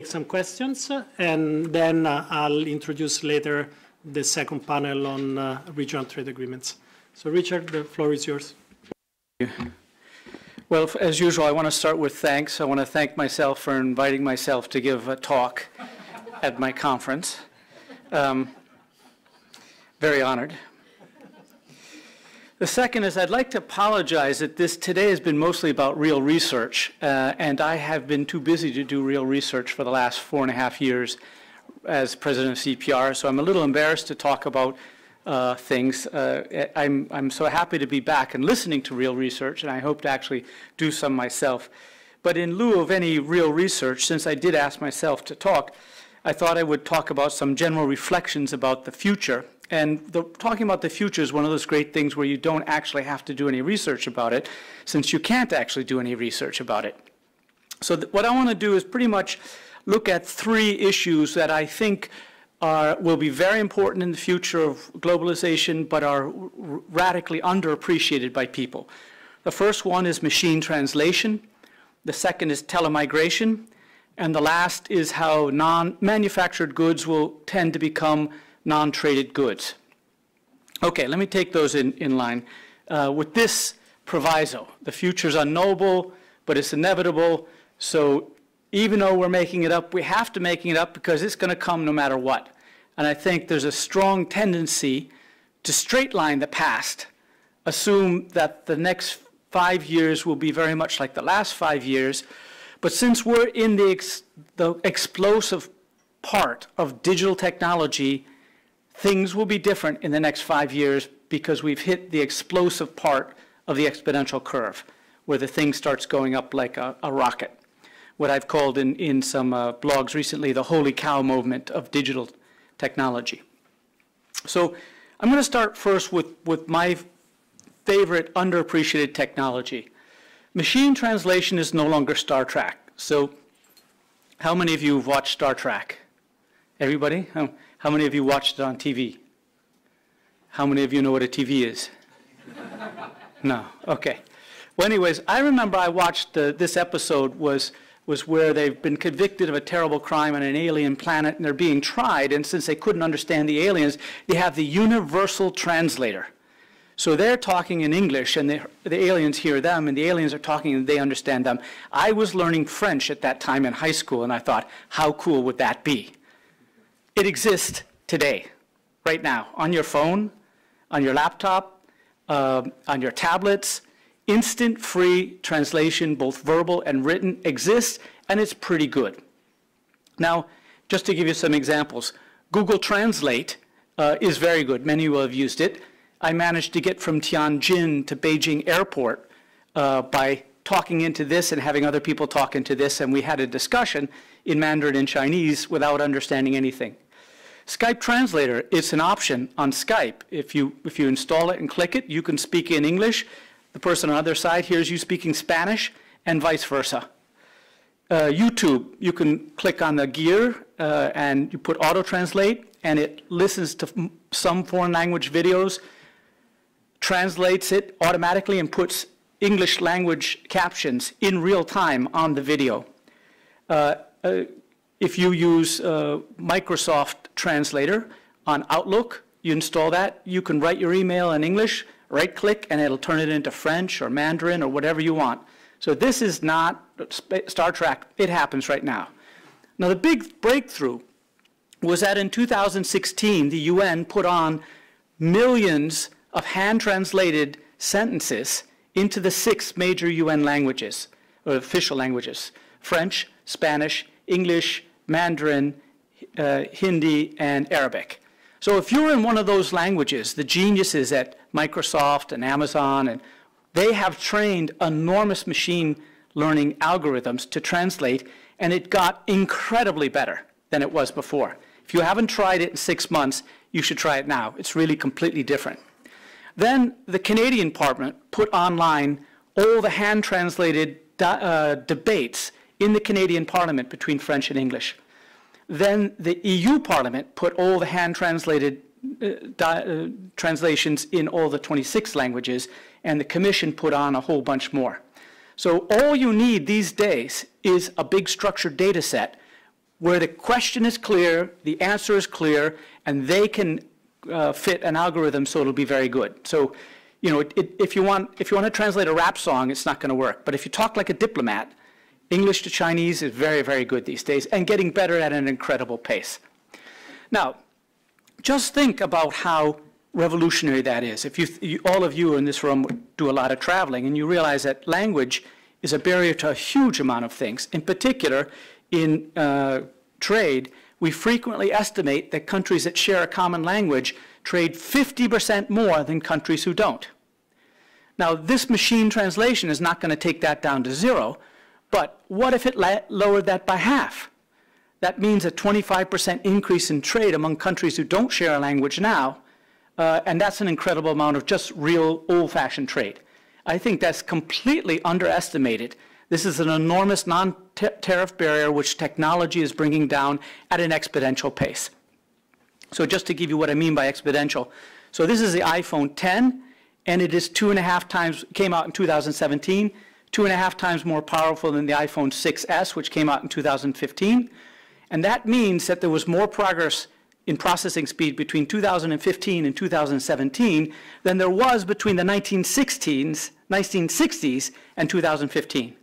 some questions, and then I'll introduce later the second panel on regional trade agreements. So Richard, the floor is yours. Well, as usual, I want to start with thanks. I want to thank myself for inviting myself to give a talk at my conference. Very honored. The second is I'd like to apologize that this today has been mostly about real research, and I have been too busy to do real research for the last 4.5 years as president of CPR, so I'm a little embarrassed to talk about things. I'm so happy to be back and listening to real research, and I hope to actually do some myself. But in lieu of any real research, since I did ask myself to talk, I thought I would talk about some general reflections about the future. And talking about the future is one of those great things where you don't actually have to do any research about it, since you can't actually do any research about it. So what I want to do is pretty much look at 3 issues that I think will be very important in the future of globalization, but are radically underappreciated by people. The first one is machine translation. The second is telemigration. And the last is how non-manufactured goods will tend to become non-traded goods. Okay, let me take those in line. With this proviso, the future is unknowable, but it's inevitable. So even though we're making it up, we have to make it up because it's going to come no matter what. And I think there's a strong tendency to straight line the past, assume that the next 5 years will be very much like the last 5 years. But since we're in the explosive part of digital technology, things will be different in the next 5 years because we've hit the explosive part of the exponential curve, where the thing starts going up like a rocket. What I've called in some blogs recently the holy cow movement of digital technology. So I'm going to start first with my favorite underappreciated technology. Machine translation is no longer Star Trek. So how many of you have watched Star Trek? Everybody? How many of you watched it on TV? How many of you know what a TV is? No. Okay. Well, anyways, I remember I watched this episode was where they've been convicted of a terrible crime on an alien planet, and they're being tried, and since they couldn't understand the aliens, they have the universal translator. So they're talking in English, and the aliens hear them, and the aliens are talking, and they understand them. I was learning French at that time in high school, and I thought, how cool would that be? It exists today, right now, on your phone, on your laptop, on your tablets. Instant free translation, both verbal and written, exists, and it's pretty good. Now, just to give you some examples, Google Translate is very good. Many of you have used it. I managed to get from Tianjin to Beijing Airport by talking into this and having other people talk into this, and we had a discussion in Mandarin and Chinese without understanding anything. Skype Translator, it's an option on Skype. If you install it and click it, you can speak in English. The person on the other side hears you speaking Spanish, and vice versa. YouTube, you can click on the gear and you put auto-translate, and it listens to some foreign language videos, translates it automatically, and puts English language captions in real time on the video. If you use Microsoft Translator on Outlook, you install that, you can write your email in English, right-click, and it'll turn it into French or Mandarin or whatever you want. So this is not Star Trek. It happens right now. Now, the big breakthrough was that in 2016, the UN put on millions of hand-translated sentences into the 6 major UN languages, or official languages: French, Spanish, English, Mandarin, Hindi, and Arabic. So if you're in one of those languages, the geniuses at Microsoft and Amazon, and they have trained enormous machine learning algorithms to translate, and it got incredibly better than it was before. If you haven't tried it in 6 months, you should try it now. It's really completely different. Then the Canadian Parliament put online all the hand-translated debates in the Canadian Parliament between French and English. Then the EU Parliament put all the hand-translated translations in all the 26 languages, and the Commission put on a whole bunch more. So all you need these days is a big structured data set where the question is clear, the answer is clear, and they can fit an algorithm so it'll be very good. So, you know, if you want to translate a rap song, it's not going to work. But if you talk like a diplomat, English to Chinese is very, very good these days and getting better at an incredible pace. Now, just think about how revolutionary that is. If all of you in this room do a lot of traveling and you realize that language is a barrier to a huge amount of things. In particular, in trade, we frequently estimate that countries that share a common language trade 50% more than countries who don't. Now, this machine translation is not going to take that down to zero, but what if it lowered that by half? That means a 25% increase in trade among countries who don't share a language now, and that's an incredible amount of just real old-fashioned trade. I think that's completely underestimated. This is an enormous non-tariff barrier which technology is bringing down at an exponential pace. So just to give you what I mean by exponential, so this is the iPhone 10, and it is 2.5 times, came out in 2017, 2.5 times more powerful than the iPhone 6S, which came out in 2015. And that means that there was more progress in processing speed between 2015 and 2017 than there was between the 1960s and 2015.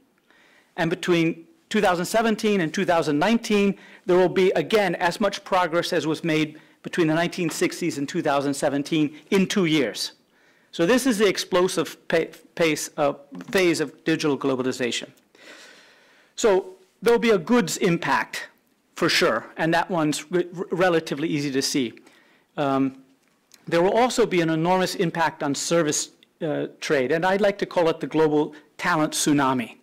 And between 2017 and 2019, there will be, again, as much progress as was made between the 1960s and 2017 in 2 years. So this is the explosive phase of digital globalization. So there'll be a goods impact for sure, and that one's relatively easy to see. There will also be an enormous impact on service trade, and I'd like to call it the global talent tsunami.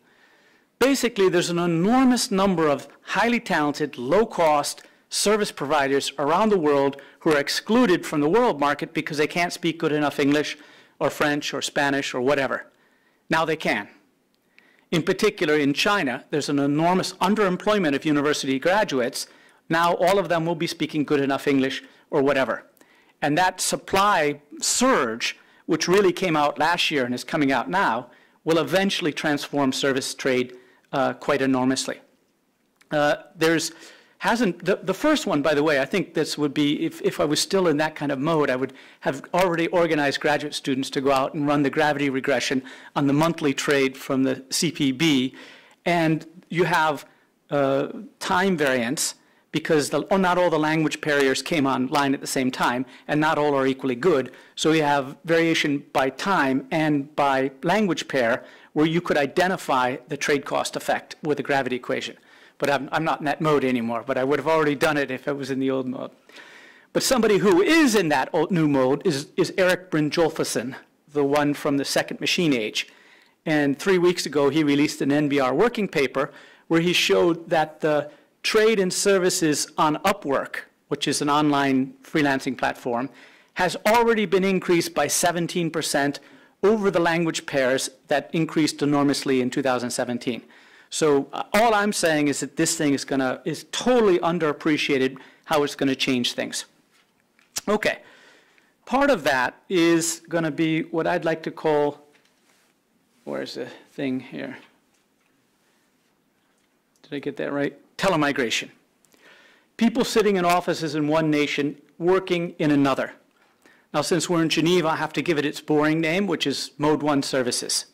Basically, there's an enormous number of highly talented, low-cost service providers around the world who are excluded from the world market because they can't speak good enough English or French or Spanish or whatever. Now they can. In particular, in China, there's an enormous underemployment of university graduates. Now all of them will be speaking good enough English or whatever. And that supply surge, which really came out last year and is coming out now, will eventually transform service trade quite enormously. The first one, by the way, I think this would be, if I was still in that kind of mode, I would have already organized graduate students to go out and run the gravity regression on the monthly trade from the CPB. And you have time variance because not all the language pairs came online at the same time, and not all are equally good. So you have variation by time and by language pair where you could identify the trade cost effect with the gravity equation. But I'm not in that mode anymore, but I would have already done it if I was in the old mode. But somebody who is in that new mode is Eric Brynjolfsson, the one from the second machine age. And 3 weeks ago, he released an NBR working paper where he showed that the trade and services on Upwork, which is an online freelancing platform, has already been increased by 17% over the language pairs that increased enormously in 2017. So all I'm saying is that this thing is totally underappreciated how it's going to change things. Okay, part of that is going to be what I'd like to call, where's the thing here? Did I get that right? Telemigration. People sitting in offices in one nation, working in another. Now, since we're in Geneva, I have to give it its boring name, which is Mode 1 services.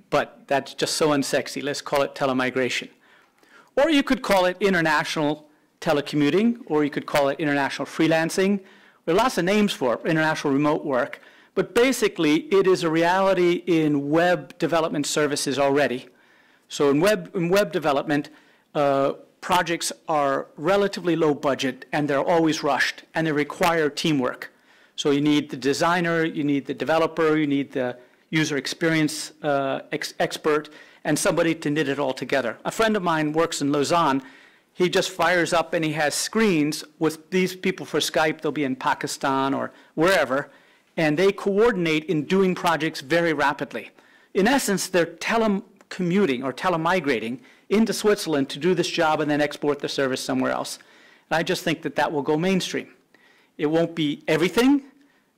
But that's just so unsexy. Let's call it telemigration. Or you could call it international telecommuting, or you could call it international freelancing. There are lots of names for it, international remote work. But basically, it is a reality in web development services already. So in web development, projects are relatively low budget, and they're always rushed, and they require teamwork. So you need the designer, you need the developer, you need the user experience expert, and somebody to knit it all together. A friend of mine works in Lausanne. He just fires up and he has screens with these people for Skype. They'll be in Pakistan or wherever, and they coordinate in doing projects very rapidly. In essence, they're telecommuting or telemigrating into Switzerland to do this job and then export the service somewhere else. And I just think that that will go mainstream. It won't be everything,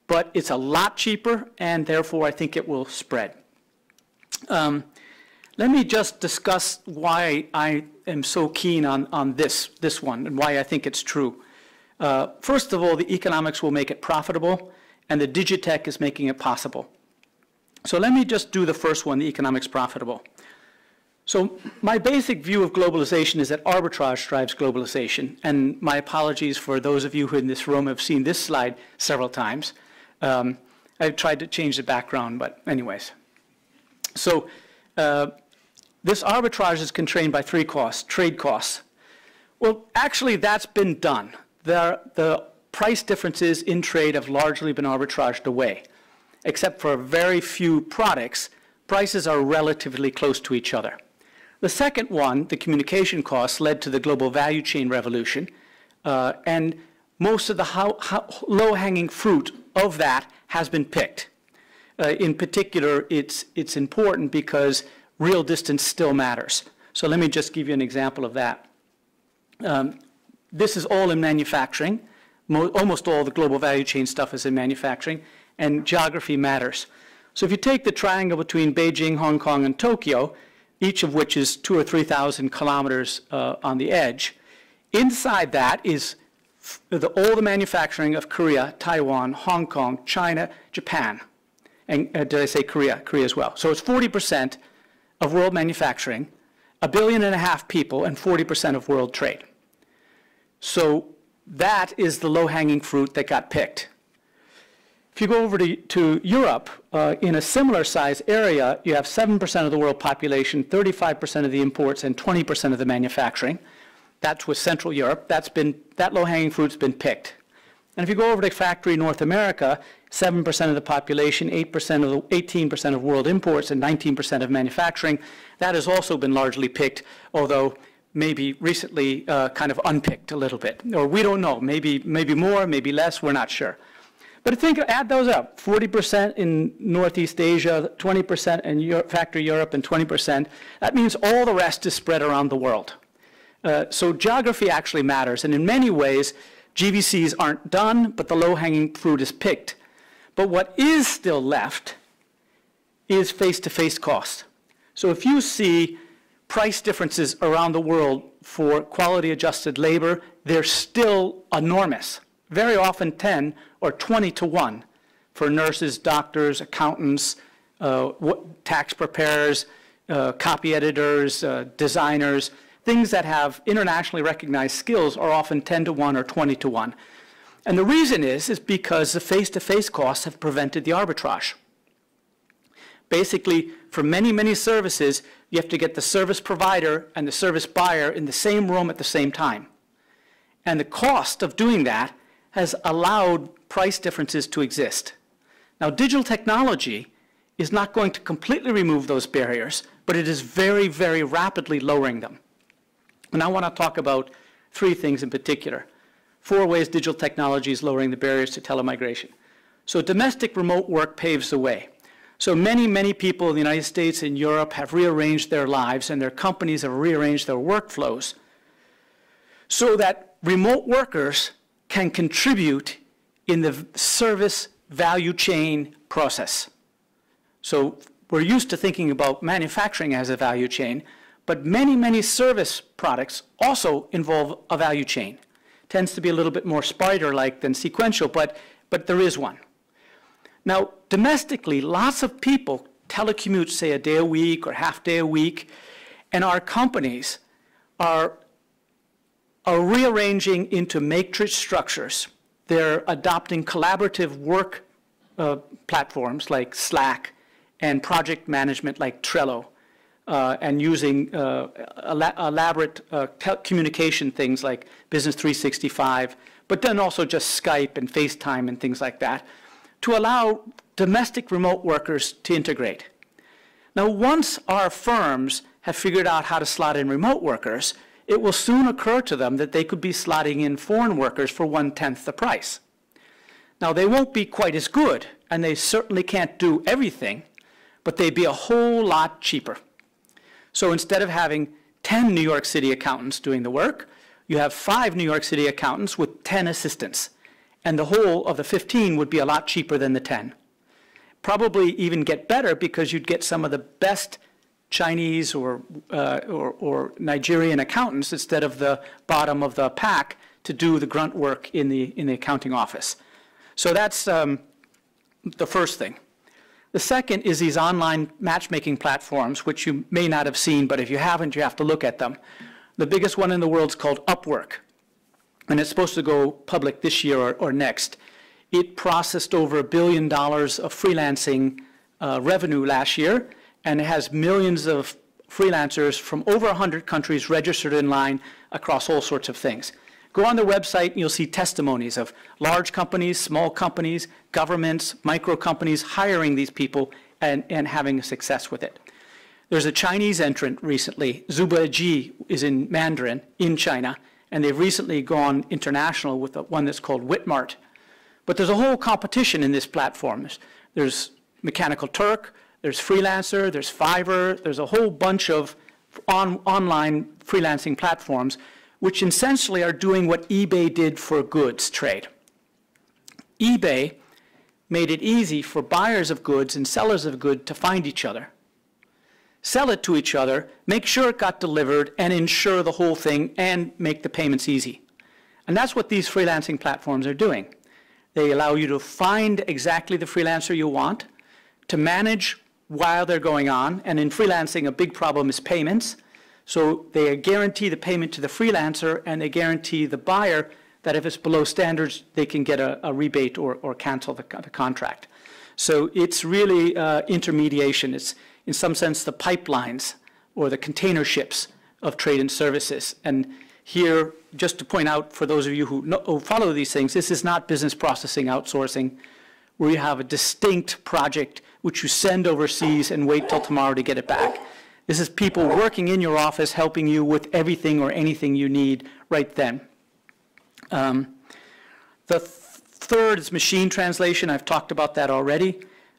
but it's a lot cheaper, and therefore I think it will spread. let me just discuss why I am so keen on this one and why I think it's true. First of all, the economics will make it profitable, and the digitech is making it possible. So let me just do the first one, the economics profitable. So my basic view of globalization is that arbitrage drives globalization. And my apologies for those of you who in this room have seen this slide several times. I've tried to change the background, but anyways. So this arbitrage is constrained by three costs, trade costs. Well, actually, that's been done. The price differences in trade have largely been arbitraged away. Except for very few products, prices are relatively close to each other. The second one, the communication costs, led to the global value chain revolution, and most of the low-hanging fruit of that has been picked. In particular, it's important because real distance still matters. So let me just give you an example of that. This is all in manufacturing. Almost all the global value chain stuff is in manufacturing, and geography matters. So if you take the triangle between Beijing, Hong Kong, and Tokyo, each of which is 2,000 or 3,000 kilometers on the edge, inside that is all the manufacturing of Korea, Taiwan, Hong Kong, China, Japan. And did I say Korea? Korea as well. So it's 40% of world manufacturing, 1.5 billion people, and 40% of world trade. So that is the low-hanging fruit that got picked. If you go over to Europe, in a similar size area, you have 7% of the world population, 35% of the imports, and 20% of the manufacturing. That's with Central Europe. That low-hanging fruit's been picked. And if you go over to factory North America, 7% of the population, 18% of world imports, and 19% of manufacturing, that has also been largely picked, although maybe recently kind of unpicked a little bit. Or we don't know, maybe more, maybe less, we're not sure. But add those up, 40% in Northeast Asia, 20% in factory Europe, and 20%. That means all the rest is spread around the world. So geography actually matters, and in many ways, GVCs aren't done, but the low-hanging fruit is picked. But what is still left is face-to-face cost. So if you see price differences around the world for quality-adjusted labor, they're still enormous, very often 10 or 20 to 1 for nurses, doctors, accountants, tax preparers, copy editors, designers. Things that have internationally recognized skills are often 10 to 1 or 20 to 1. And the reason is because the face-to-face costs have prevented the arbitrage. Basically, for many, many services, you have to get the service provider and the service buyer in the same room at the same time. And the cost of doing that has allowed price differences to exist. Now, digital technology is not going to completely remove those barriers, but it is very, very rapidly lowering them. And I want to talk about three things in particular. 4 ways digital technology is lowering the barriers to telemigration. So domestic remote work paves the way. So many, many people in the United States and Europe have rearranged their lives, and their companies have rearranged their workflows so that remote workers can contribute in the service value chain process. So we're used to thinking about manufacturing as a value chain, but many, many service products also involve a value chain. Tends to be a little bit more spider-like than sequential, but there is one. Now, domestically, lots of people telecommute, say, a day a week or half day a week, and our companies are rearranging into matrix structures. They're adopting collaborative work platforms like Slack and project management like Trello, and using elaborate communication things like Business 365, but then also just Skype and FaceTime and things like that, to allow domestic remote workers to integrate. Now, once our firms have figured out how to slot in remote workers, it will soon occur to them that they could be slotting in foreign workers for 1/10 the price. Now, they won't be quite as good, and they certainly can't do everything, but they'd be a whole lot cheaper. So instead of having 10 New York City accountants doing the work, you have 5 New York City accountants with 10 assistants. And the whole of the 15 would be a lot cheaper than the 10. Probably even get better because you'd get some of the best Chinese or Nigerian accountants instead of the bottom of the pack to do the grunt work in the accounting office. So that's the first thing. The second is these online matchmaking platforms, which you may not have seen, but if you haven't, you have to look at them. The biggest one in the world is called Upwork, and it's supposed to go public this year or next. It processed over $1 billion of freelancing revenue last year, and it has millions of freelancers from over 100 countries registered in line across all sorts of things. Go on their website and you'll see testimonies of large companies, small companies, governments, micro companies hiring these people and having success with it. There's a Chinese entrant recently. Zubaiji is in Mandarin in China, and they've recently gone international with one that's called Witmart. But there's a whole competition in this platform. There's Mechanical Turk, there's Freelancer, there's Fiverr, there's a whole bunch of online freelancing platforms which essentially are doing what eBay did for goods trade. eBay made it easy for buyers of goods and sellers of goods to find each other, sell it to each other, make sure it got delivered, and insure the whole thing and make the payments easy. And that's what these freelancing platforms are doing. They allow you to find exactly the freelancer you want, to manage while they're going on, and in freelancing a big problem is payments. So they guarantee the payment to the freelancer, and they guarantee the buyer that if it's below standards, they can get a rebate or cancel the contract. So it's really intermediation. It's, in some sense, the pipelines or the container ships of trade and services. And here, just to point out for those of you who follow these things, this is not business processing outsourcing, where you have a distinct project which you send overseas and wait till tomorrow to get it back. This is people working in your office helping you with everything or anything you need right then. The third is machine translation. I've talked about that already.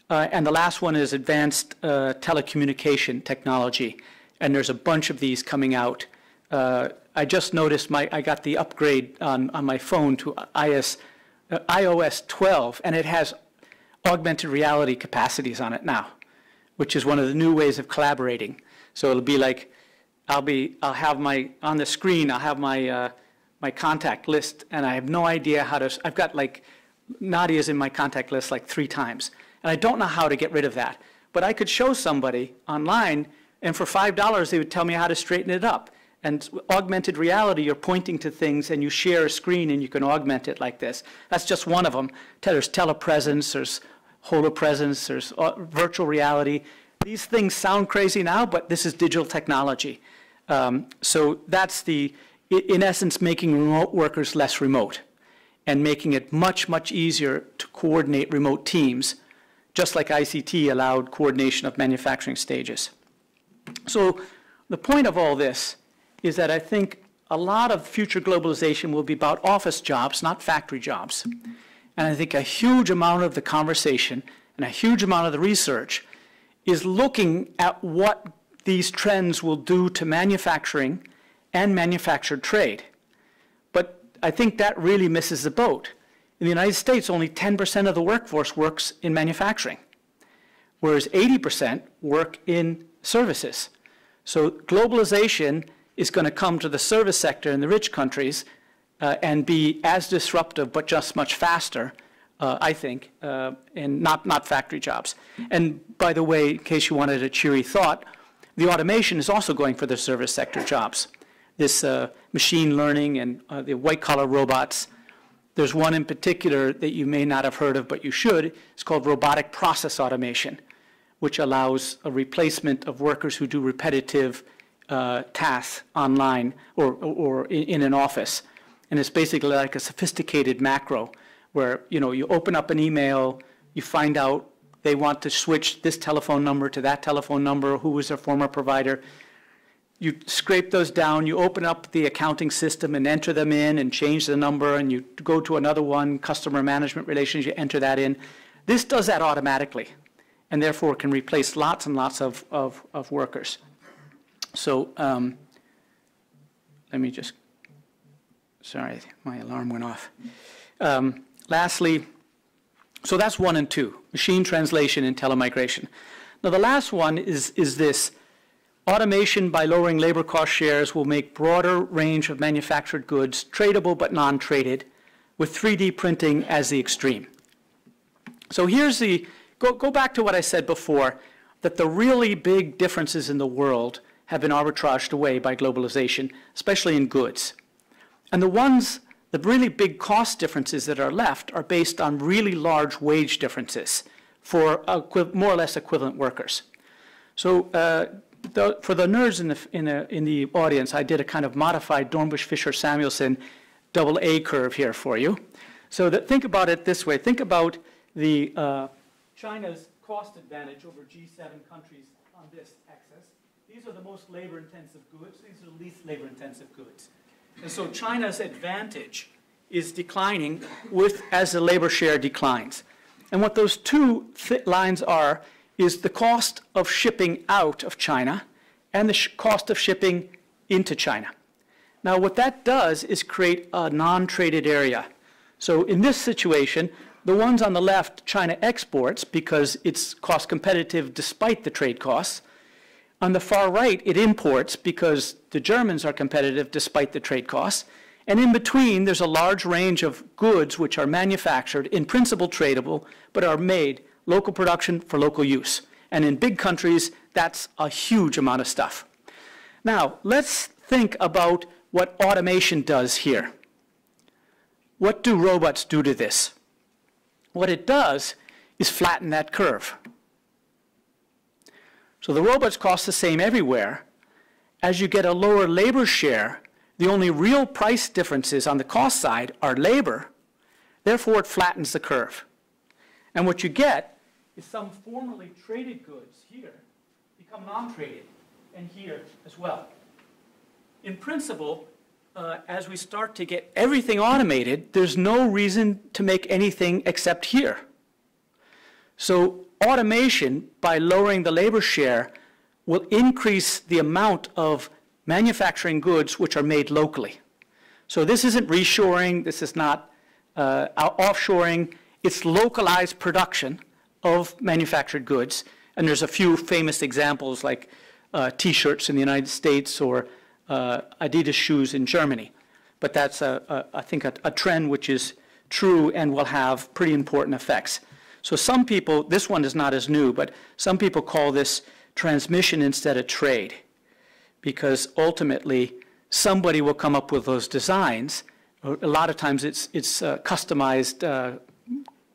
And the last one is advanced telecommunication technology. And there's a bunch of these coming out. I just noticed I got the upgrade on my phone to iOS 12, and it has augmented reality capacities on it now, which is one of the new ways of collaborating. So it'll be like, I'll have my, on the screen, I'll have my, my contact list, and I have no idea how to, I've got like, Nadia's in my contact list like 3 times, and I don't know how to get rid of that. But I could show somebody online, and for $5, they would tell me how to straighten it up. And augmented reality, you're pointing to things, and you share a screen, and you can augment it like this. That's just one of them. There's telepresence, there's holopresence, there's virtual reality. These things sound crazy now, but this is digital technology. So that's in essence, making remote workers less remote and making it much, much easier to coordinate remote teams, just like ICT allowed coordination of manufacturing stages. So the point of all this is that I think a lot of future globalization will be about office jobs, not factory jobs. And I think a huge amount of the conversation and a huge amount of the research is looking at what these trends will do to manufacturing and manufactured trade. But I think that really misses the boat. In the United States, only 10% of the workforce works in manufacturing, whereas 80% work in services. So globalization is going to come to the service sector in the rich countries and be as disruptive, but just much faster, I think, and not factory jobs. And by the way, in case you wanted a cheery thought, the automation is also going for the service sector jobs. This machine learning and the white-collar robots. There's one in particular that you may not have heard of, but you should. It's called robotic process automation, which allows a replacement of workers who do repetitive tasks online or in an office. And it's basically like a sophisticated macro where, you know, you open up an email, you find out they want to switch this telephone number to that telephone number, who was their former provider. You scrape those down, you open up the accounting system and enter them in and change the number, and you go to another one, customer management relations, you enter that in. This does that automatically, and therefore can replace lots and lots of workers. So let me just, sorry, my alarm went off. Lastly, so that's 1 and 2, machine translation and telemigration. Now the last one is this. automation by lowering labor cost shares will make broader range of manufactured goods tradable but non-traded, with 3D printing as the extreme. So here's the, go back to what I said before, that the really big differences in the world have been arbitraged away by globalization, especially in goods. And the really big cost differences that are left are based on really large wage differences for more or less equivalent workers. So for the nerds in the audience, I did a kind of modified Dornbusch-Fisher-Samuelson double A curve here for you. So think about it this way. Think about China's cost advantage over G7 countries on this axis. These are the most labor-intensive goods. These are the least labor-intensive goods. And so China's advantage is declining as the labor share declines. And what those two lines are is the cost of shipping out of China and the cost of shipping into China. Now, what that does is create a non-traded area. So in this situation, the ones on the left, China exports because it's cost competitive despite the trade costs. On the far right, it imports because the Germans are competitive despite the trade costs. And in between, there's a large range of goods which are manufactured, in principle tradable, but are made local production for local use. And in big countries, that's a huge amount of stuff. Now, let's think about what automation does here. What do robots do to this? What it does is flatten that curve. So the robots cost the same everywhere. As you get a lower labor share, the only real price differences on the cost side are labor. Therefore, it flattens the curve. And what you get is some formerly traded goods here become non-traded, and here as well. In principle, as we start to get everything automated, there's no reason to make anything except here. So automation, by lowering the labor share, will increase the amount of manufacturing goods which are made locally. So this isn't reshoring, this is not offshoring, it's localized production of manufactured goods. And there's a few famous examples like T-shirts in the United States or Adidas shoes in Germany. But that's, I think, a trend which is true and will have pretty important effects. So some people, this one is not as new, but some people call this transmission instead of trade, because ultimately somebody will come up with those designs. A lot of times it's customized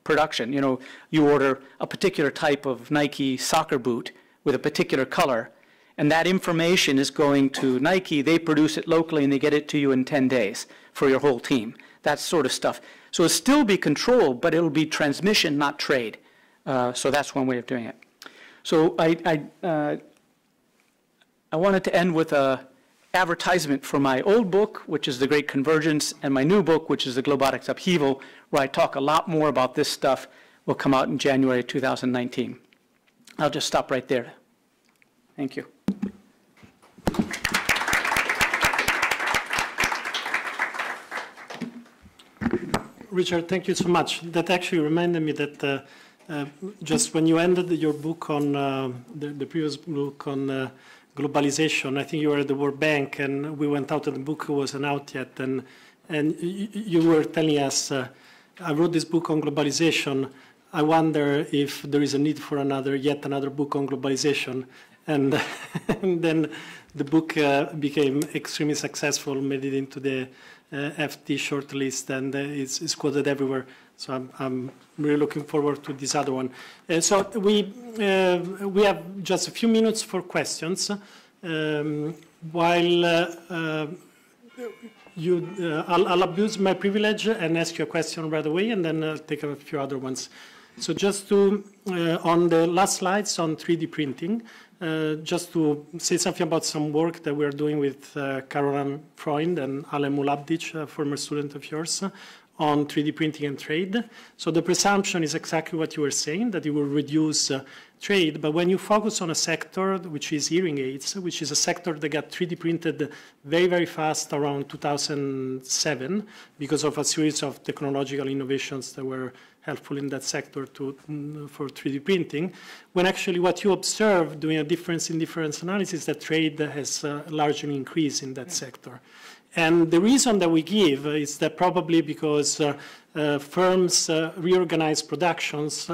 production. You know, you order a particular type of Nike soccer boot with a particular color, and that information is going to Nike. They produce it locally, and they get it to you in 10 days for your whole team. That sort of stuff. So it'll still be controlled, but it'll be transmission, not trade. So that's one way of doing it. So I wanted to end with an advertisement for my old book, which is The Great Convergence, and my new book, which is The Globotics Upheaval, where I talk a lot more about this stuff. Will come out in January 2019. I'll just stop right there. Thank you. Richard, thank you so much. That actually reminded me that just when you ended your book on the previous book on globalization, I think you were at the World Bank, and we went out and the book wasn't out yet, and you were telling us, I wrote this book on globalization. I wonder if there is a need for yet another book on globalization. And, and then the book became extremely successful, made it into the FT shortlist, and it's quoted everywhere. So I'm really looking forward to this other one. So we have just a few minutes for questions. I'll abuse my privilege and ask you a question right away, and then I'll take a few other ones. So just to, on the last slides on 3D printing, just to say something about some work that we're doing with Caroline Freund and Alem Ulabdic, a former student of yours, on 3D printing and trade. So the presumption is exactly what you were saying, that it will reduce trade. But when you focus on a sector, which is hearing aids, which is a sector that got 3D printed very, very fast around 2007 because of a series of technological innovations that were helpful in that sector for 3D printing, when actually what you observe doing a difference in difference analysis, that trade has largely increased in that sector. And the reason that we give is that probably because firms reorganize productions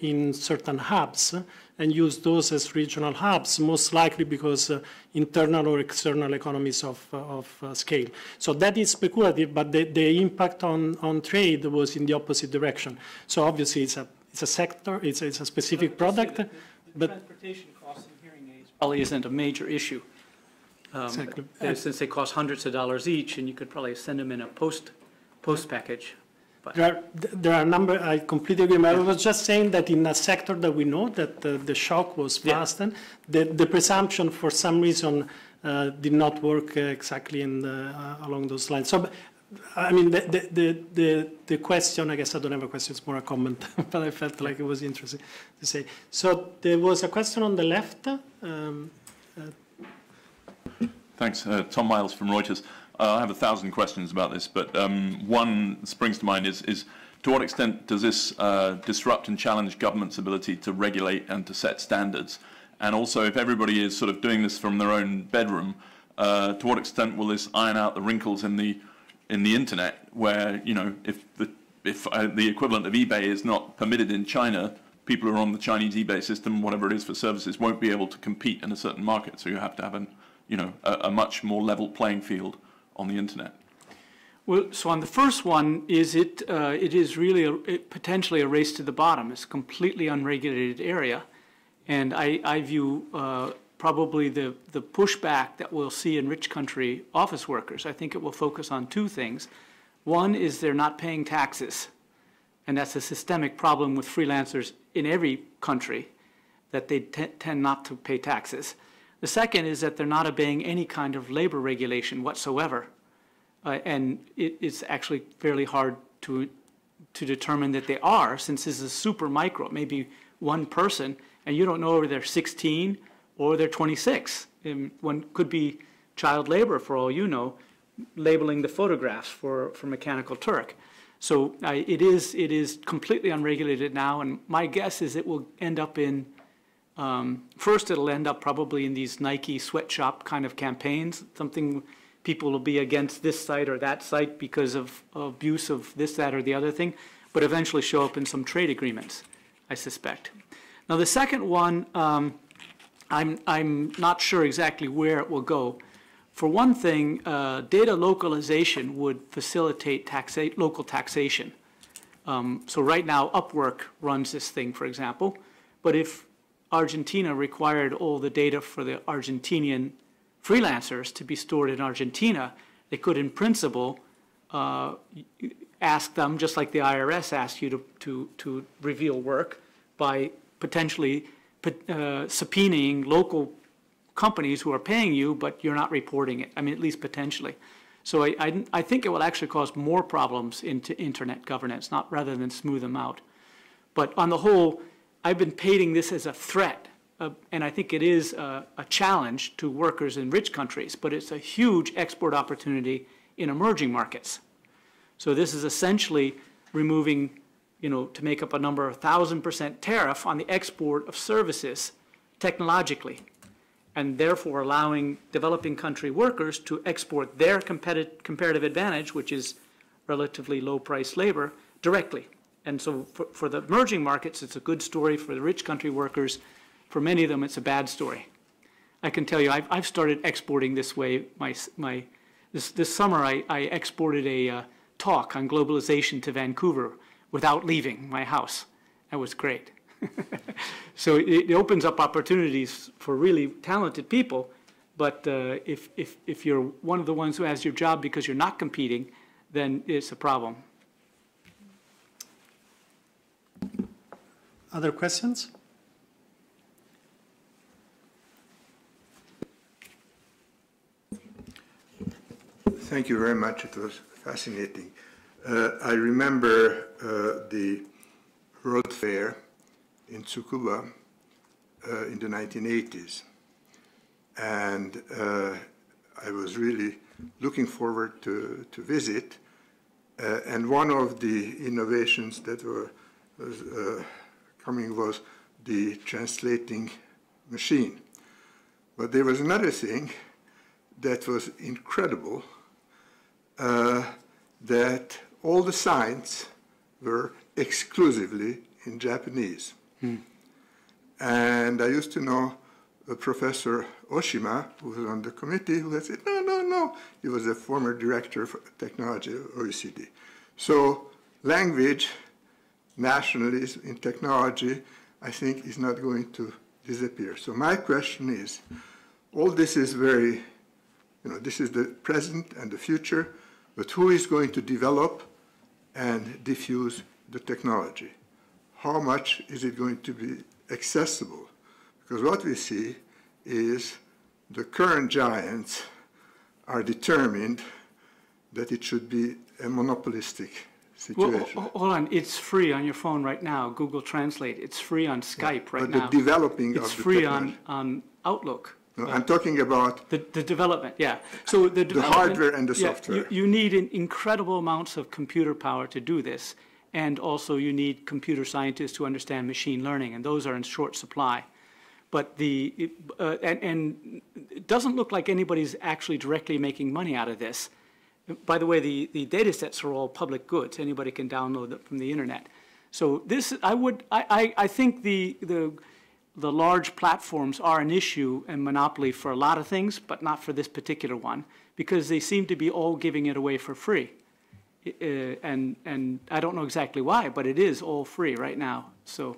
in certain hubs and use those as regional hubs, most likely because internal or external economies of scale. So that is speculative, but the impact on trade was in the opposite direction. So obviously it's a sector, it's a specific product. But transportation costs in hearing aids probably isn't a major issue. Exactly. Since they cost hundreds of dollars each, and you could probably send them in a post package. But there are a number, I completely agree. I was just saying that in a sector that we know that the shock was fast, and the presumption for some reason did not work exactly along those lines. So, I mean, the question, I guess I don't have a question, it's more a comment, but I felt like it was interesting to say. So there was a question on the left. Thanks. Tom Miles from Reuters. I have 1,000 questions about this, but one springs to mind is to what extent does this disrupt and challenge government's ability to regulate and to set standards? And also, if everybody is sort of doing this from their own bedroom, to what extent will this iron out the wrinkles in the internet, where, you know, if the equivalent of eBay is not permitted in China, people who are on the Chinese eBay system, whatever it is for services, won't be able to compete in a certain market. So you have to have a much more level playing field on the internet. well, so on the first one, it is really potentially a race to the bottom. It's a completely unregulated area, and I view probably the pushback that we'll see in rich country office workers. I think it will focus on two things. One is they're not paying taxes, and that's a systemic problem with freelancers in every country, that they tend not to pay taxes. The second is that they're not obeying any kind of labor regulation whatsoever. And it's actually fairly hard to determine that they are, since this is super micro, maybe one person, and you don't know whether they're 16 or they're 26. And one could be child labor, for all you know, labeling the photographs for Mechanical Turk. So it is completely unregulated now, and my guess is it will end up in, first it'll end up probably in these Nike sweatshop kind of campaigns, something people will be against this site or that site because of abuse of this, that, or the other thing, but eventually show up in some trade agreements, I suspect. Now the second one, I'm not sure exactly where it will go. For one thing, data localization would facilitate local taxation. So right now, Upwork runs this thing, for example. But if Argentina required all the data for the Argentinian freelancers to be stored in Argentina, they could, in principle, ask them, just like the IRS asks you to reveal work, by potentially subpoenaing local companies who are paying you, but you're not reporting it. I mean, at least potentially. So I think it will actually cause more problems into internet governance, not rather than smooth them out. But on the whole, I've been painting this as a threat, and I think it is a challenge to workers in rich countries, but it's a huge export opportunity in emerging markets. So this is essentially removing, to make up a number of 1,000% tariff on the export of services technologically, and therefore allowing developing country workers to export their comparative advantage, which is relatively low-priced labor, directly. And so for the emerging markets, it's a good story. For the rich country workers, for many of them, it's a bad story. I can tell you, I've started exporting this way. This summer, I exported a talk on globalization to Vancouver without leaving my house. That was great. So it opens up opportunities for really talented people, but if you're one of the ones who has your job because you're not competing, then it's a problem. Other questions? Thank you very much. It was fascinating. I remember the World Fair in Tsukuba in the 1980s. And I was really looking forward to visit. And one of the innovations that was coming was the translating machine. But there was another thing that was incredible, that all the signs were exclusively in Japanese. And I used to know Professor Oshima, who was on the committee, who had said, no, no, no. He was a former director of technology at OECD. So language, nationalism in technology, I think is not going to disappear. So my question is, all this is very, this is the present and the future, but who is going to develop and diffuse the technology? How much is it going to be accessible? Because what we see is the current giants are determined that it should be a monopolistic situation. Well, hold on, it's free on your phone right now, Google Translate. It's free on Skype right now. But the developing of the technology. It's free on Outlook. No, I'm talking about the development, yeah. So the hardware and the software. You need incredible amounts of computer power to do this, and also you need computer scientists who understand machine learning, and those are in short supply. But and it doesn't look like anybody's actually directly making money out of this. By the way, the data sets are all public goods. Anybody can download them from the internet. So this, I think the large platforms are an issue and monopoly for a lot of things, but not for this particular one, because they seem to be all giving it away for free. And I don't know exactly why, but it is all free right now. So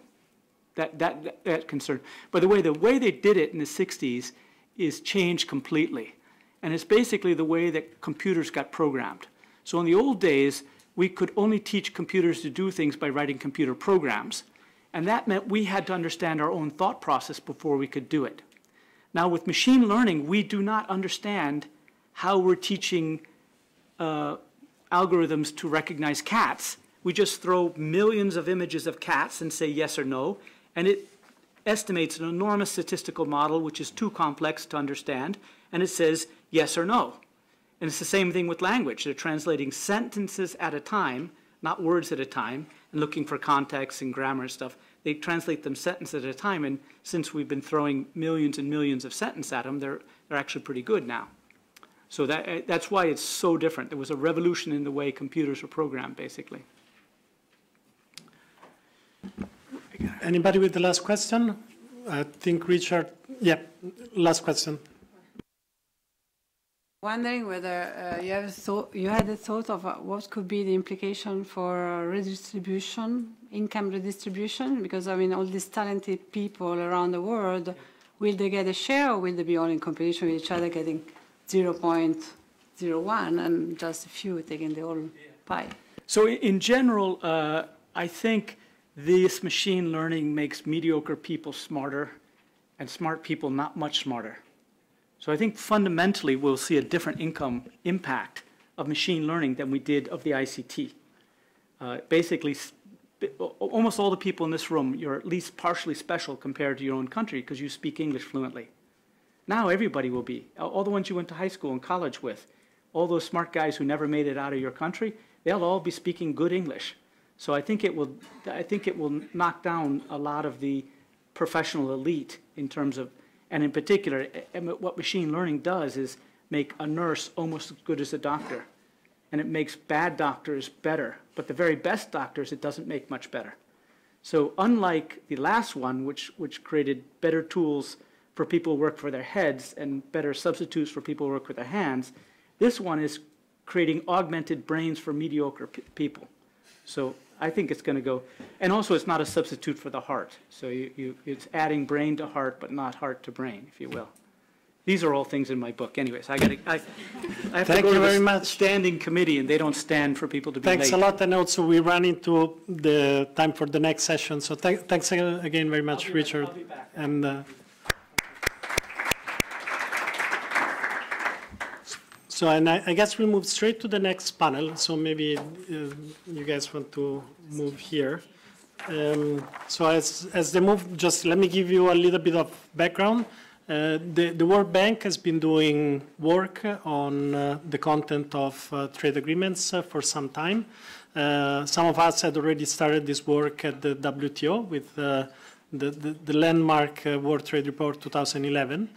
that concern. By the way they did it in the 60s is changed completely. And it's basically the way that computers got programmed. So in the old days, we could only teach computers to do things by writing computer programs. And that meant we had to understand our own thought process before we could do it. Now with machine learning, we do not understand how we're teaching algorithms to recognize cats. We just throw millions of images of cats and say yes or no, and it estimates an enormous statistical model which is too complex to understand, and it says yes or no. And it's the same thing with language. They're translating sentences at a time, not words at a time, and looking for context and grammar and stuff. They translate them sentences at a time, and since we've been throwing millions and millions of sentences at them, they're actually pretty good now. So that's why it's so different. There was a revolution in the way computers were programmed, basically. Anybody with the last question? I think Richard, yeah, last question. Wondering whether you had a thought of what could be the implication for redistribution, income redistribution, because I mean all these talented people around the world, will they get a share or will they be all in competition with each other getting 0.01 and just a few taking the whole pie? So in general, I think this machine learning makes mediocre people smarter and smart people not much smarter. So I think fundamentally we'll see a different income impact of machine learning than we did of the ICT. Basically, almost all the people in this room, you're at least partially special compared to your own country because you speak English fluently. Now everybody will be. All the ones you went to high school and college with, all those smart guys who never made it out of your country, they'll all be speaking good English. So I think it will knock down a lot of the professional elite in terms of, and in particular, what machine learning does is make a nurse almost as good as a doctor. And it makes bad doctors better. But the very best doctors, it doesn't make much better. So unlike the last one, which created better tools for people who work for their heads and better substitutes for people who work with their hands, this one is creating augmented brains for mediocre people. So I think it's going to go, and also it's not a substitute for the heart. So it's adding brain to heart, but not heart to brain, if you will. These are all things in my book. Anyways, I have to go to the standing committee, and they don't stand for people to be late. Thanks a lot, and also we run into the time for the next session. So thanks again very much, Richard. I'll be back. And So, and I guess we'll move straight to the next panel. So maybe you guys want to move here. So as they move, just let me give you a little bit of background. The World Bank has been doing work on the content of trade agreements for some time. Some of us had already started this work at the WTO with the landmark World Trade Report 2011,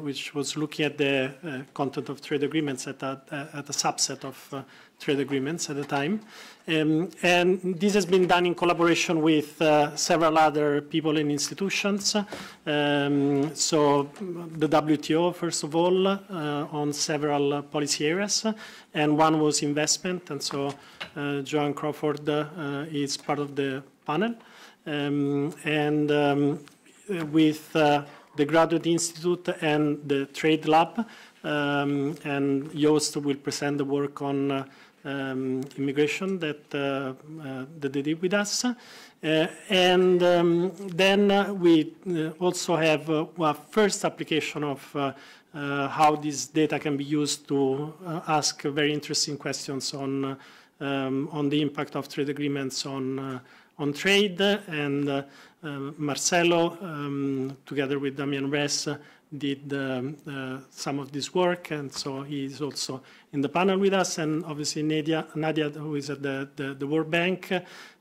which was looking at the content of trade agreements at a subset of trade agreements at the time. And this has been done in collaboration with several other people and institutions. So the WTO, first of all, on several policy areas, and one was investment. And so Joanne Crawford is part of the panel. With the Graduate Institute and the Trade Lab, and Joost will present the work on immigration that they did with us. Then we also have a first application of how this data can be used to ask very interesting questions on the impact of trade agreements on trade. And Marcelo, together with Damian Ress, did some of this work, and so he's also in the panel with us. And obviously Nadia, who is at the World Bank,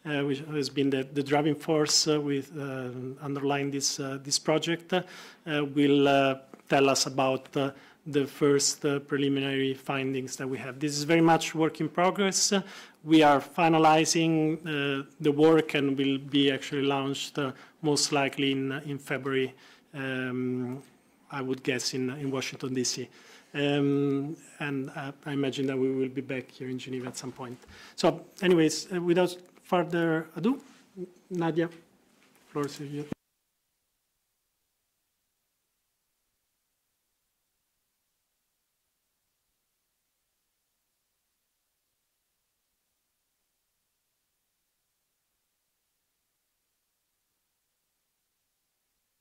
which has been the driving force with underlying this project, will tell us about the first preliminary findings that we have. This is very much work in progress. We are finalizing the work and will be actually launched most likely in February, I would guess in Washington, D.C. And I imagine that we will be back here in Geneva at some point. So anyways, without further ado, Nadia, floor is yours.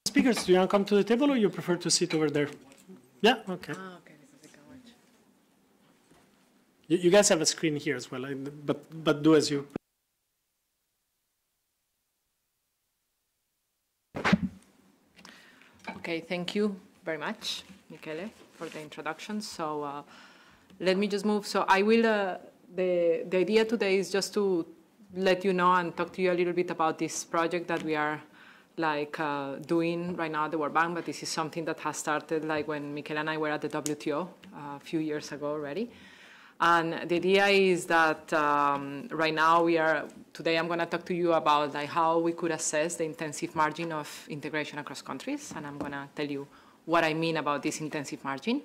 Speakers, do you want to come to the table, or you prefer to sit over there? Yeah, okay. Okay. You guys have a screen here as well, but do as you. Okay, thank you very much, Michele, for the introduction. So let me just move. So I will, the idea today is just to let you know and talk to you a little bit about this project that we are doing right now at the World Bank, but this is something that has started when Michele and I were at the WTO a few years ago already. And the idea is that right now today I'm going to talk to you about how we could assess the intensive margin of integration across countries, and I'm going to tell you what I mean about this intensive margin.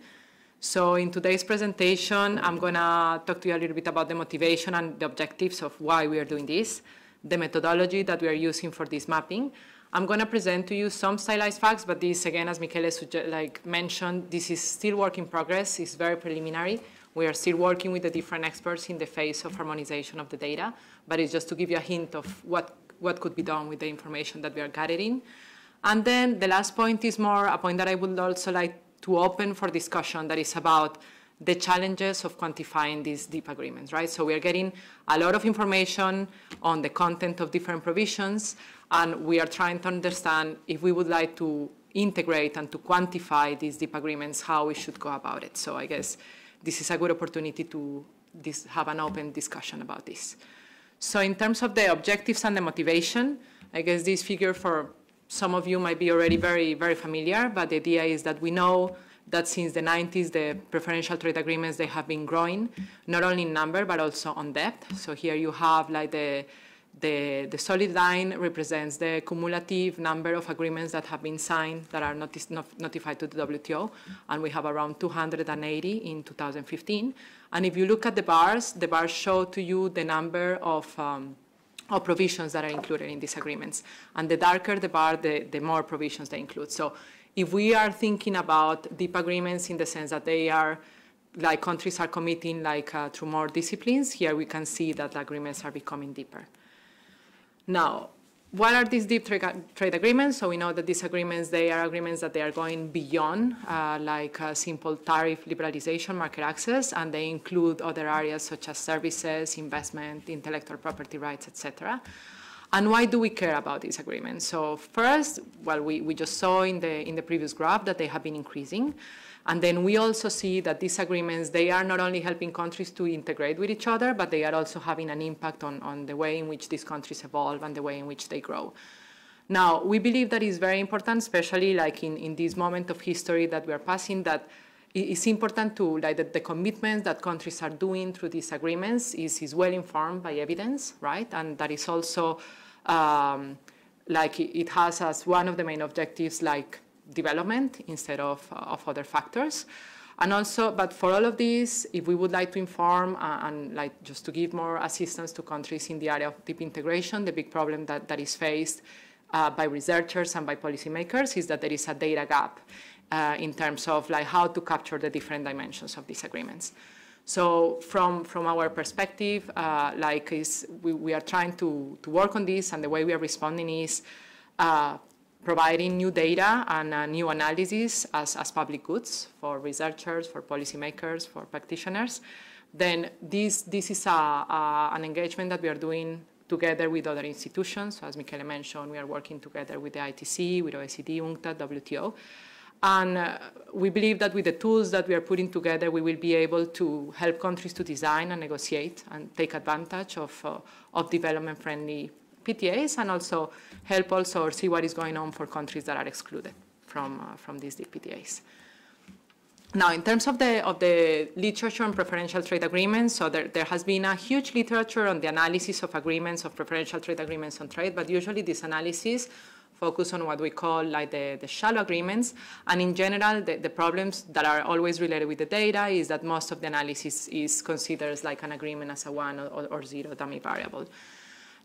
So in today's presentation, I'm going to talk to you a little bit about the motivation and the objectives of why we are doing this, the methodology that we are using for this mapping. I'm going to present to you some stylized facts, but this, again, as Michele mentioned, this is still work in progress. It's very preliminary. We are still working with the different experts in the phase of harmonization of the data, but it's just to give you a hint of what could be done with the information that we are gathering. And then the last point is more a point that I would also like to open for discussion, that is about the challenges of quantifying these deep agreements, right? So we are getting a lot of information on the content of different provisions, and we are trying to understand if we would like to integrate and to quantify these deep agreements, how we should go about it. So I guess this is a good opportunity to have an open discussion about this. So in terms of the objectives and the motivation, I guess this figure for some of you might be already very, very familiar, but the idea is that we know that since the 90s, the preferential trade agreements, they have been growing, not only in number, but also on depth. So here you have the solid line represents the cumulative number of agreements that have been signed that are notified to the WTO, and we have around 280 in 2015. And if you look at the bars show to you the number of provisions that are included in these agreements. And the darker the bar, the more provisions they include. So if we are thinking about deep agreements in the sense that they are countries are committing through more disciplines, here we can see that the agreements are becoming deeper. Now, what are these deep trade agreements? So we know that these agreements, they are agreements that they are going beyond simple tariff liberalization, market access, and they include other areas such as services, investment, intellectual property rights, etc. And why do we care about these agreements? So first, well, we just saw in the previous graph that they have been increasing. And then we also see that these agreements, they are not only helping countries to integrate with each other, but they are also having an impact on the way in which these countries evolve and the way in which they grow. Now, we believe that is very important, especially like in this moment of history that we are passing, that it's important to, like, that the commitments that countries are doing through these agreements is well informed by evidence, right? And that is also, it has as one of the main objectives, like, development instead of other factors. And also, but for all of this, if we would like to inform and like just to give more assistance to countries in the area of deep integration, the big problem that is faced by researchers and by policymakers is that there is a data gap in terms of like how to capture the different dimensions of these agreements. So from our perspective, we are trying to work on this, and the way we are responding is providing new data and new analysis as public goods for researchers, for policymakers, for practitioners. Then this is an engagement that we are doing together with other institutions. So as Michele mentioned, we are working together with the ITC, with OECD, UNCTAD, WTO. And we believe that with the tools that we are putting together, we will be able to help countries to design and negotiate and take advantage of development-friendly PTAs, and also help or see what is going on for countries that are excluded from these deep PTAs. Now, in terms of the literature on preferential trade agreements, so there has been a huge literature on the analysis of agreements, of preferential trade agreements on trade, but usually this analysis focus on what we call like the shallow agreements. And in general, the problems that are always related with the data is that most of the analysis is considered like an agreement as a 1 or 0 dummy variable.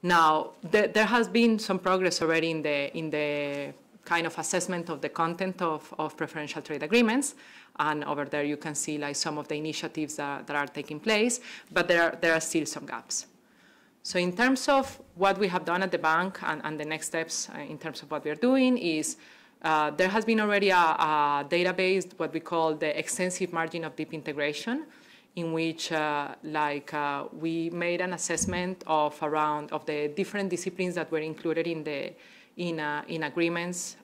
Now, there has been some progress already in the kind of assessment of the content of preferential trade agreements. And over there, you can see like some of the initiatives that are taking place, but there are still some gaps. So in terms of what we have done at the bank and the next steps in terms of what we are doing is there has been already a database, what we call the extensive margin of deep integration, in which we made an assessment of the different disciplines that were included in agreements.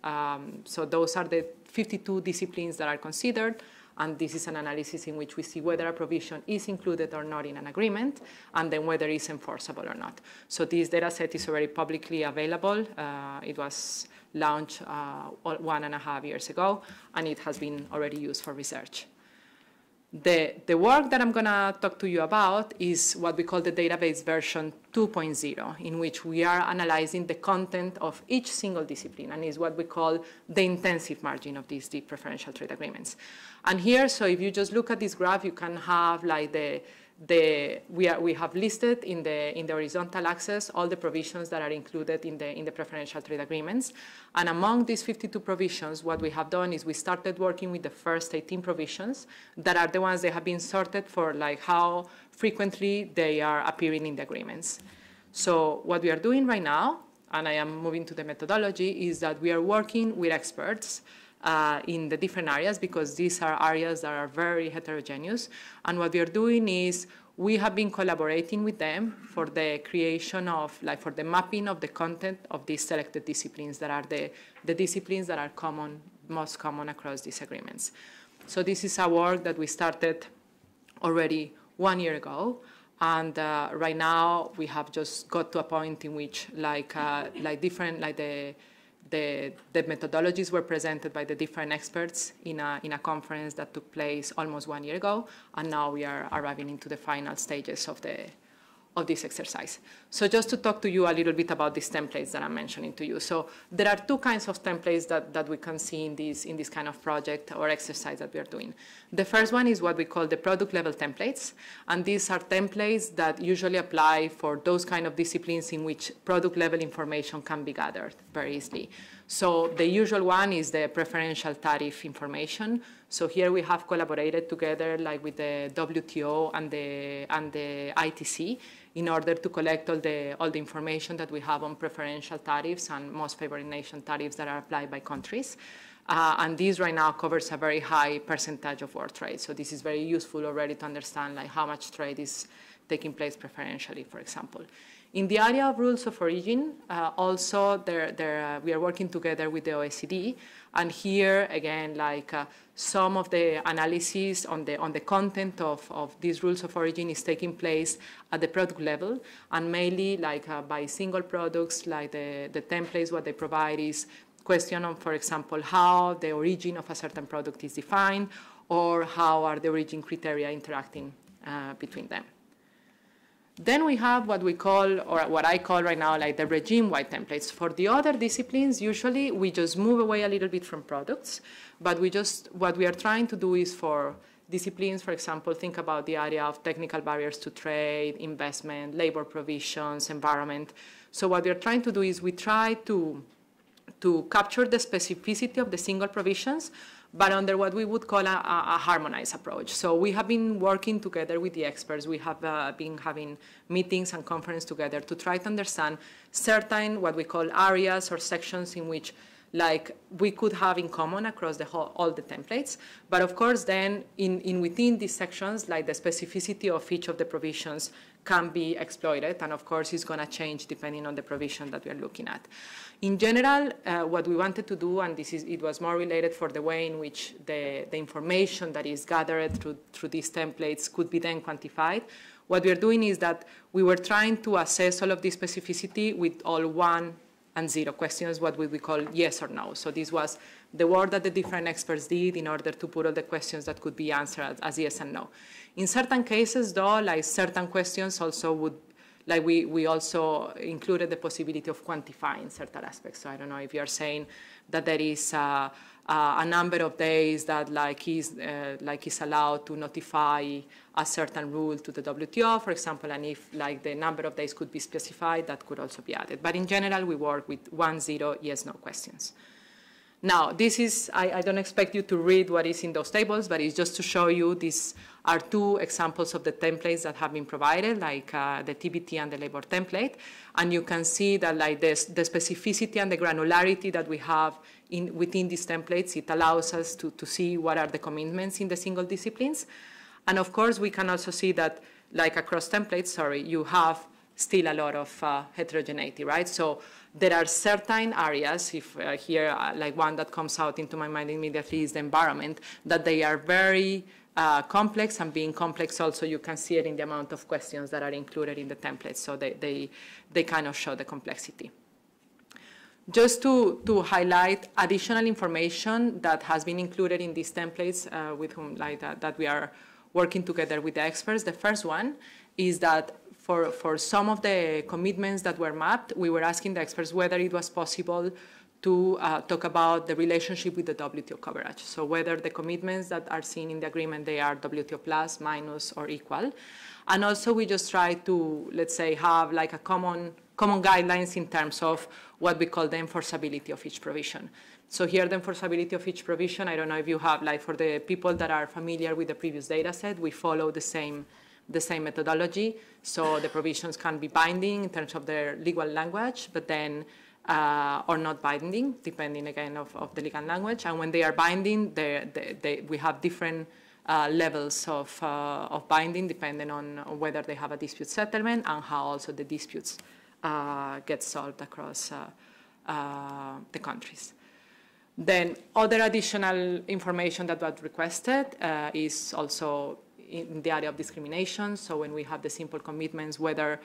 So those are the 52 disciplines that are considered, and this is an analysis in which we see whether a provision is included or not in an agreement, and then whether it's enforceable or not. So this data set is already publicly available. It was launched 1.5 years ago, and it has been already used for research. The work that I'm going to talk to you about is what we call the database version 2.0, in which we are analyzing the content of each single discipline, and is what we call the intensive margin of these deep preferential trade agreements. And here, so if you just look at this graph, you can have like we have listed in the horizontal axis all the provisions that are included in the preferential trade agreements. And among these 52 provisions, what we have done is we started working with the first 18 provisions that are the ones that have been sorted for like how frequently they are appearing in the agreements. So what we are doing right now, and I am moving to the methodology, is that we are working with experts in the different areas, because these are areas that are very heterogeneous. And what we are doing is we have been collaborating with them for the creation of, for the mapping of the content of these selected disciplines that are the disciplines that are most common across these agreements. So this is a work that we started already 1 year ago. And right now we have just got to a point in which the methodologies were presented by the different experts in a conference that took place almost 1 year ago, and now we are arriving into the final stages of this exercise. So just to talk to you a little bit about these templates that I'm mentioning to you. So there are two kinds of templates that we can see in this kind of project or exercise that we are doing. The first one is what we call the product level templates, and these are templates that usually apply for those kind of disciplines in which product level information can be gathered very easily. So the usual one is the preferential tariff information. So here we have collaborated together like with the WTO and the ITC in order to collect all the information that we have on preferential tariffs and most favored nation tariffs that are applied by countries. And this right now covers a very high percentage of world trade. So this is very useful already to understand like how much trade is taking place preferentially, for example. In the area of rules of origin, also we are working together with the OECD, and here again, like some of the analysis on the content of these rules of origin is taking place at the product level, and mainly like by single products, like the templates. What they provide is question on, for example, how the origin of a certain product is defined, or how are the origin criteria interacting between them. Then we have what we call, or what I call right now, like the regime-wide templates. For the other disciplines, usually we just move away a little bit from products, but what we are trying to do is for disciplines, for example, think about the area of technical barriers to trade, investment, labor provisions, environment. So what we are trying to do is we try to capture the specificity of the single provisions, but under what we would call a harmonized approach. So we have been working together with the experts. We have been having meetings and conferences together to try to understand certain what we call areas or sections in which like we could have in common across all the templates. But of course then within these sections, like the specificity of each of the provisions can be exploited, and of course it's going to change depending on the provision that we are looking at. In general, what we wanted to do, and it was more related for the way in which the information that is gathered through these templates could be then quantified. What we are doing is that we were trying to assess all of this specificity with all 1 and 0 questions, what we call yes or no. So this was the work that the different experts did in order to put all the questions that could be answered as yes and no. In certain cases, though, like certain questions also would, like we also included the possibility of quantifying certain aspects. So I don't know if you're saying that there is a number of days that is allowed to notify a certain rule to the WTO, for example, and if like the number of days could be specified, that could also be added. But in general, we work with 1, 0, yes, no questions. Now, this is, I don't expect you to read what is in those tables, but it's just to show you these are 2 examples of the templates that have been provided, like the TBT and the labor template. And you can see that like the specificity and the granularity that we have within these templates, it allows us to see what are the commitments in the single disciplines. And of course, we can also see that like across templates, you have still a lot of heterogeneity, right? So there are certain areas, if here, like one that comes out into my mind immediately is the environment, that they are very complex, and being complex also, you can see it in the amount of questions that are included in the templates. So they kind of show the complexity. Just to highlight additional information that has been included in these templates with whom that we are working together with the experts. The first one is that for some of the commitments that were mapped, we were asking the experts whether it was possible to talk about the relationship with the WTO coverage. So whether the commitments that are seen in the agreement, they are WTO plus, minus, or equal. And also we just try to, let's say, have like a common guidelines in terms of what we call the enforceability of each provision. So here the enforceability of each provision, I don't know if you have, like for the people that are familiar with the previous data set, we follow the same methodology. So the provisions can be binding in terms of their legal language, but then, or not binding, depending again of the legal language. And when they are binding, we have different levels of binding depending on whether they have a dispute settlement and how also the disputes get solved across the countries. Then other additional information that was requested is also in the area of discrimination. So when we have the simple commitments, whether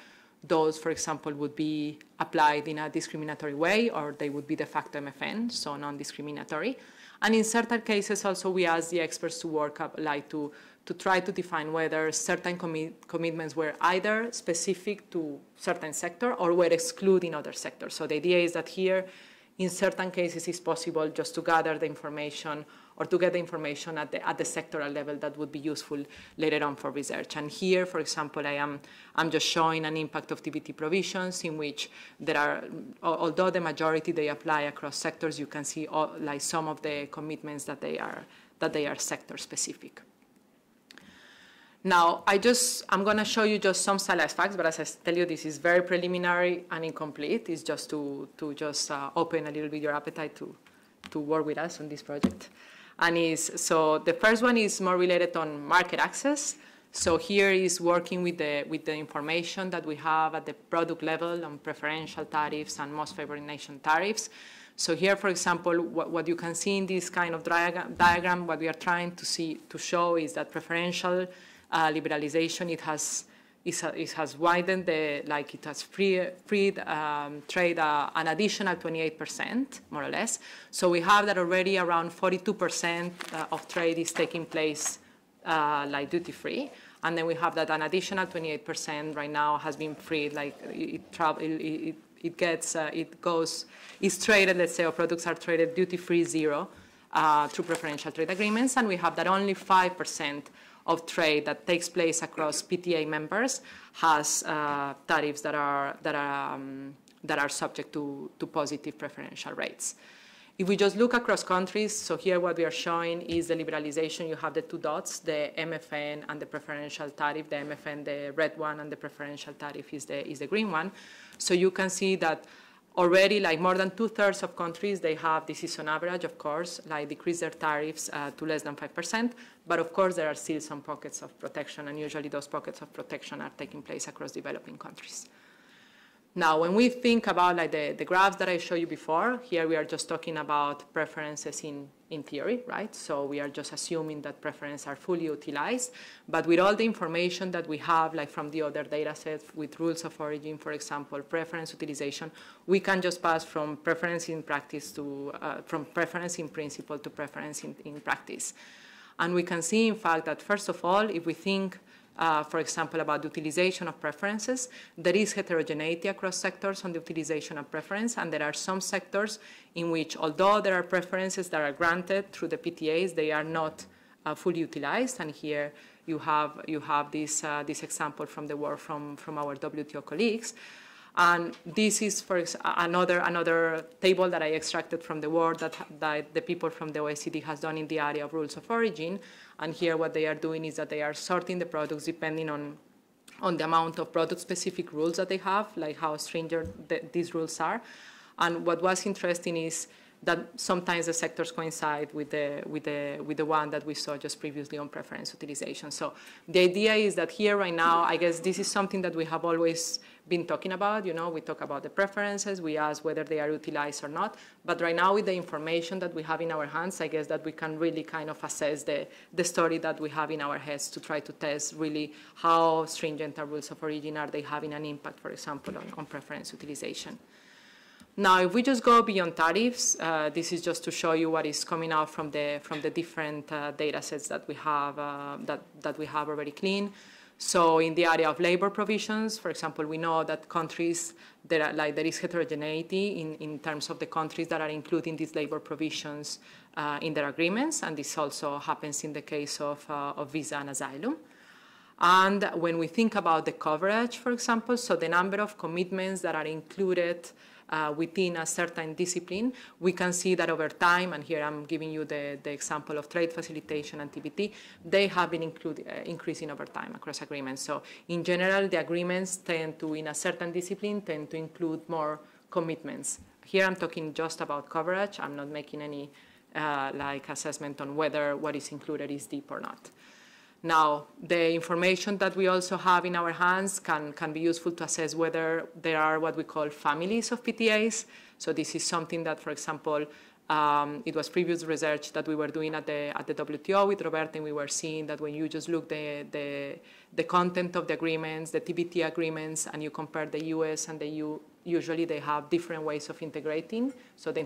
those, for example, would be applied in a discriminatory way or they would be de facto MFN, so non-discriminatory. And in certain cases also we ask the experts to work up, like to try to define whether certain commitments were either specific to certain sector or were excluding other sectors. So the idea is that here, in certain cases, it's possible just to gather the information or to get the information at the sectoral level that would be useful later on for research. And here, for example, I'm just showing an impact of TBT provisions in which there are, although the majority they apply across sectors, you can see like some of the commitments that they sector specific. Now, I'm going to show you just some stylized facts, but as I tell you, this is very preliminary and incomplete. It's just to open a little bit your appetite to work with us on this project. So the first one is more related on market access. So here is working with the information that we have at the product level on preferential tariffs and most favored nation tariffs. So here, for example, what you can see in this kind of diagram, what we are trying to show is that preferential liberalization, it has widened it has freed trade an additional 28%, more or less. So we have that already around 42% of trade is taking place like duty free, and then we have that an additional 28% right now has been freed, like it's traded, let's say, or products are traded duty free zero through preferential trade agreements, and we have that only 5% of trade that takes place across PTA members has tariffs that are subject to positive preferential rates. If we just look across countries, so here what we are showing is the liberalization. You have the two dots, the MFN and the preferential tariff. The MFN, the red one, and the preferential tariff is the green one. So you can see that already, like more than 2/3 of countries, they have, this is on average, of course, like decrease their tariffs to less than 5%. But of course, there are still some pockets of protection, and usually those pockets of protection are taking place across developing countries. Now, when we think about like the graphs that I showed you before, here we are just talking about preferences in theory, right? So we are just assuming that preferences are fully utilized. But with all the information that we have, like from the other data sets with rules of origin, for example, preference utilization, we can just pass from preference in practice to, from preference in principle to preference in practice. And we can see, in fact, that first of all, if we think for example, about the utilization of preferences, there is heterogeneity across sectors on the utilization of preference, and there are some sectors in which, although there are preferences that are granted through the PTAs, they are not fully utilized. And here you have this example from the work from our WTO colleagues. And this is for another table that I extracted from the work that the people from the OECD has done in the area of rules of origin. And here what they are doing is that they are sorting the products depending on the amount of product-specific rules that they have, like how stringent these rules are. And what was interesting is that sometimes the sectors coincide with the one that we saw just previously on preference utilization. So the idea is that here right now, I guess this is something that we have always been talking about. You know, we talk about the preferences, we ask whether they are utilized or not. But right now, with the information that we have in our hands, I guess that we can really kind of assess the story that we have in our heads to try to test really how stringent our rules of origin are they having an impact, for example, on preference utilization. Now, if we just go beyond tariffs, this is just to show you what is coming out from the different data sets that we have that we have already clean. So in the area of labor provisions, for example, we know that countries there is heterogeneity in terms of the countries that are including these labor provisions in their agreements, and this also happens in the case of visa and asylum. And when we think about the coverage, for example, so the number of commitments that are included within a certain discipline, we can see that over time, and here I'm giving you the example of trade facilitation and TBT, they have been increasing over time across agreements. So in general, the agreements tend to, in a certain discipline, tend to include more commitments. Here I'm talking just about coverage. I'm not making any assessment on whether what is included is deep or not. Now, the information that we also have in our hands can be useful to assess whether there are what we call families of PTAs. So this is something that, for example, it was previous research that we were doing at the WTO with Roberta, and we were seeing that when you just look the content of the agreements, the TBT agreements, and you compare the US and the EU, usually they have different ways of integrating. So the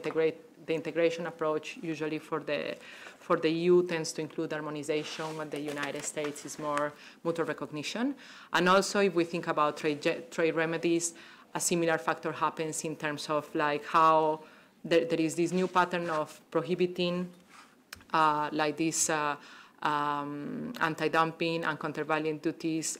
integration approach usually for the EU tends to include harmonization, when the United States is more mutual recognition. And also, if we think about trade remedies, a similar factor happens in terms of like how there is this new pattern of prohibiting this anti-dumping and countervailing duties,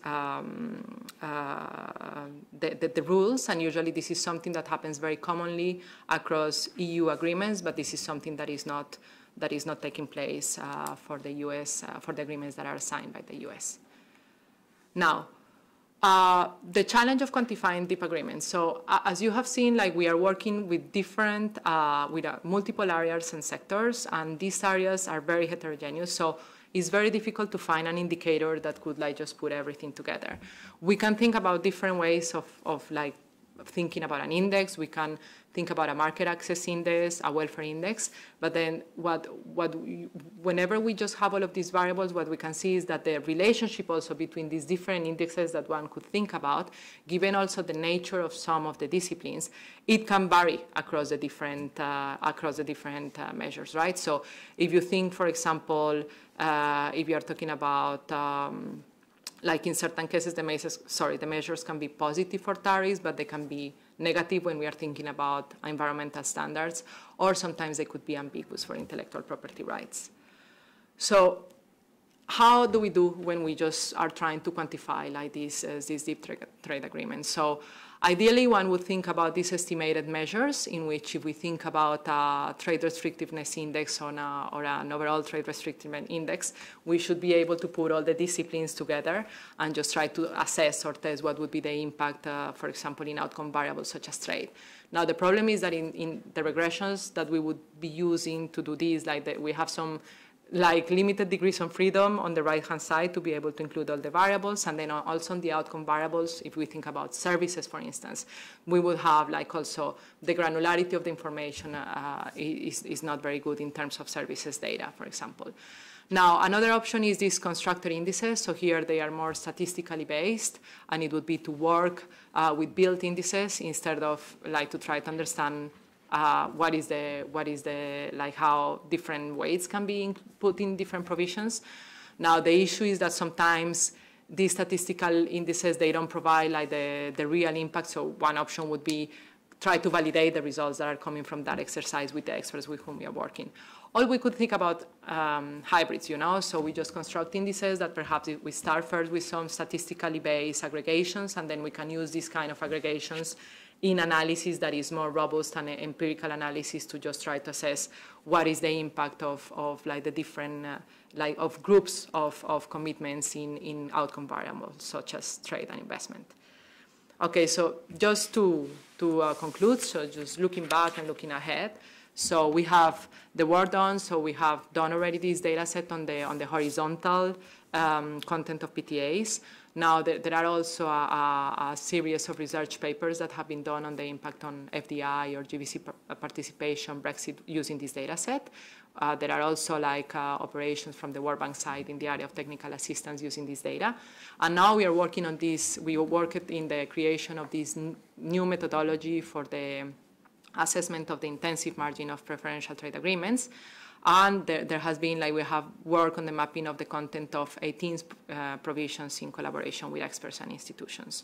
the rules, and usually this is something that happens very commonly across EU agreements, but this is something that is not that is not taking place for the US, for the agreements that are signed by the US. Now, the challenge of quantifying deep agreements. So as you have seen, like we are working with different, with multiple areas and sectors, and these areas are very heterogeneous. So it's very difficult to find an indicator that could like just put everything together. We can think about different ways of like thinking about an index. We can think about a market access index, a welfare index, but then whenever we just have all of these variables, what we can see is that the relationship also between these different indexes that one could think about, given also the nature of some of the disciplines, it can vary across the different measures, right? So if you think, for example, if you are talking about like in certain cases, the measures can be positive for tariffs, but they can be negative when we are thinking about environmental standards, or sometimes they could be ambiguous for intellectual property rights. So how do we do when we just are trying to quantify like these deep trade agreements? So ideally, one would think about these estimated measures in which if we think about a trade restrictiveness index or an overall trade restrictiveness index, we should be able to put all the disciplines together and just try to assess or test what would be the impact, for example, in outcome variables such as trade. Now, the problem is that in the regressions that we would be using to do this, like we have some like limited degrees of freedom on the right-hand side to be able to include all the variables, and then also on the outcome variables, if we think about services, for instance, we would have like also the granularity of the information is not very good in terms of services data, for example. Now, another option is these constructor indices. So here they are more statistically based, and it would be to work with built indices instead of like to try to understand what is the like how different weights can be put in different provisions. Now the issue is that sometimes these statistical indices, they don't provide like the real impact. So one option would be try to validate the results that are coming from that exercise with the experts with whom we are working. Or we could think about hybrids, you know, so we just construct indices that perhaps we start first with some statistically based aggregations, and then we can use these kind of aggregations in analysis that is more robust and empirical analysis to just try to assess what is the impact of like the different like of groups of commitments in outcome variables such as trade and investment. Okay, so just to conclude, so just looking back and looking ahead. So we have the work done. So we have done already this data set on the horizontal content of PTAs. Now there are also a series of research papers that have been done on the impact on FDI or GVC participation, Brexit, using this data set. There are also like operations from the World Bank side in the area of technical assistance using this data. And now we are working on this. We worked in the creation of this new methodology for the assessment of the intensive margin of preferential trade agreements. And there has been, like, we have worked on the mapping of the content of 18 provisions in collaboration with experts and institutions.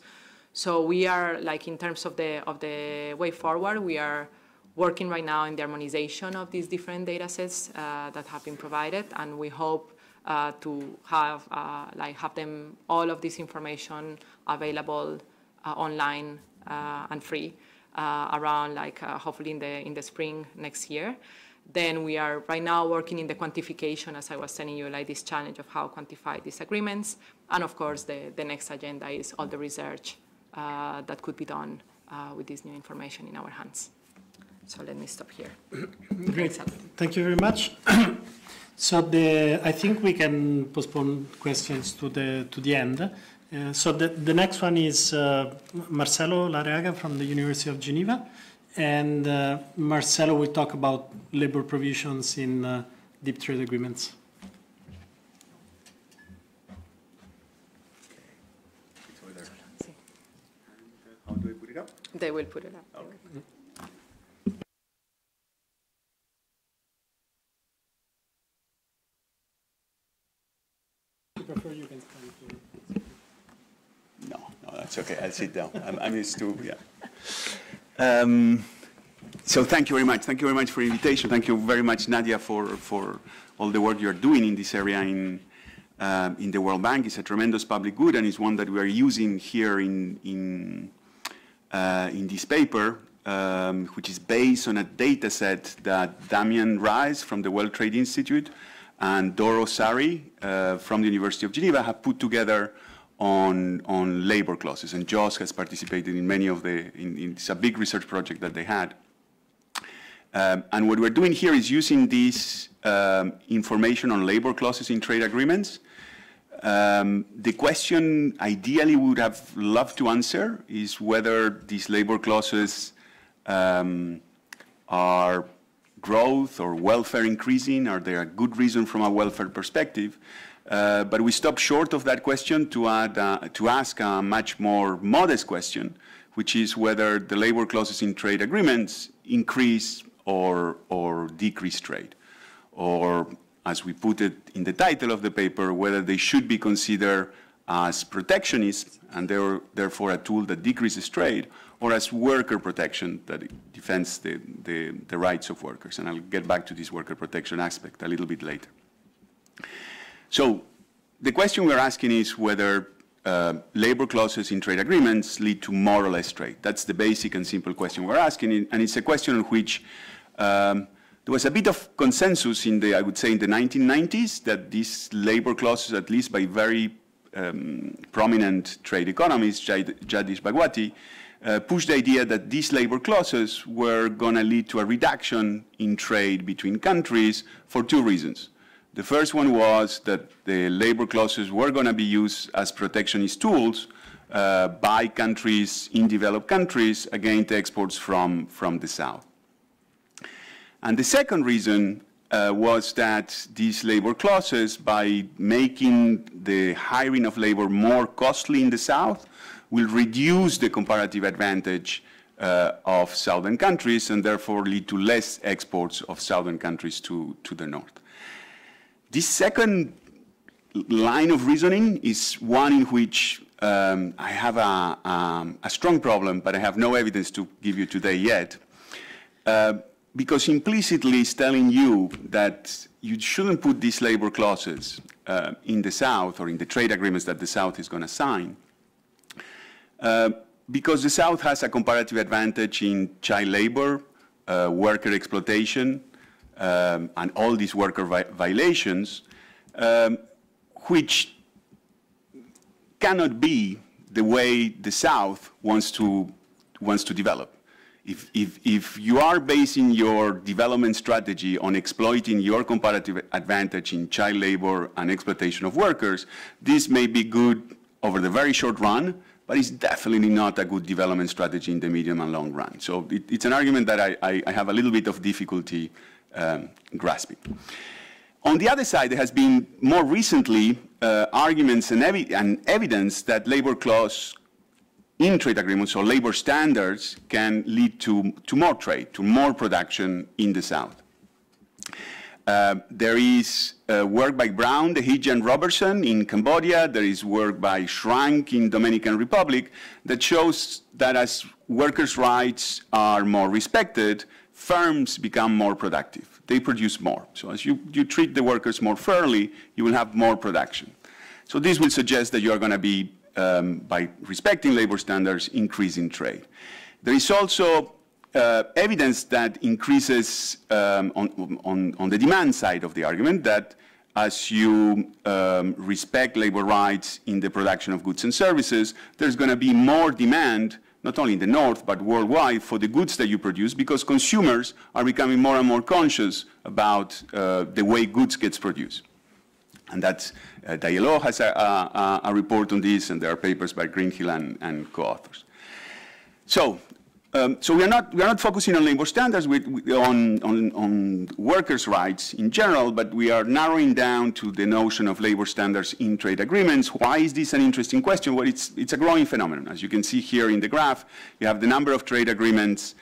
So we are, like, in terms of the way forward, we are working right now in the harmonization of these different data sets that have been provided, and we hope to have, have them, all of this information available online and free around, hopefully in the spring next year. Then we are right now working in the quantification, as I was telling you, like this challenge of how quantify these agreements. And of course, the next agenda is all the research that could be done with this new information in our hands. So let me stop here. Great. Thank you very much. So I think we can postpone questions to the end. So the next one is Marcelo Larraga from the University of Geneva. And Marcelo will talk about labor provisions in deep trade agreements. It's over there. How do I put it up? They will put it up. Okay. You can stand. No, that's okay. I'll sit down. I'm used to, yeah. So thank you very much. Thank you very much for the invitation. Thank you very much, Nadia, for all the work you're doing in this area in the World Bank. It's a tremendous public good, and it's one that we are using here in this paper. which is based on a data set that Damian Rice from the World Trade Institute and Doro Sari from the University of Geneva have put together on labor clauses. And Jos has participated in many of it's a big research project that they had. And what we're doing here is using this information on labor clauses in trade agreements. The question ideally we would have loved to answer is whether these labor clauses are growth or welfare increasing, are they a good reason from a welfare perspective? But we stopped short of that question to ask a much more modest question, which is whether the labor clauses in trade agreements increase or decrease trade, or as we put it in the title of the paper, whether they should be considered as protectionist and therefore a tool that decreases trade, or as worker protection that defends the rights of workers. And I'll get back to this worker protection aspect a little bit later. So the question we're asking is whether labor clauses in trade agreements lead to more or less trade. That's the basic and simple question we're asking, and it's a question on which there was a bit of consensus I would say in the 1990s that these labor clauses, at least by very prominent trade economists, Jagdish Bhagwati, pushed the idea that these labor clauses were going to lead to a reduction in trade between countries for two reasons. The first one was that the labor clauses were going to be used as protectionist tools by countries in developed countries against exports from the South. And the second reason was that these labor clauses, by making the hiring of labor more costly in the South, will reduce the comparative advantage of Southern countries and therefore lead to less exports of Southern countries to the North. This second line of reasoning is one in which I have a strong problem, but I have no evidence to give you today yet. Because implicitly it's telling you that you shouldn't put these labor clauses in the South or in the trade agreements that the South is going to sign, because the South has a comparative advantage in child labor, worker exploitation, and all these worker violations, which cannot be the way the South wants to develop. If you are basing your development strategy on exploiting your comparative advantage in child labor and exploitation of workers, this may be good over the very short run, but it's definitely not a good development strategy in the medium and long run. So it's an argument that I have a little bit of difficulty grasping. On the other side, there has been more recently arguments and evidence that labor clause in trade agreements or labor standards can lead to more trade, to more production in the South. There is work by Brown, Dehija, and Robertson in Cambodia. There is work by Schrank in Dominican Republic that shows that as workers' rights are more respected, firms become more productive. They produce more. So as you treat the workers more fairly, you will have more production. So this will suggest that you are going to be, by respecting labor standards, increasing trade. There is also evidence that increases on the demand side of the argument that as you respect labor rights in the production of goods and services, there's going to be more demand, not only in the North, but worldwide, for the goods that you produce, because consumers are becoming more and more conscious about the way goods gets produced. And that's, Diallo has a report on this, and there are papers by Greenhill and co-authors. So we are not focusing on labor standards on workers' rights in general, but we are narrowing down to the notion of labor standards in trade agreements. Why is this an interesting question? Well, it's a growing phenomenon. As you can see here in the graph, you have the number of trade agreements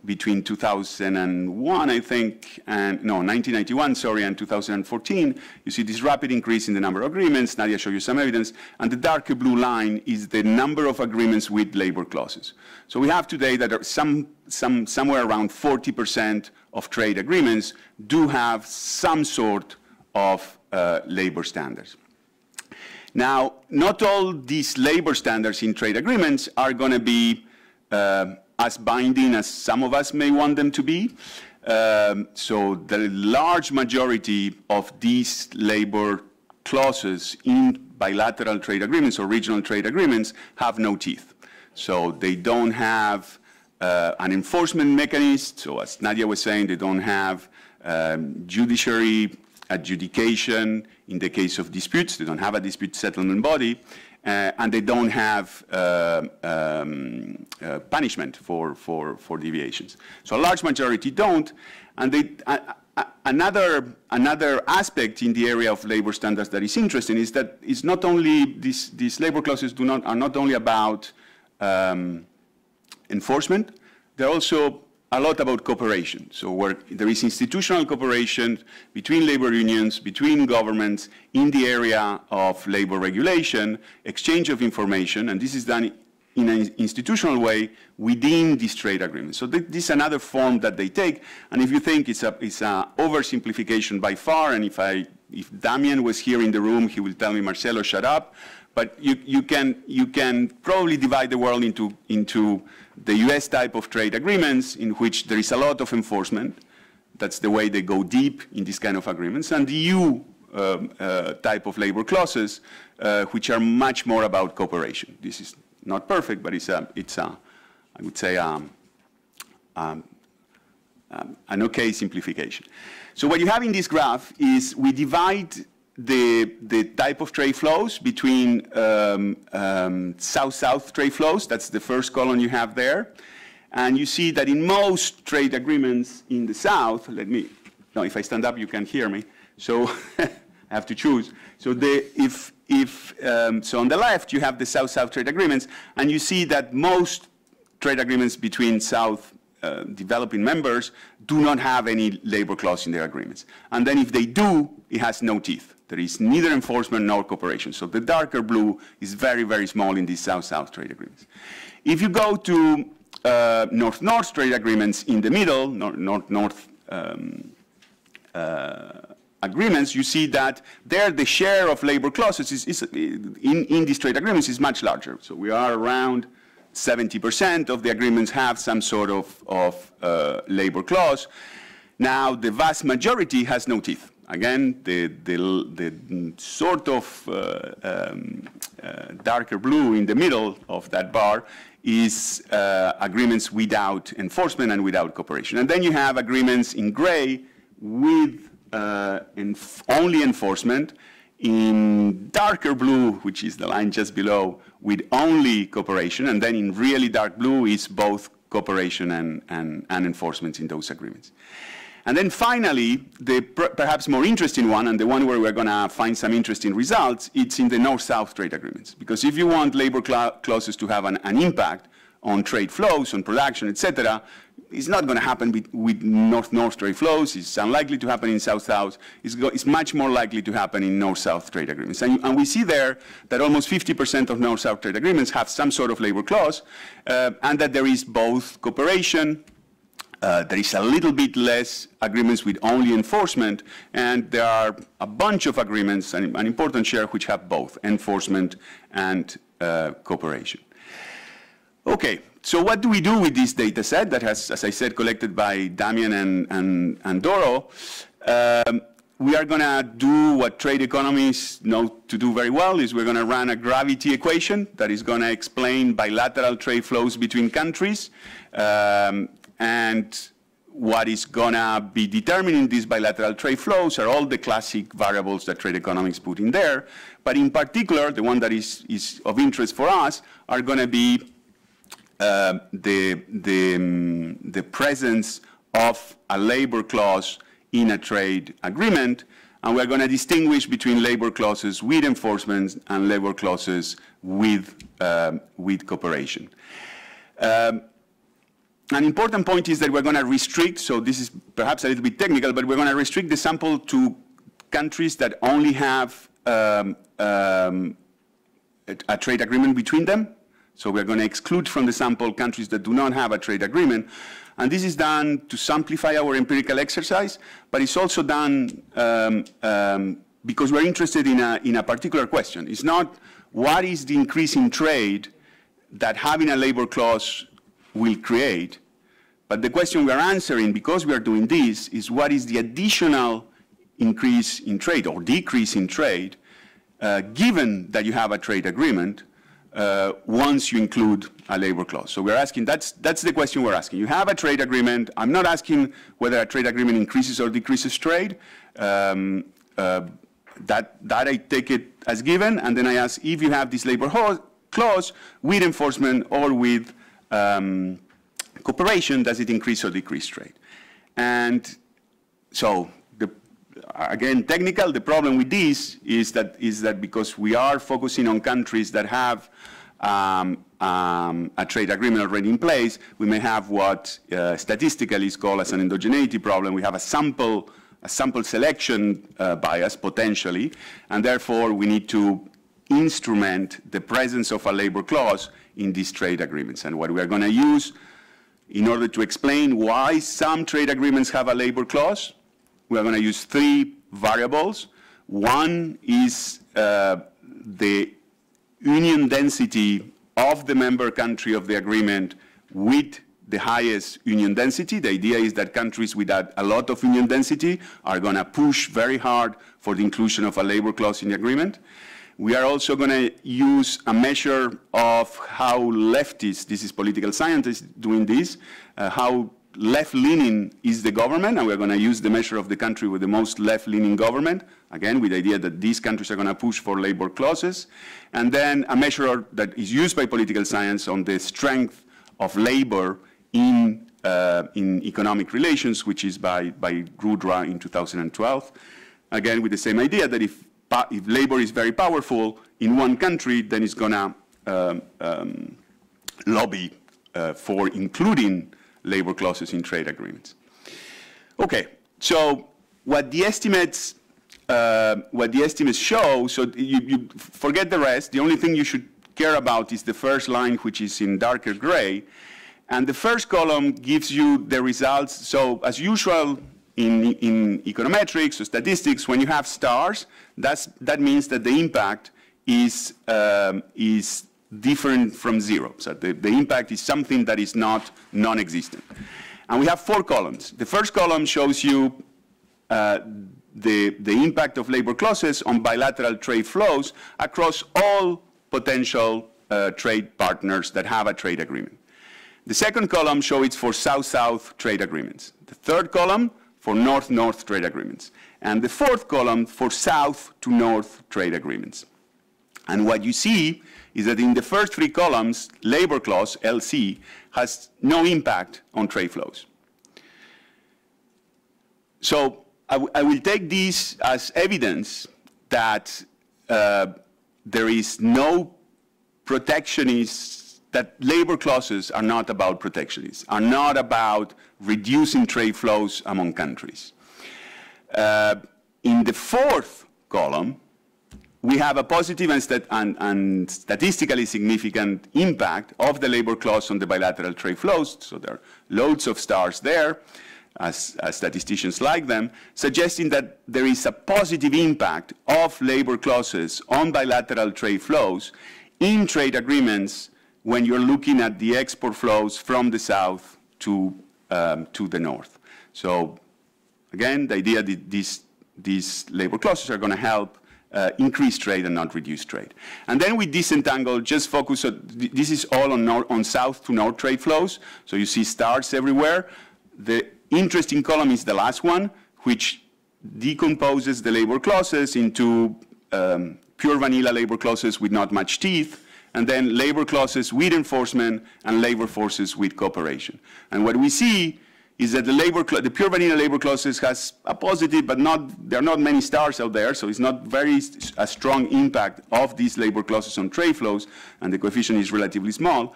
between 2001, I think, and no, 1991, sorry, and 2014. You see this rapid increase in the number of agreements. Nadia showed you some evidence. And the darker blue line is the number of agreements with labor clauses. So we have today that are somewhere around 40% of trade agreements do have some sort of labor standards. Now, not all these labor standards in trade agreements are going to be as binding as some of us may want them to be. So the large majority of these labor clauses in bilateral trade agreements or regional trade agreements have no teeth. So they don't have an enforcement mechanism. So as Nadia was saying, they don't have judiciary adjudication in the case of disputes. They don't have a dispute settlement body. And they don't have punishment for deviations. So a large majority don't. And they, another aspect in the area of labor standards that is interesting is that it's not only these labor clauses are not only about enforcement, they're also a lot about cooperation. So where there is institutional cooperation between labor unions, between governments in the area of labor regulation, exchange of information, and this is done in an institutional way within these trade agreements. So this is another form that they take, and if you think it's a oversimplification by far, and if Damien was here in the room, he will tell me, Marcelo, shut up. But you can probably divide the world into the US type of trade agreements in which there is a lot of enforcement. That's the way they go deep in these kind of agreements. And the EU type of labor clauses, which are much more about cooperation. This is not perfect, but it's I would say, an okay simplification. So what you have in this graph is we divide the type of trade flows between South-South trade flows. That's the first column you have there. And you see that in most trade agreements in the South, if I stand up, you can hear me. So I have to choose. So so on the left, you have the South-South trade agreements, and you see that most trade agreements between developing members do not have any labor clause in their agreements. And then if they do, it has no teeth. There is neither enforcement nor cooperation. So the darker blue is very, very small in these South-South trade agreements. If you go to North-North trade agreements in the middle, North-North agreements, you see that there the share of labor clauses in these trade agreements is much larger. So we are around 70% of the agreements have some sort of labor clause. Now, the vast majority has no teeth. Again, the sort of darker blue in the middle of that bar is agreements without enforcement and without cooperation. And then you have agreements in gray with only enforcement, in darker blue, which is the line just below, with only cooperation, and then in really dark blue is both cooperation and enforcement in those agreements. And then finally, the perhaps more interesting one, and the one where we're going to find some interesting results, it's in the North-South trade agreements. Because if you want labor clauses to have an impact on trade flows, on production, etc., it's not going to happen with North-North trade flows. It's unlikely to happen in South-South. It's much more likely to happen in North-South trade agreements. And we see there that almost 50% of North-South trade agreements have some sort of labor clause, and that there is both cooperation. There is a little bit less agreements with only enforcement, and there are a bunch of agreements, an important share, which have both enforcement and cooperation. Okay, so what do we do with this data set that has, as I said, collected by Damien and Doro? We are going to do what trade economists know to do very well, is we're going to run a gravity equation that is going to explain bilateral trade flows between countries. And what is going to be determining these bilateral trade flows are all the classic variables that trade economics put in there. But in particular, the one that is of interest for us are going to be the presence of a labor clause in a trade agreement. And we're going to distinguish between labor clauses with enforcement and labor clauses with cooperation. An important point is that we're going to restrict, so this is perhaps a little bit technical, but we're going to restrict the sample to countries that only have a trade agreement between them. So we're going to exclude from the sample countries that do not have a trade agreement. And this is done to simplify our empirical exercise, but it's also done because we're interested in a particular question. It's not what is the increase in trade that having a labor clause will create. But the question we are answering, because we are doing this, is what is the additional increase in trade or decrease in trade, given that you have a trade agreement, once you include a labor clause. So we're asking, that's the question we're asking. You have a trade agreement. I'm not asking whether a trade agreement increases or decreases trade. That I take it as given, and then I ask if you have this labor clause with enforcement or with cooperation, does it increase or decrease trade? And so, again, technical, the problem with this is that because we are focusing on countries that have a trade agreement already in place, we may have what statistically is called as an endogeneity problem. We have a sample selection bias, potentially, and therefore we need to instrument the presence of a labor clause in these trade agreements. And what we are going to use in order to explain why some trade agreements have a labor clause, we are going to use 3 variables. One is the union density of the member country of the agreement with the highest union density. The idea is that countries with a lot of union density are going to push very hard for the inclusion of a labor clause in the agreement. We are also going to use a measure of how leftists, this is political scientists doing this, how left-leaning is the government, and we're going to use the measure of the country with the most left-leaning government, again, with the idea that these countries are going to push for labor clauses, and then a measure that is used by political science on the strength of labor in economic relations, which is by Rudra in 2012, again, with the same idea that if labor is very powerful in one country, then it's going to lobby for including labor clauses in trade agreements. Okay, so what the estimates show, so you forget the rest. The only thing you should care about is the first line, which is in darker gray. And the first column gives you the results. So as usual in econometrics or statistics, when you have stars, that means that the impact is different from 0. So the impact is something that is not non-existent. And we have 4 columns. The first column shows you the impact of labor clauses on bilateral trade flows across all potential trade partners that have a trade agreement. The second column shows it for South-South trade agreements. The third column for North-North trade agreements. And the fourth column for South to North trade agreements. And what you see is that in the first 3 columns, labor clause, LC, has no impact on trade flows. So I will take this as evidence that there is no protectionist, that labor clauses are not about protectionists, are not about reducing trade flows among countries. In the fourth column, we have a positive and statistically significant impact of the labor clause on the bilateral trade flows. So there are loads of stars there, as statisticians like them, suggesting that there is a positive impact of labor clauses on bilateral trade flows in trade agreements when you're looking at the export flows from the south to the north. So again, the idea that these labor clauses are going to help increase trade and not reduce trade. And then we disentangle, just focus on, this is all on south to north trade flows. So you see stars everywhere. The interesting column is the last one, which decomposes the labor clauses into pure vanilla labor clauses with not much teeth, and then labor clauses with enforcement and labor forces with cooperation. And what we see is that the pure vanilla labor clauses has a positive, but there are not many stars out there, so it's not a strong impact of these labor clauses on trade flows, and the coefficient is relatively small.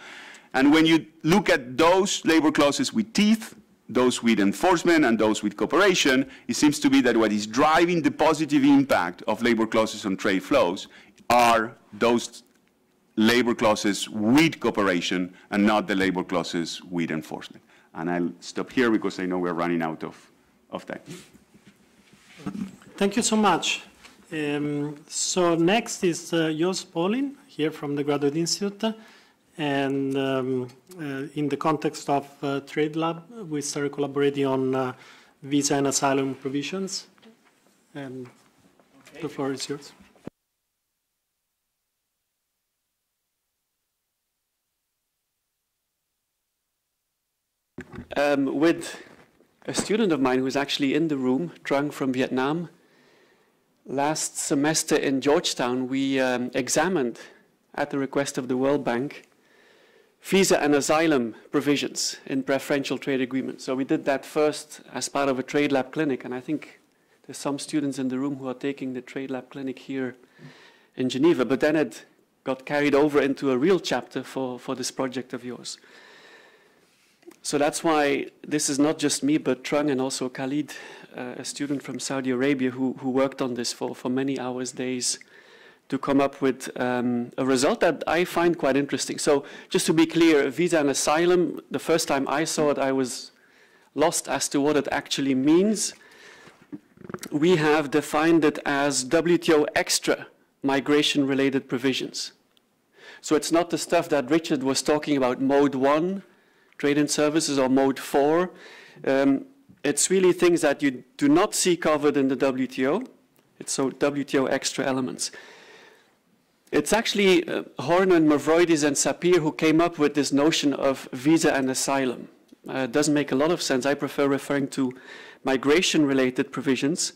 And when you look at those labor clauses with teeth, those with enforcement and those with cooperation, it seems to be that what is driving the positive impact of labor clauses on trade flows are those labor clauses with cooperation and not the labor clauses with enforcement. And I'll stop here because I know we're running out of time. Thank you so much. So next is Jos Paulin, here from the Graduate Institute. And in the context of Trade Lab, we started collaborating on visa and asylum provisions. And the floor is yours. With a student of mine who's actually in the room, Trung from Vietnam, last semester in Georgetown, we examined, at the request of the World Bank, visa and asylum provisions in preferential trade agreements. So we did that first as part of a Trade Lab clinic, and I think there's some students in the room who are taking the Trade Lab clinic here in Geneva, but then it got carried over into a real chapter for this project of yours. So that's why this is not just me, but Trung and also Khalid, a student from Saudi Arabia who worked on this for many hours, days, to come up with a result that I find quite interesting. So just to be clear, visa and asylum, the first time I saw it, I was lost as to what it actually means. We have defined it as WTO extra migration-related provisions. So it's not the stuff that Richard was talking about, Mode 1, trade and services, or Mode 4. It's really things that you do not see covered in the WTO. It's so WTO extra elements. It's actually Horner and Mavroidis and Sapir who came up with this notion of visa and asylum. It doesn't make a lot of sense. I prefer referring to migration-related provisions.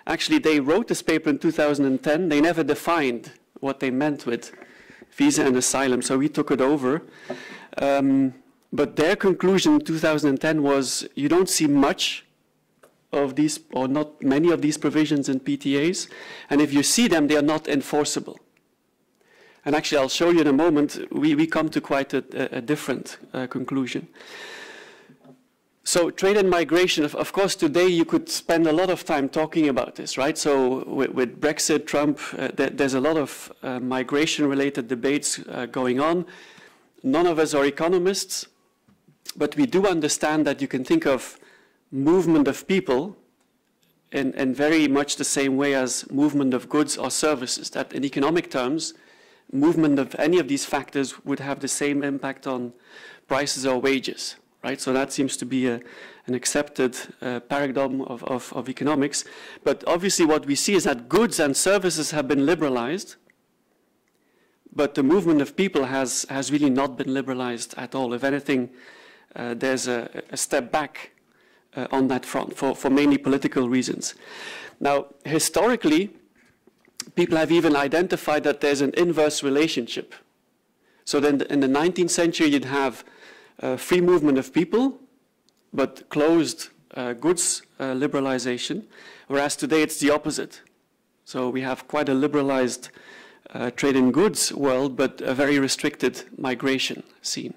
Actually, they wrote this paper in 2010. They never defined what they meant with visa and asylum, so we took it over. But their conclusion in 2010 was you don't see much of these, or not many of these provisions in PTAs, and if you see them, they are not enforceable. And actually, I'll show you in a moment, we come to quite a different conclusion. So trade and migration, of course, today you could spend a lot of time talking about this, right? So with Brexit, Trump, there's a lot of migration-related debates going on. None of us are economists, but we do understand that you can think of movement of people in very much the same way as movement of goods or services, that in economic terms, movement of any of these factors would have the same impact on prices or wages, right? So that seems to be an accepted paradigm of economics. But obviously what we see is that goods and services have been liberalized, but the movement of people has really not been liberalized at all. If anything, there's a step back on that front for mainly political reasons. Now, historically, people have even identified that there's an inverse relationship. So then in the 19th century, you'd have free movement of people, but closed goods liberalization, whereas today it's the opposite. So we have quite a liberalized trade in goods world, but a very restricted migration scene.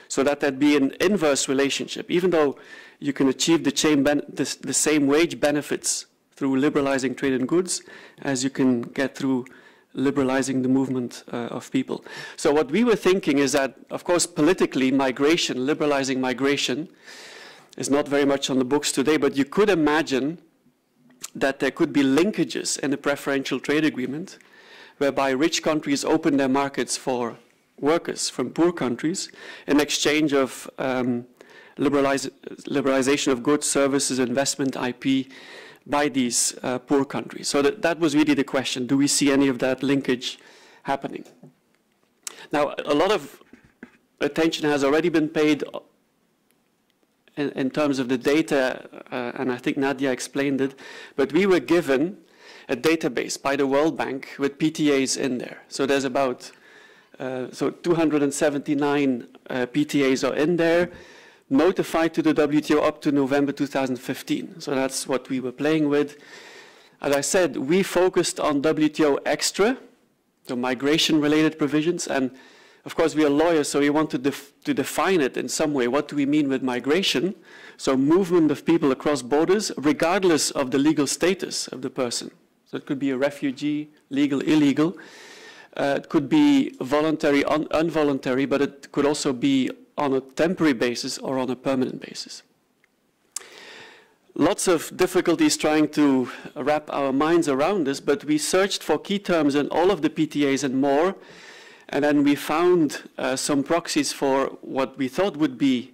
So that'd be an inverse relationship. Even though you can achieve the same wage benefits through liberalizing trade in goods as you can get through liberalizing the movement of people. So what we were thinking is that, of course, politically, migration, liberalizing migration, is not very much on the books today, but you could imagine that there could be linkages in a preferential trade agreement whereby rich countries open their markets for workers from poor countries in exchange of liberalization of goods, services, investment, IP by these poor countries. So that was really the question. Do we see any of that linkage happening? Now, a lot of attention has already been paid in terms of the data, and I think Nadia explained it, but we were given a database by the World Bank with PTAs in there. So there's about 279 PTAs are in there, notified to the WTO up to November 2015. So that's what we were playing with. As I said, we focused on WTO extra, the migration-related provisions, and of course we are lawyers, so we want to define it in some way. What do we mean with migration? So movement of people across borders, regardless of the legal status of the person. So it could be a refugee, legal, illegal. It could be voluntary, involuntary, but it could also be on a temporary basis or on a permanent basis. Lots of difficulties trying to wrap our minds around this, but we searched for key terms in all of the PTAs and more, And then we found some proxies for what we thought would be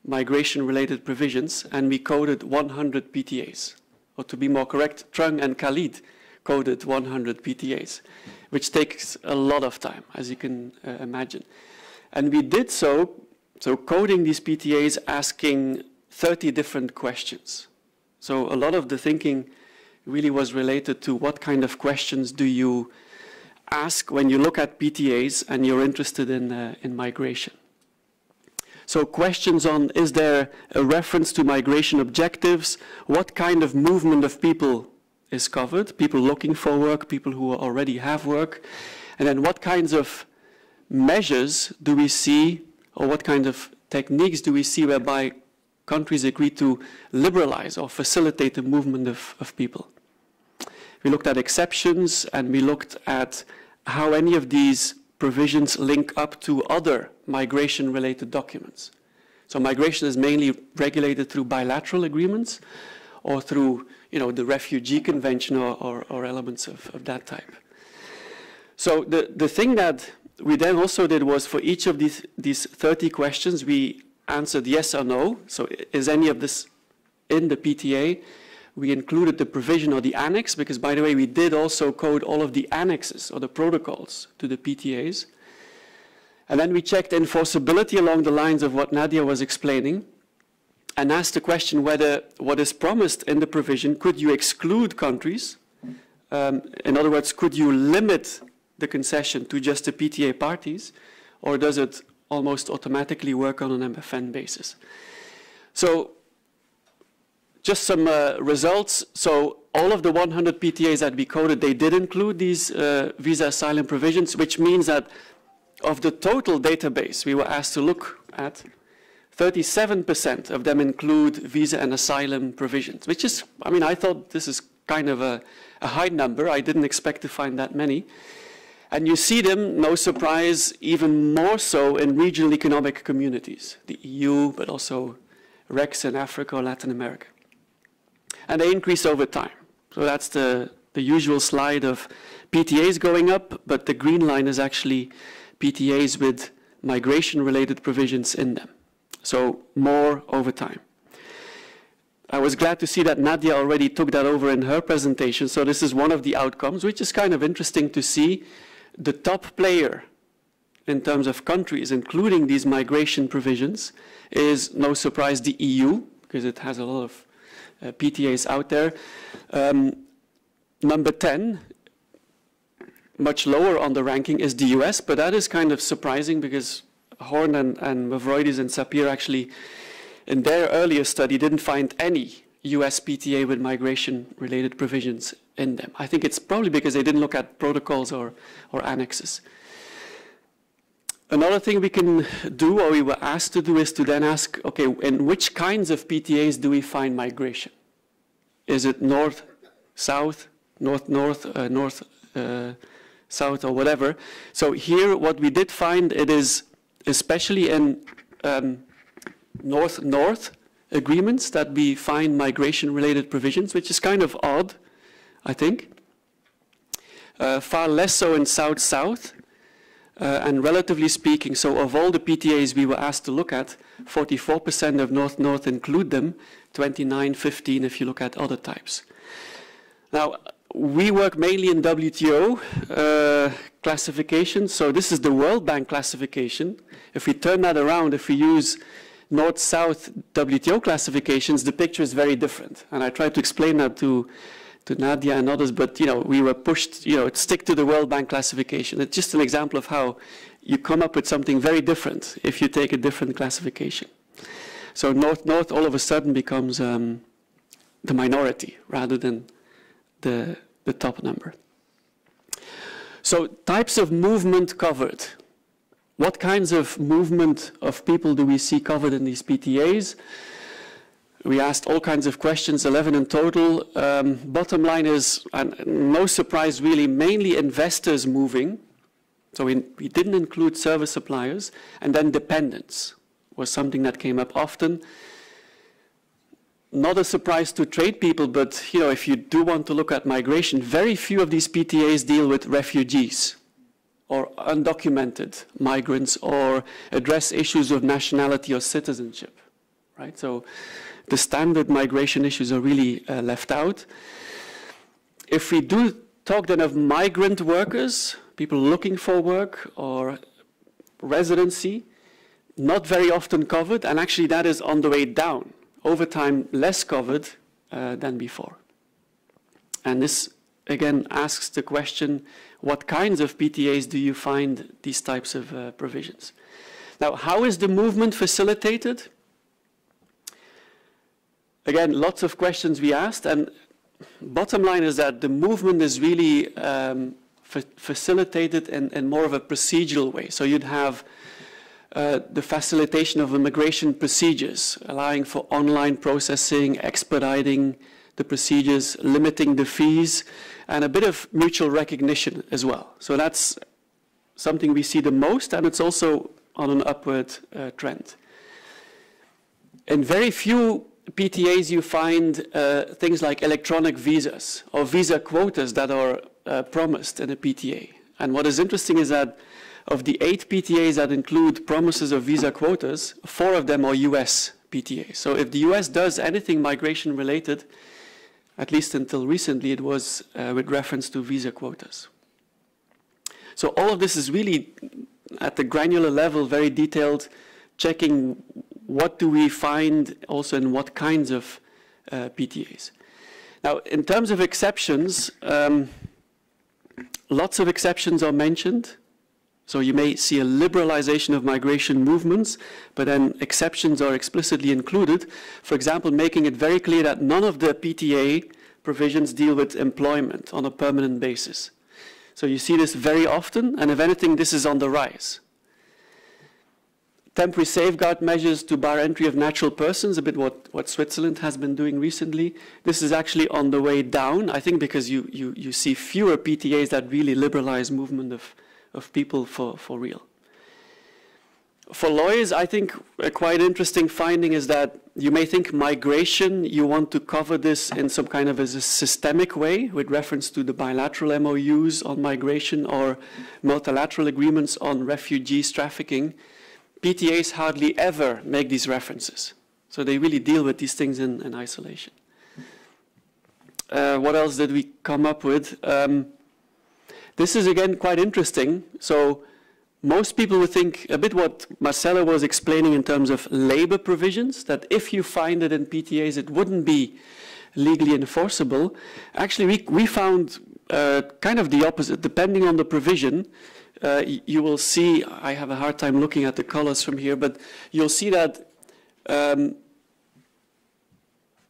migration-related provisions, and we coded 100 PTAs. Or to be more correct, Trung and Khalid coded 100 PTAs, which takes a lot of time, as you can imagine. And we did so coding these PTAs, asking 30 different questions. So a lot of the thinking really was related to what kind of questions do you ask when you look at PTAs and you're interested in migration. So questions on, is there a reference to migration objectives? What kind of movement of people is covered? People looking for work, people who already have work. And then what kinds of measures do we see, or what kind of techniques do we see whereby countries agree to liberalize or facilitate the movement of people? We looked at exceptions, and we looked at how any of these provisions link up to other migration-related documents. So migration is mainly regulated through bilateral agreements or through, the Refugee Convention or elements of that type. So the thing that we then also did was, for each of these 30 questions, we answered yes or no. So is any of this in the PTA? We included the provision or the annex, because, by the way, we did also code all of the annexes or the protocols to the PTAs. And then we checked enforceability along the lines of what Nadia was explaining, and asked the question whether what is promised in the provision, could you exclude countries? In other words, could you limit the concession to just the PTA parties, or does it almost automatically work on an MFN basis? So just some results. So all of the 100 PTAs that we coded, they did include these visa asylum provisions, which means that of the total database we were asked to look at, 37% of them include visa and asylum provisions, which is, I thought this is kind of a high number. I didn't expect to find that many. And you see them, no surprise, even more so in regional economic communities, the EU, but also RECs in Africa or Latin America. And they increase over time. So that's the usual slide of PTAs going up, but the green line is actually PTAs with migration-related provisions in them. So more over time. I was glad to see that Nadia already took that over in her presentation. So this is one of the outcomes, which is kind of interesting to see. The top player in terms of countries, including these migration provisions, is, no surprise, the EU, because it has a lot of PTAs out there. Number 10, much lower on the ranking, is the US, but that is kind of surprising because Horn and Mavroidis and Sapir actually, in their earlier study, didn't find any US PTA with migration-related provisions in them. I think it's probably because they didn't look at protocols or annexes. Another thing we can do, or we were asked to do, is to then ask, okay, in which kinds of PTAs do we find migration? Is it north, south, north-north, south, or whatever? So here, what we did find, it is especially in north-north agreements that we find migration-related provisions, which is kind of odd, I think. Far less so in south-south. And relatively speaking, so of all the PTAs we were asked to look at, 44% of north-north include them, 29-15 if you look at other types. Now, we work mainly in WTO classification, so this is the World Bank classification. If we turn that around, if we use north-south WTO classifications, the picture is very different. And I tried to explain that to Nadia and others, but we were pushed, stick to the World Bank classification. It's just an example of how you come up with something very different if you take a different classification. So north-north all of a sudden becomes the minority rather than the top number. So types of movement covered. What kinds of movement of people do we see covered in these PTAs? We asked all kinds of questions, 11 in total. Bottom line is, no surprise really, mainly investors moving. So we didn't include service suppliers. And then dependents was something that came up often. Not a surprise to trade people, but if you do want to look at migration, very few of these PTAs deal with refugees or undocumented migrants or address issues of nationality or citizenship, right? So the standard migration issues are really left out. If we do talk then of migrant workers, people looking for work or residency, not very often covered, and actually that is on the way down. Over time, less covered than before. And this, again, asks the question, what kinds of PTAs do you find these types of provisions? Now, how is the movement facilitated? Again, lots of questions we asked, and bottom line is that the movement is really facilitated in more of a procedural way. So you'd have the facilitation of immigration procedures, allowing for online processing, expediting the procedures, limiting the fees, and a bit of mutual recognition as well. So that's something we see the most, and it's also on an upward trend. In very few PTAs you find things like electronic visas or visa quotas that are promised in a PTA. And what is interesting is that of the 8 PTAs that include promises of visa quotas, 4 of them are US PTAs. So if the US does anything migration related, at least until recently, it was with reference to visa quotas. So all of this is really at the granular level, very detailed, checking what do we find also in what kinds of PTAs. Now, in terms of exceptions, lots of exceptions are mentioned. So you may see a liberalization of migration movements, but then exceptions are explicitly included. For example, making it very clear that none of the PTA provisions deal with employment on a permanent basis. So you see this very often, and if anything, this is on the rise. Temporary safeguard measures to bar entry of natural persons, a bit what Switzerland has been doing recently. This is actually on the way down, I think because you see fewer PTAs that really liberalize movement of people for real. For lawyers, I think a quite interesting finding is that you may think migration, you want to cover this in some kind of a systemic way with reference to the bilateral MOUs on migration or multilateral agreements on refugees trafficking. PTAs hardly ever make these references. So they really deal with these things in isolation. What else did we come up with? This is, again, quite interesting. So most people would think a bit what Marcelo was explaining in terms of labor provisions, that if you find it in PTAs, it wouldn't be legally enforceable. Actually, we found kind of the opposite. Depending on the provision, you will see, I have a hard time looking at the colors from here, but you'll see that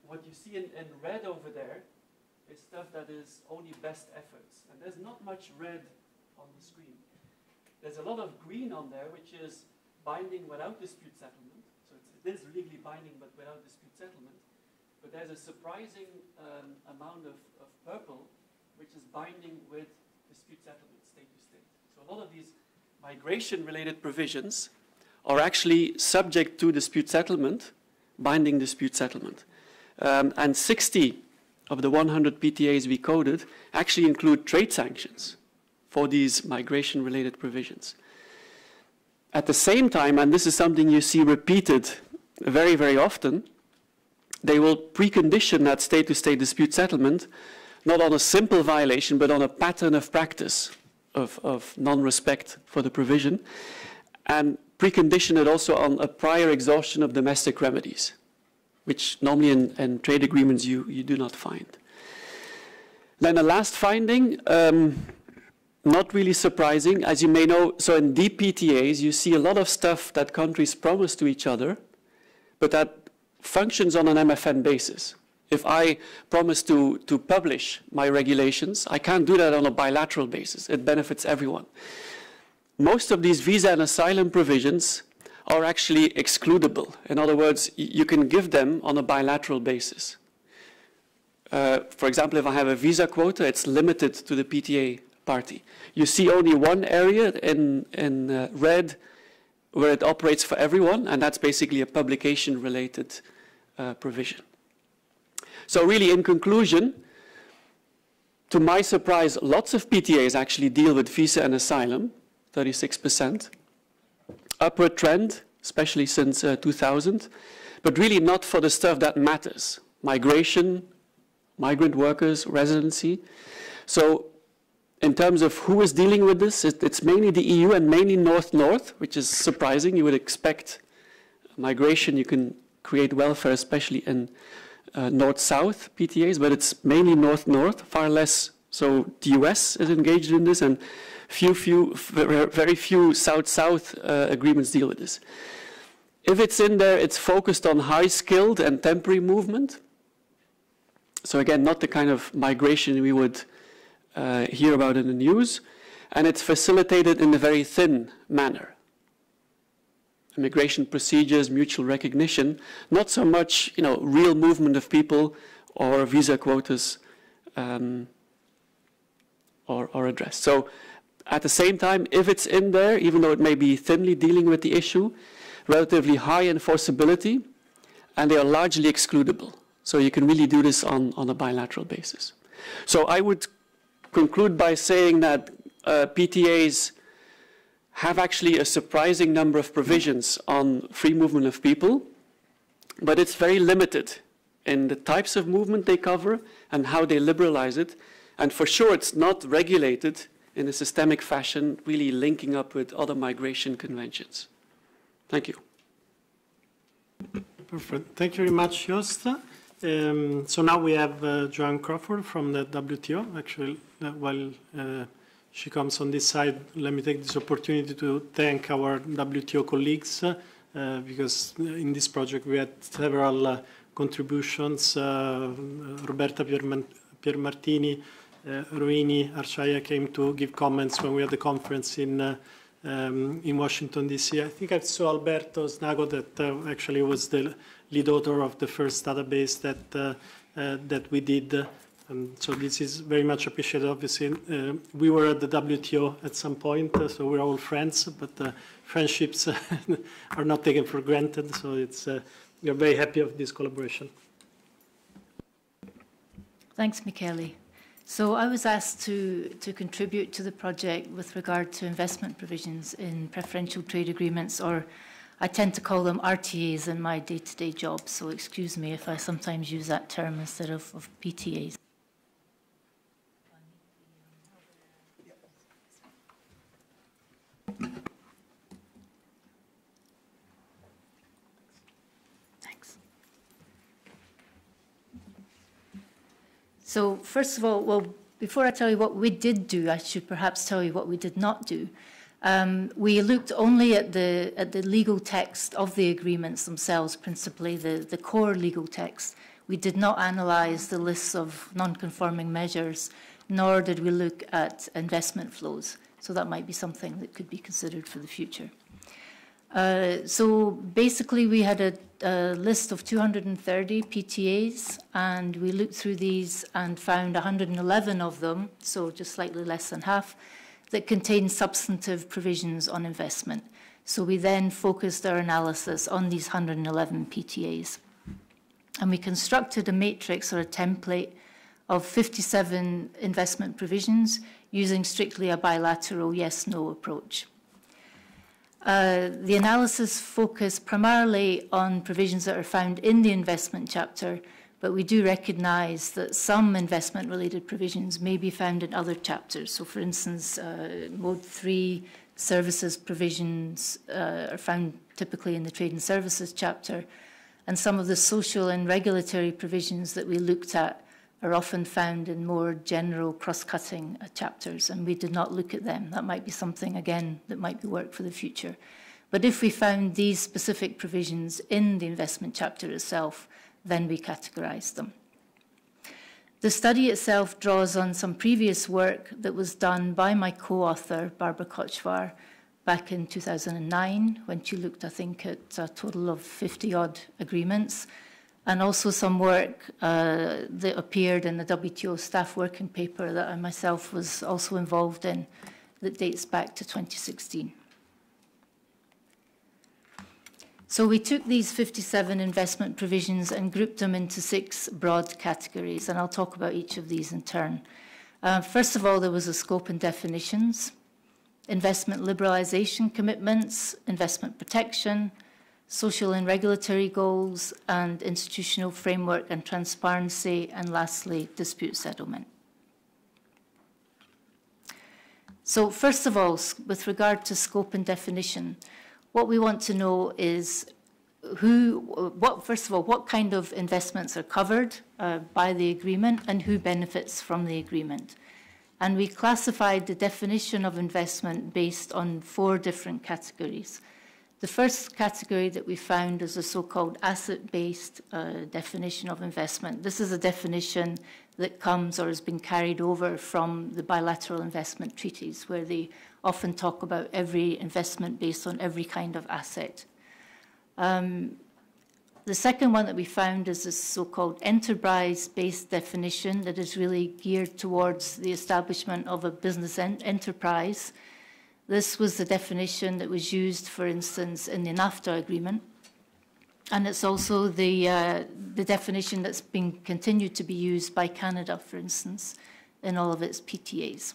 what you see in red over there is stuff that is only best efforts. And there's not much red on the screen. There's a lot of green on there, which is binding without dispute settlement. So it is legally binding, but without dispute settlement. But there's a surprising amount of purple, which is binding with dispute settlement, state to state. So a lot of these migration-related provisions are actually subject to dispute settlement, binding dispute settlement. And 60 of the 100 PTAs we coded actually include trade sanctions for these migration-related provisions. At the same time, and this is something you see repeated very, very often, they will precondition that state-to-state dispute settlement not on a simple violation, but on a pattern of practice of non-respect for the provision, and precondition it also on a prior exhaustion of domestic remedies, which normally in trade agreements you do not find. Then the last finding, not really surprising, as you may know, so in deep PTAs you see a lot of stuff that countries promise to each other, but that functions on an MFN basis. If I promise to publish my regulations, I can't do that on a bilateral basis. It benefits everyone. Most of these visa and asylum provisions are actually excludable. In other words, you can give them on a bilateral basis. For example, if I have a visa quota, it's limited to the PTA party. You see only one area in red where it operates for everyone, and that's basically a publication-related provision. So really, in conclusion, to my surprise, lots of PTAs actually deal with visa and asylum, 36%. Upward trend, especially since 2000, but really not for the stuff that matters. Migration, migrant workers, residency. So in terms of who is dealing with this, it's mainly the EU and mainly North-North, which is surprising. You would expect migration, you can create welfare, especially in North-South PTAs, but it's mainly North-North, far less. So the US is engaged in this, and very few South-South agreements deal with this. If it's in there, it's focused on high-skilled and temporary movement. So again, not the kind of migration we would hear about in the news, and it's facilitated in a very thin manner. Immigration procedures, mutual recognition, not so much, real movement of people or visa quotas or addressed. So at the same time, if it's in there, even though it may be thinly dealing with the issue, relatively high enforceability, and they are largely excludable. So you can really do this on a bilateral basis. So I would conclude by saying that PTAs have actually a surprising number of provisions on free movement of people, but it's very limited in the types of movement they cover and how they liberalize it. And for sure, it's not regulated in a systemic fashion, really linking up with other migration conventions. Thank you. Perfect. Thank you very much, Joost. So now we have Joanne Crawford from the WTO. Actually, while she comes on this side, let me take this opportunity to thank our WTO colleagues because in this project we had several contributions. Roberta Piermartini, Roini, Archaya came to give comments when we had the conference in Washington, D.C. I think I saw Alberto Snago that actually was the lead author of the first database that we did. And so this is very much appreciated. Obviously, we were at the WTO at some point, so we're all friends, but friendships are not taken for granted. So it's we're very happy of this collaboration. Thanks, Michele. So I was asked to contribute to the project with regard to investment provisions in preferential trade agreements, or I tend to call them RTAs in my day-to-day job, so excuse me if I sometimes use that term instead of PTAs. Thanks. So first of all, well, before I tell you what we did do, I should perhaps tell you what we did not do. We looked only at the legal text of the agreements themselves, principally the core legal text. We did not analyse the lists of non-conforming measures, nor did we look at investment flows. So that might be something that could be considered for the future. So basically, we had a list of 230 PTAs, and we looked through these and found 111 of them, so just slightly less than half, that contain substantive provisions on investment. So we then focused our analysis on these 111 PTAs. And we constructed a matrix or a template of 57 investment provisions using strictly a bilateral yes-no approach. The analysis focused primarily on provisions that are found in the investment chapter, but we do recognise that some investment-related provisions may be found in other chapters. So, for instance, Mode 3 services provisions are found typically in the Trade and Services chapter, and some of the social and regulatory provisions that we looked at are often found in more general cross-cutting chapters, and we did not look at them. That might be something, again, that might be work for the future. But if we found these specific provisions in the investment chapter itself, then we categorised them. The study itself draws on some previous work that was done by my co-author, Barbara Kochvar, back in 2009, when she looked, I think, at a total of 50-odd agreements, and also some work that appeared in the WTO staff working paper that I myself was also involved in that dates back to 2016. So we took these 57 investment provisions and grouped them into 6 broad categories, and I'll talk about each of these in turn. First of all, there was a scope and definitions. investment liberalization commitments, investment protection, social and regulatory goals, and institutional framework and transparency, and lastly, dispute settlement. So first of all, with regard to scope and definition, what we want to know is first of all, what kind of investments are covered by the agreement and who benefits from the agreement. And we classified the definition of investment based on 4 different categories. The first category that we found is a so-called asset-based definition of investment. This is a definition that comes or has been carried over from the bilateral investment treaties, where they often talk about every investment based on every kind of asset. The second one that we found is this so-called enterprise-based definition that is really geared towards the establishment of a business enterprise. This was the definition that was used, for instance, in the NAFTA agreement. And it's also the definition that's been continued to be used by Canada, for instance, in all of its PTAs.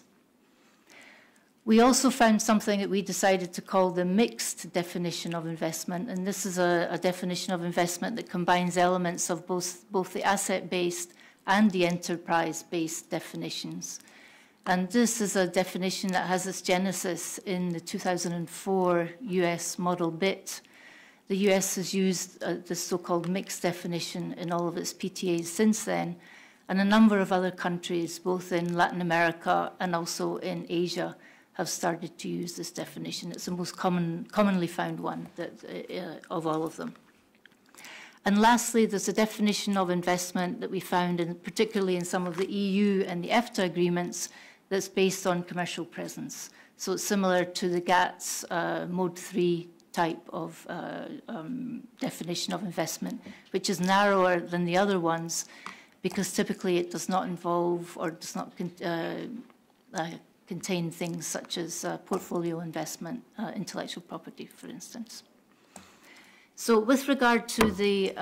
We also found something that we decided to call the mixed definition of investment, and this is a definition of investment that combines elements of both the asset-based and the enterprise-based definitions. And this is a definition that has its genesis in the 2004 US Model BIT. The US has used this so-called mixed definition in all of its PTAs since then, and a number of other countries, both in Latin America and also in Asia, have started to use this definition. It's the most commonly found one of all of them. And lastly, there's a definition of investment that we found, particularly in some of the EU and the EFTA agreements, that's based on commercial presence. So it's similar to the GATS Mode 3 type of definition of investment, which is narrower than the other ones because typically it does not involve or does not contain things such as portfolio investment, intellectual property, for instance. So with regard to the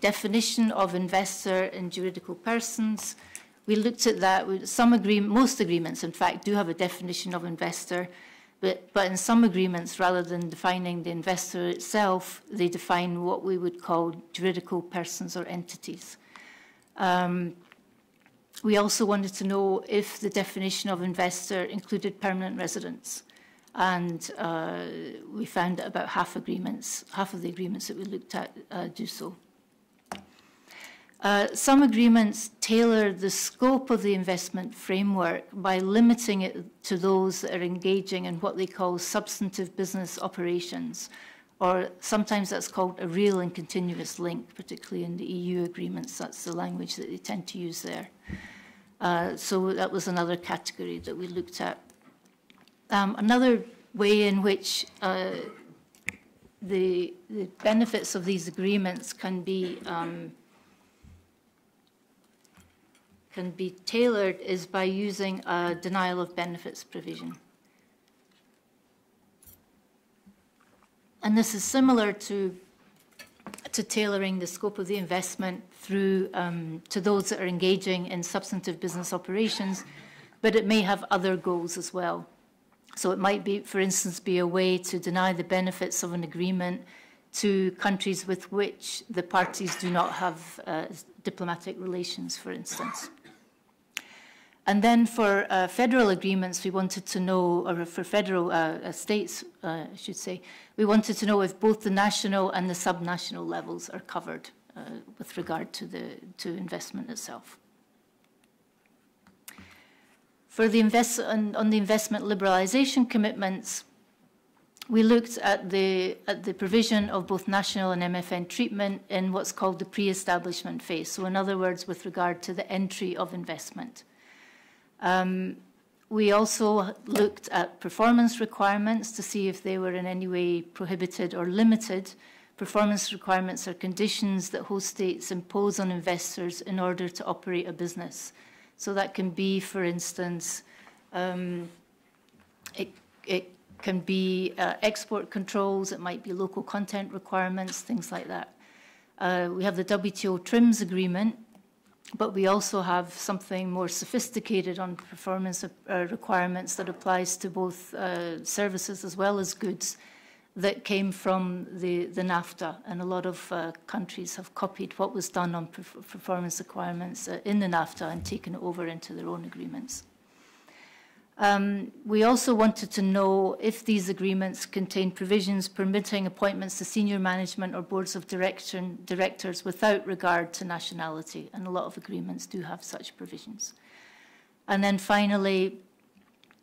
definition of investor and juridical persons, we looked at that. Most agreements, in fact, do have a definition of investor, but in some agreements, rather than defining the investor itself, they define what we would call juridical persons or entities. We also wanted to know if the definition of investor included permanent residents. And we found that about half of the agreements that we looked at do so. Some agreements tailor the scope of the investment framework by limiting it to those that are engaging in what they call substantive business operations, or sometimes that's called a real and continuous link, particularly in the EU agreements. That's the language that they tend to use there. So that was another category that we looked at. Another way in which the benefits of these agreements can be tailored is by using a denial of benefits provision. And this is similar to tailoring the scope of the investment through to those that are engaging in substantive business operations, but it may have other goals as well. So it might be, for instance, be a way to deny the benefits of an agreement to countries with which the parties do not have diplomatic relations, for instance. And then for federal agreements, we wanted to know, or for federal states, I should say, we wanted to know if both the national and the subnational levels are covered with regard to investment itself. For the on the investment liberalization commitments, we looked at the provision of both national and MFN treatment in what's called the pre-establishment phase. So in other words, with regard to the entry of investment. We also looked at performance requirements to see if they were in any way prohibited or limited. Performance requirements are conditions that host states impose on investors in order to operate a business. So that can be, for instance, it can be export controls, it might be local content requirements, things like that. We have the WTO TRIMS agreement, But we also have something more sophisticated on performance requirements that applies to both services as well as goods that came from the NAFTA. And a lot of countries have copied what was done on performance requirements in the NAFTA and taken it over into their own agreements. We also wanted to know if these agreements contain provisions permitting appointments to senior management or boards of directors without regard to nationality, and a lot of agreements do have such provisions. And then finally,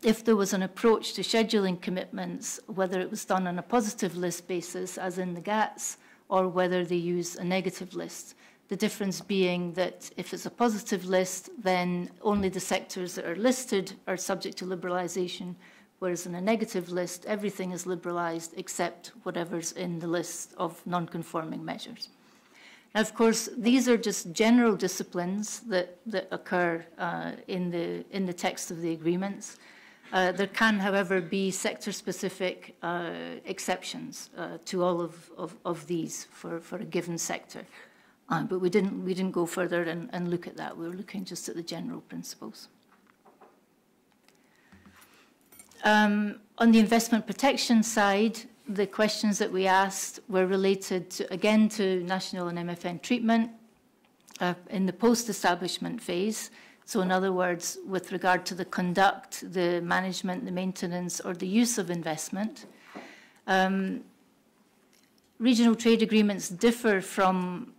if there was an approach to scheduling commitments, whether it was done on a positive list basis, as in the GATS, or whether they use a negative list. The difference being that if it's a positive list, then only the sectors that are listed are subject to liberalisation, whereas in a negative list, everything is liberalised except whatever's in the list of non-conforming measures. Now, of course, these are just general disciplines that occur in the text of the agreements. There can, however, be sector-specific exceptions to all of these for a given sector. But we didn't go further and look at that. We were looking just at the general principles. On the investment protection side, the questions that we asked were related, again, to national and MFN treatment in the post-establishment phase. So in other words, with regard to the conduct, the management, the maintenance, or the use of investment. Regional trade agreements differ from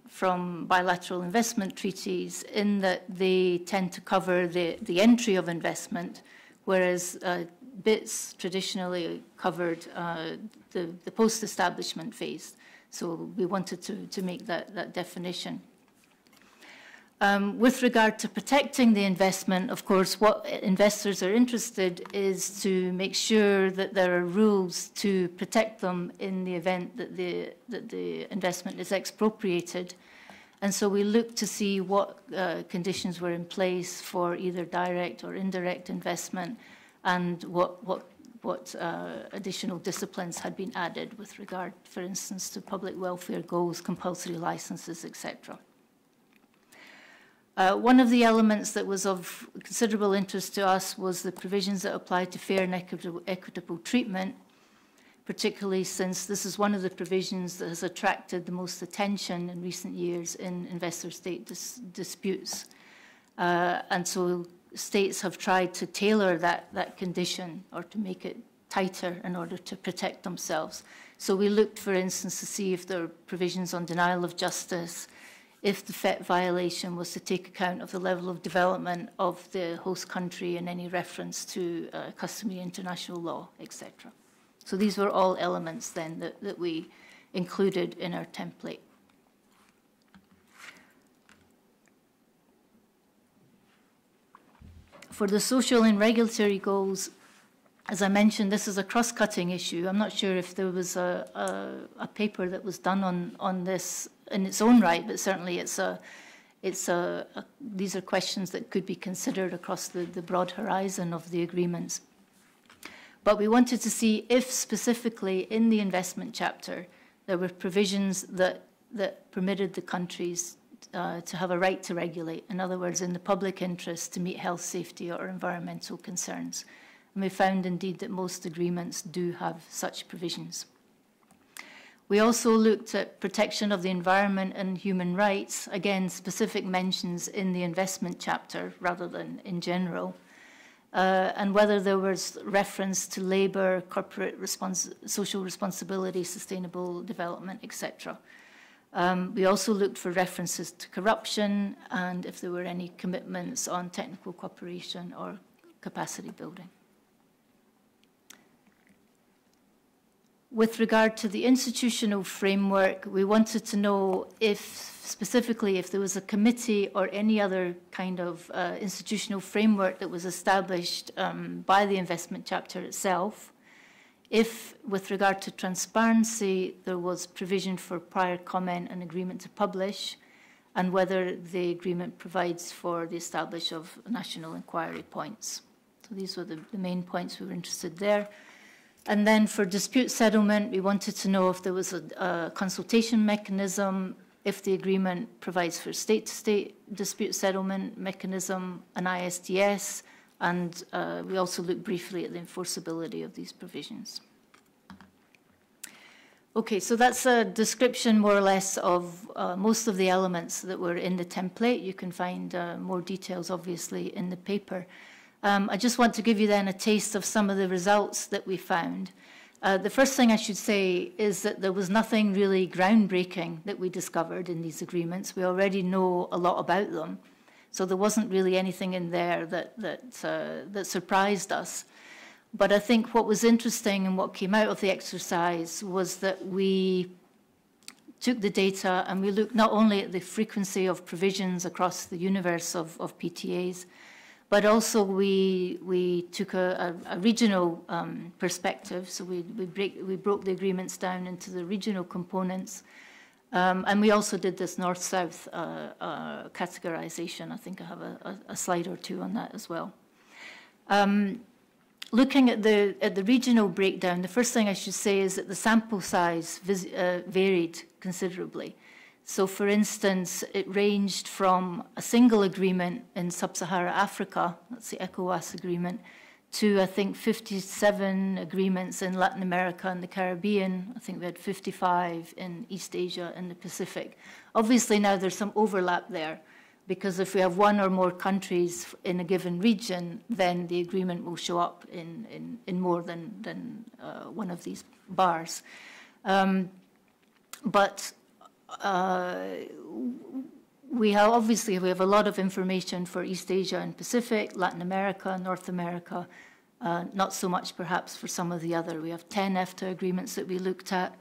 bilateral investment treaties in that they tend to cover the entry of investment, whereas BITs traditionally covered the post-establishment phase. So we wanted to make that definition. With regard to protecting the investment, of course, what investors are interested is to make sure that there are rules to protect them in the event that the investment is expropriated. And so we looked to see what conditions were in place for either direct or indirect investment, and what additional disciplines had been added with regard, for instance, to public welfare goals, compulsory licenses, etc. One of the elements that was of considerable interest to us was the provisions that apply to fair and equitable treatment, particularly since this is one of the provisions that has attracted the most attention in recent years in investor-state disputes. And so states have tried to tailor that condition or to make it tighter in order to protect themselves. So we looked, for instance, to see if there are provisions on denial of justice, if the FET violation was to take account of the level of development of the host country and any reference to customary international law, etc. So these were all elements then that we included in our template. For the social and regulatory goals, as I mentioned, this is a cross-cutting issue. I'm not sure if there was a paper that was done on this in its own right, but certainly these are questions that could be considered across the broad horizon of the agreements. But we wanted to see if specifically in the investment chapter there were provisions that permitted the countries to have a right to regulate, in other words, in the public interest to meet health, safety, or environmental concerns. And we found indeed that most agreements do have such provisions. We also looked at protection of the environment and human rights, again, specific mentions in the investment chapter rather than in general, and whether there was reference to labor, corporate social responsibility, sustainable development, etc. We also looked for references to corruption and if there were any commitments on technical cooperation or capacity building. With regard to the institutional framework, we wanted to know specifically if there was a committee or any other kind of institutional framework that was established by the investment chapter itself. If, with regard to transparency, there was provision for prior comment and agreement to publish, and whether the agreement provides for the establishment of national inquiry points. So these were the main points we were interested there. And then for dispute settlement, we wanted to know if there was a consultation mechanism if the agreement provides for state-to-state dispute settlement mechanism, an ISDS, and we also looked briefly at the enforceability of these provisions. Okay, so that's a description more or less of most of the elements that were in the template. You can find more details, obviously, in the paper. I just want to give you then a taste of some of the results that we found. The first thing I should say is that there was nothing really groundbreaking that we discovered in these agreements. We already know a lot about them, so there wasn't really anything in there that surprised us. But I think what was interesting and what came out of the exercise was that we took the data and we looked not only at the frequency of provisions across the universe of PTAs, but also we took a regional perspective. So we broke the agreements down into the regional components. And we also did this north-south categorization. I think I have a slide or two on that as well. Looking at the regional breakdown, the first thing I should say is that the sample size varied considerably. So, for instance, it ranged from a single agreement in sub-Saharan Africa, that's the ECOWAS agreement, to, I think, 57 agreements in Latin America and the Caribbean. I think we had 55 in East Asia and the Pacific. Obviously, now there's some overlap there, because if we have one or more countries in a given region, then the agreement will show up in more than one of these bars. We have a lot of information for East Asia and Pacific, Latin America, North America, not so much perhaps for some of the other. We have 10 EFTA agreements that we looked at,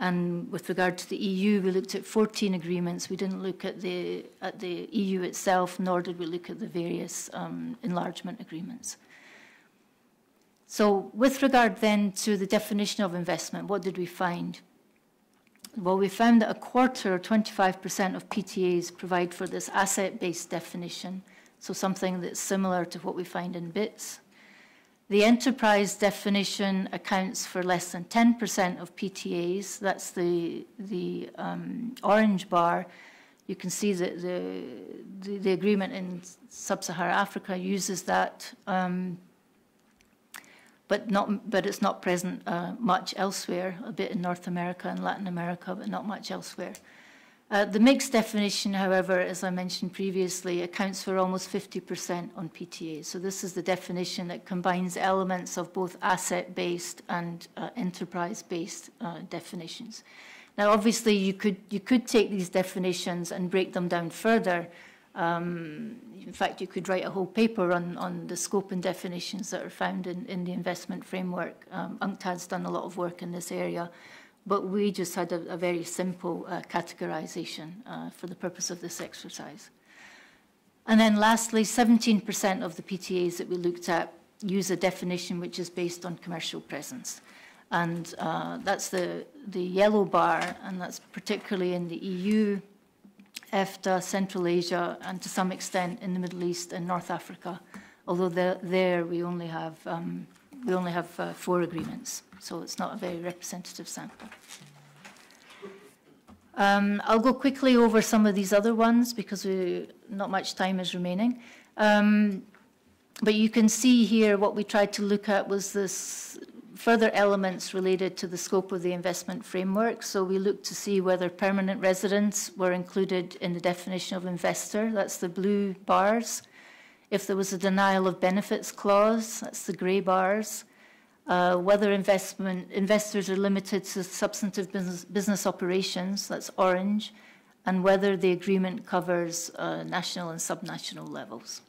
and with regard to the EU, we looked at 14 agreements. We didn't look at the EU itself, nor did we look at the various enlargement agreements. So with regard then to the definition of investment, what did we find? Well, we found that a quarter, or 25% of PTAs provide for this asset-based definition, so something that's similar to what we find in BITS. The enterprise definition accounts for less than 10% of PTAs. That's the orange bar. You can see that the agreement in sub-Saharan Africa uses that, but it's not present much elsewhere, a bit in North America and Latin America, but not much elsewhere. The mixed definition, however, as I mentioned previously, accounts for almost 50% on PTAs. So this is the definition that combines elements of both asset-based and enterprise-based definitions. Now, obviously, you could take these definitions and break them down further. In fact, you could write a whole paper on the scope and definitions that are found in the investment framework. UNCTAD's done a lot of work in this area, but we just had a very simple categorization for the purpose of this exercise. And then lastly, 17% of the PTAs that we looked at use a definition which is based on commercial presence. And that's the yellow bar, and that's particularly in the EU, EFTA, Central Asia, and to some extent in the Middle East and North Africa, although there we only have 4 agreements, so it's not a very representative sample. I'll go quickly over some of these other ones because not much time is remaining. But you can see here what we tried to look at was this further elements related to the scope of the investment framework. So we looked to see whether permanent residents were included in the definition of investor. That's the blue bars. If there was a denial of benefits clause, that's the gray bars. Whether investors are limited to substantive business operations, that's orange. And whether the agreement covers national and subnational levels.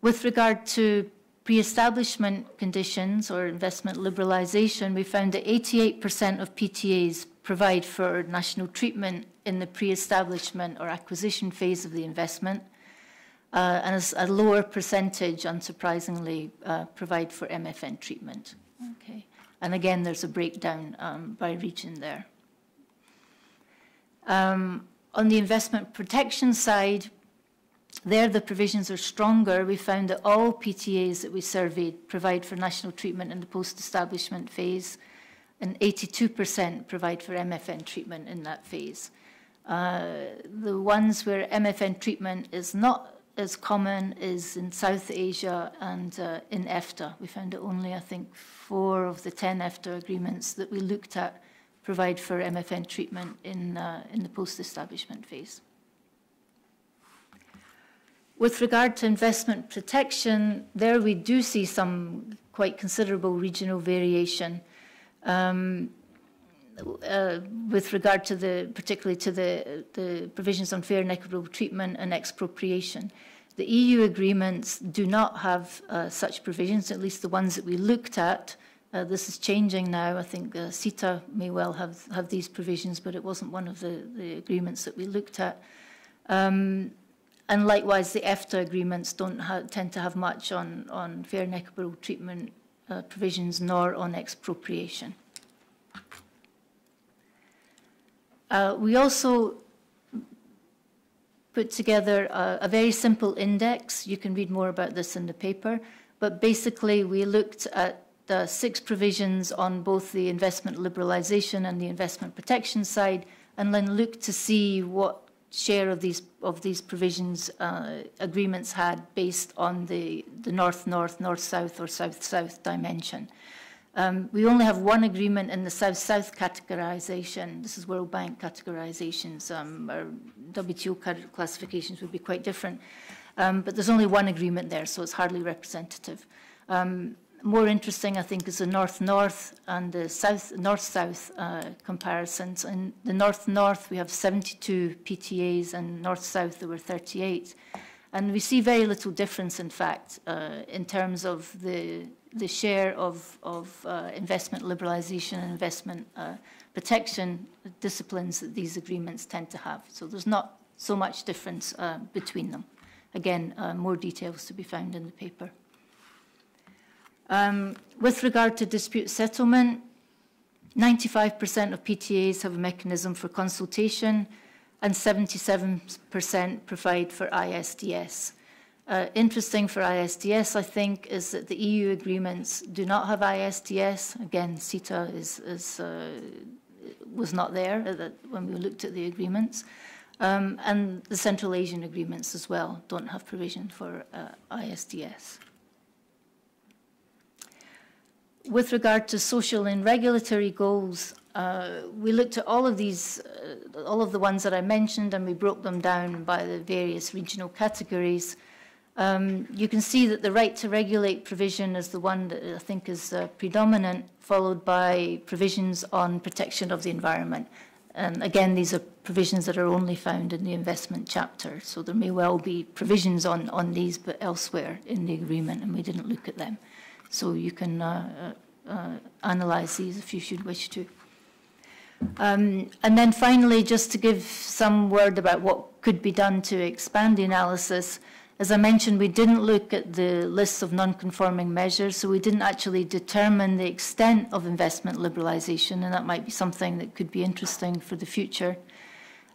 With regard to pre-establishment conditions or investment liberalization, we found that 88% of PTAs provide for national treatment in the pre-establishment or acquisition phase of the investment, and a lower percentage, unsurprisingly, provide for MFN treatment. Okay. And again, there's a breakdown by region there. On the investment protection side, there the provisions are stronger. We found that all PTAs that we surveyed provide for national treatment in the post-establishment phase. and 82% provide for MFN treatment in that phase. The ones where MFN treatment is not as common is in South Asia and in EFTA. We found that only, I think, 4 of the 10 EFTA agreements that we looked at provide for MFN treatment in the post-establishment phase. With regard to investment protection, there we do see some quite considerable regional variation. With regard to particularly to the provisions on fair and equitable treatment and expropriation. The EU agreements do not have such provisions, at least the ones that we looked at. This is changing now. I think CETA may well have these provisions, but it wasn't one of the agreements that we looked at. And likewise, the EFTA agreements don't tend to have much on fair and equitable treatment provisions, nor on expropriation. We also put together a very simple index. You can read more about this in the paper. But basically, we looked at 6 provisions on both the investment liberalization and the investment protection side, and then looked to see what share of these provisions agreements had based on the north-north, north-south, or south-south dimension. We only have one agreement in the South-South categorization. This is World Bank categorizations. Our WTO classifications would be quite different. But there's only one agreement there, so it's hardly representative. More interesting, I think, is the North-North and the North-South comparisons. In the North-North, we have 72 PTAs, and North-South, there were 38. And we see very little difference, in fact, in terms of the share of investment liberalization and investment protection disciplines that these agreements tend to have. So there's not so much difference between them. Again, more details to be found in the paper. With regard to dispute settlement, 95% of PTAs have a mechanism for consultation, and 77% provide for ISDS. Interesting for ISDS, I think, is that the EU agreements do not have ISDS. Again, CETA was not there when we looked at the agreements. And the Central Asian agreements as well don't have provision for ISDS. With regard to social and regulatory goals, we looked at all of these, all of the ones that I mentioned, and we broke them down by the various regional categories. You can see that the right to regulate provision is the one that I think is predominant, followed by provisions on protection of the environment. And again, these are provisions that are only found in the investment chapter. So there may well be provisions on these, but elsewhere in the agreement, and we didn't look at them. So you can analyze these if you should wish to. And then finally, just to give some word about what could be done to expand the analysis, as I mentioned, we didn't look at the lists of non-conforming measures, so we didn't actually determine the extent of investment liberalization, and that might be something that could be interesting for the future.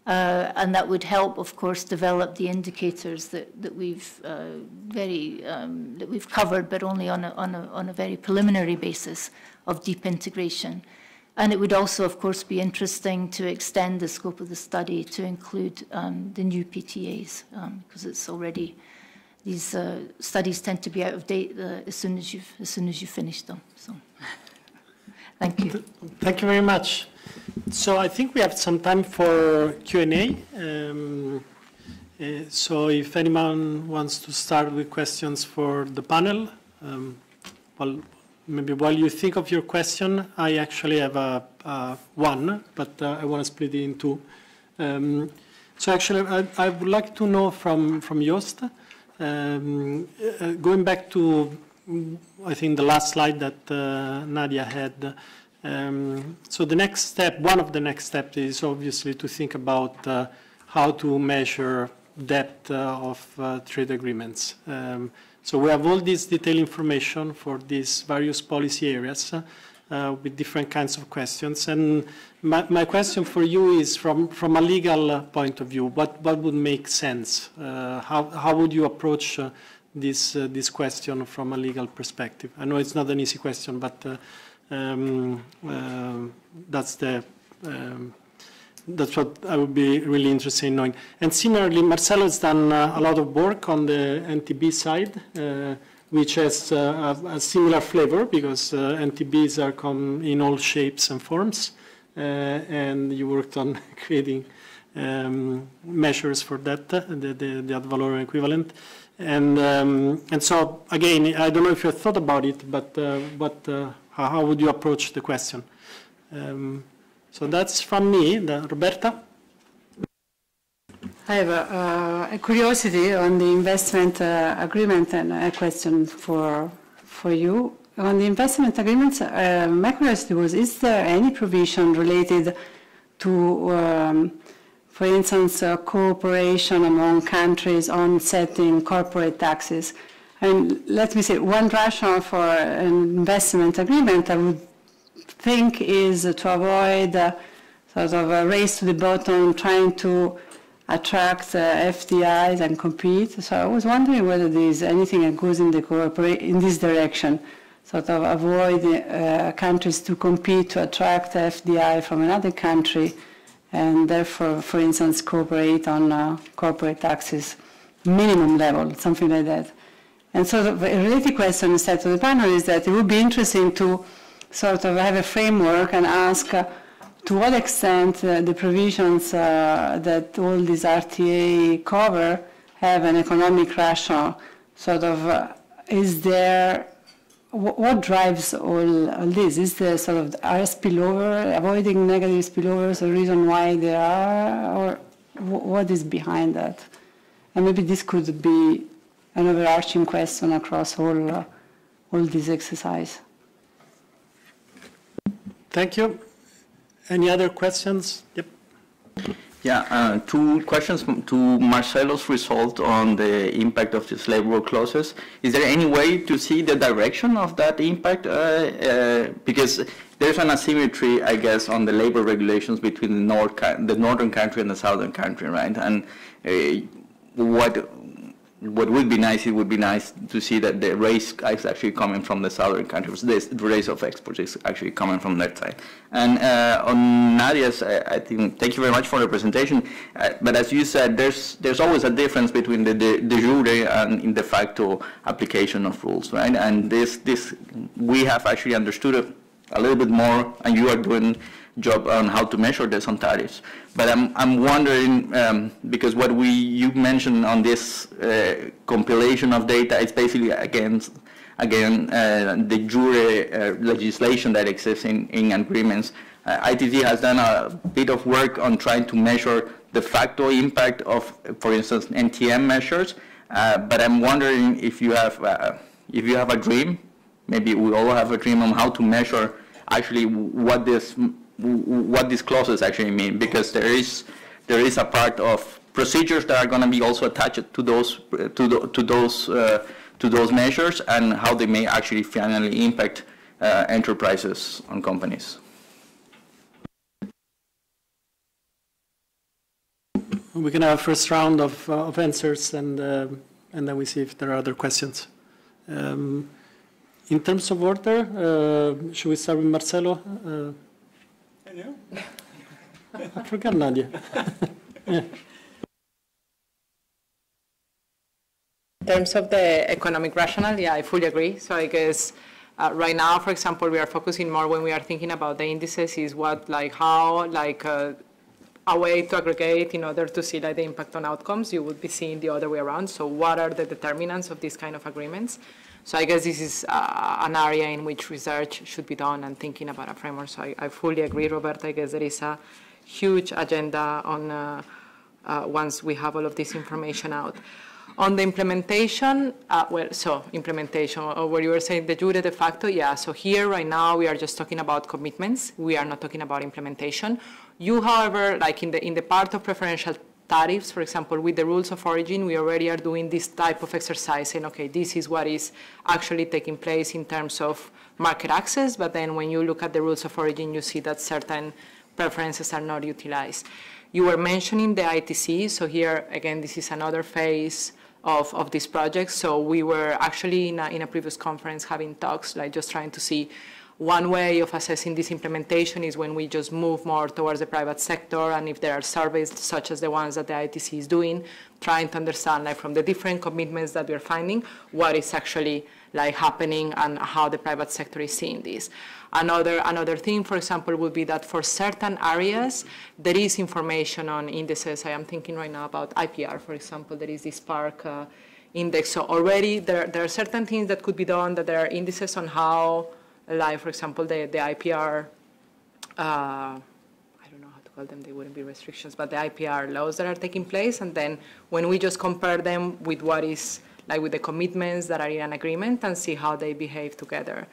And that would help, of course, develop the indicators that we've covered, but only on a very preliminary basis of deep integration. And it would also, of course, be interesting to extend the scope of the study to include the new PTAs, because it's already these studies tend to be out of date as soon as you finish them. So, thank you. Thank you very much. So I think we have some time for Q&A. So if anyone wants to start with questions for the panel, well, maybe while you think of your question, I actually have one, but I want to split it in two. So actually, I would like to know from Joost, going back to, I think, the last slide that Nadia had. So the next step, one of the next steps is obviously to think about how to measure depth of trade agreements. So we have all this detailed information for these various policy areas with different kinds of questions. And my question for you is from a legal point of view, what would make sense? How would you approach this question from a legal perspective? I know it's not an easy question, but That's what I would be really interested in knowing. And similarly, Marcelo has done a lot of work on the NTB side, which has a similar flavor because NTBs are come in all shapes and forms. And you worked on creating measures for that, the ad valorem equivalent. And so, again, I don't know if you thought about it, but how would you approach the question? So that's from me. Roberta? I have a curiosity on the investment agreement and a question for you. On the investment agreements, my curiosity was, is there any provision related to, for instance, cooperation among countries on setting corporate taxes? And let me say, one rationale for an investment agreement, I would think, is to avoid sort of a race to the bottom, trying to attract FDIs and compete. So I was wondering whether there is anything that goes in this direction, sort of avoid countries to compete to attract FDI from another country, and therefore, for instance, cooperate on corporate taxes, minimum level, something like that. And so the related question instead to the panel is that it would be interesting to sort of have a framework and ask to what extent the provisions that all these RTA cover have an economic rationale. Sort of, is there, what drives all this? Is there sort of are spillover, avoiding negative spillovers a reason why there are, or what is behind that? And maybe this could be an overarching question across all this exercise. Thank you. Any other questions? Yep. Yeah, two questions to Marcelo's result on the impact of these labor clauses. Is there any way to see the direction of that impact? Because there's an asymmetry, I guess, on the labor regulations between the northern country and the southern country, right? And what would be nice, it would be nice to see that the raise is actually coming from the southern countries. The raise of exports is actually coming from that side. And on Nadia's, I think, thank you very much for the presentation. But as you said, there's always a difference between the de jure and in de facto application of rules, right? And this we have actually understood it a little bit more, and you are doing job on how to measure this on tariffs. But I'm wondering, because what you mentioned on this compilation of data is basically again the jure legislation that exists in agreements. ITT has done a bit of work on trying to measure de facto impact of, for instance, NTM measures. But I'm wondering if you have a dream, maybe we all have a dream on how to measure actually what these clauses actually mean, because there is a part of procedures that are going to be also attached to those measures, and how they may actually finally impact enterprises on companies. We can have a first round of answers, and then we see if there are other questions. In terms of order, should we start with Marcelo? I forgot Nadia. Yeah. In terms of the economic rationale, yeah, I fully agree. So I guess right now, for example, we are focusing more when we are thinking about the indices is what, like how, like a way to aggregate in order to see like the impact on outcomes. You would be seeing the other way around. So what are the determinants of these kind of agreements? So I guess this is an area in which research should be done and thinking about a framework. So I fully agree, Roberta. I guess there is a huge agenda on once we have all of this information out. On the implementation, implementation, or what you were saying, de jure, de facto, yeah. So here right now we are just talking about commitments. We are not talking about implementation. You, however, like in the part of preferential tariffs, for example, with the rules of origin, we already are doing this type of exercise saying, okay, this is what is actually taking place in terms of market access, but then when you look at the rules of origin, you see that certain preferences are not utilized. You were mentioning the ITC, so here, again, this is another phase of this project. So we were actually in a previous conference having talks, like just trying to see one way of assessing this implementation is when we just move more towards the private sector, and if there are surveys such as the ones that the ITC is doing, trying to understand, like, from the different commitments that we're finding, what is actually like happening and how the private sector is seeing this. Another thing, for example, would be that for certain areas, there is information on indices. I am thinking right now about IPR, for example. There is this Spark index. So already there are certain things that could be done, that there are indices on how, like, for example, the IPR, I don't know how to call them, they wouldn't be restrictions, but the IPR laws that are taking place. And then when we just compare them with what is, like, with the commitments that are in an agreement, and see how they behave together.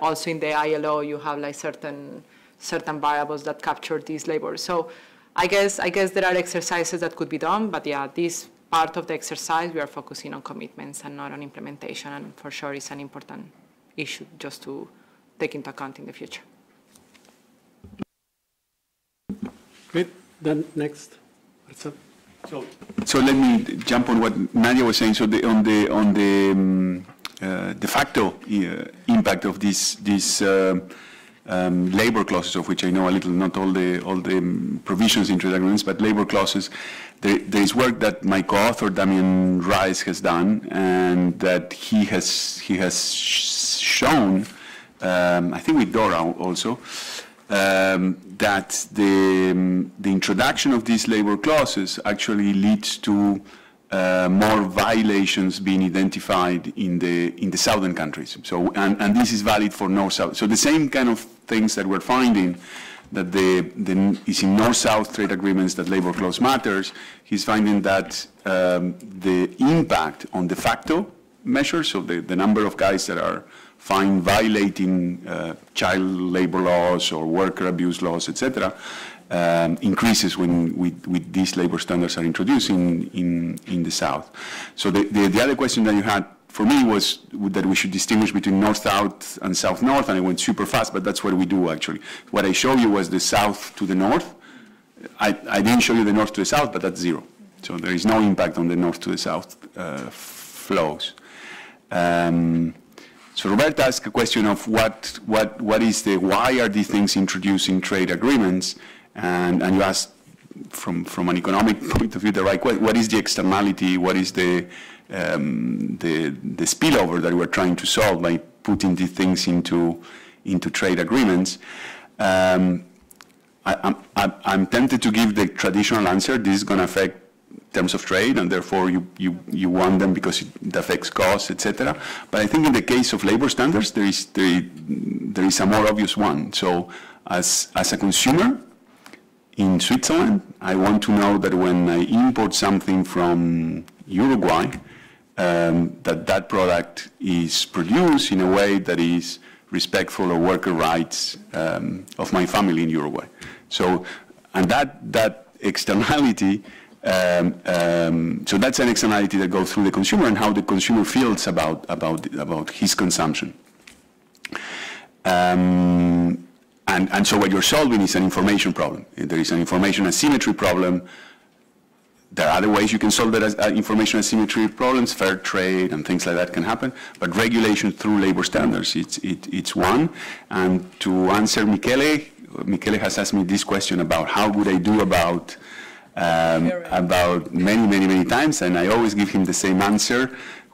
Also in the ILO, you have like certain variables that capture these labors. So I guess there are exercises that could be done, but yeah, this part of the exercise, we are focusing on commitments and not on implementation, and for sure it's an important issue just to take into account in the future. Great, then next. What's up? So let me jump on what Nadia was saying. So on the de facto impact of these labor clauses, of which I know a little, not all the provisions in trade agreements, but labor clauses. There is work that my co-author Damien Rice has done, and that he has shown, I think with Dora also, that the introduction of these labor clauses actually leads to more violations being identified in the southern countries. So, and this is valid for north-south. So the same kind of things that we're finding that is in north-south trade agreements that labor clause matters, he's finding that the impact on de facto measures, so the number of guys that are fined violating child labor laws or worker abuse laws, etc., increases with these labor standards are introduced in the South. So the other question that you had for me was that we should distinguish between North-South and South-North, and I went super fast, but that's what we do actually. What I showed you was the South to the North. I didn't show you the North to the South, but that's zero. So there is no impact on the North to the South flows. So Roberta asked a question of why are these things introduced in trade agreements? And you asked from an economic point of view the right question: what is the externality? What is the spillover that we're trying to solve by putting these things into trade agreements? I'm tempted to give the traditional answer: this is going to affect terms of trade, and therefore you want them because it affects costs, etc. But I think in the case of labor standards, there is a more obvious one. So as a consumer in Switzerland, I want to know that when I import something from Uruguay, that product is produced in a way that is respectful of worker rights of my family in Uruguay. So, and that externality, so that's an externality that goes through the consumer and how the consumer feels about his consumption. And so what you're solving is an information problem. There is an information asymmetry problem. There are other ways you can solve that as information asymmetry problems, fair trade and things like that can happen, but regulation through labor standards, it's one. And to answer Michele has asked me this question about how would I do about many times, and I always give him the same answer,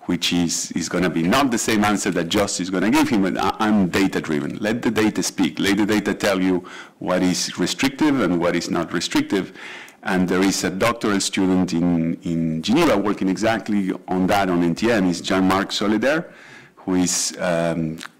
which is going to be not the same answer that Jost is going to give him, but I'm data-driven. Let the data speak. Let the data tell you what is restrictive and what is not restrictive. And there is a doctoral student in Geneva working exactly on that on NTM. Is Jean-Marc Soledad, who is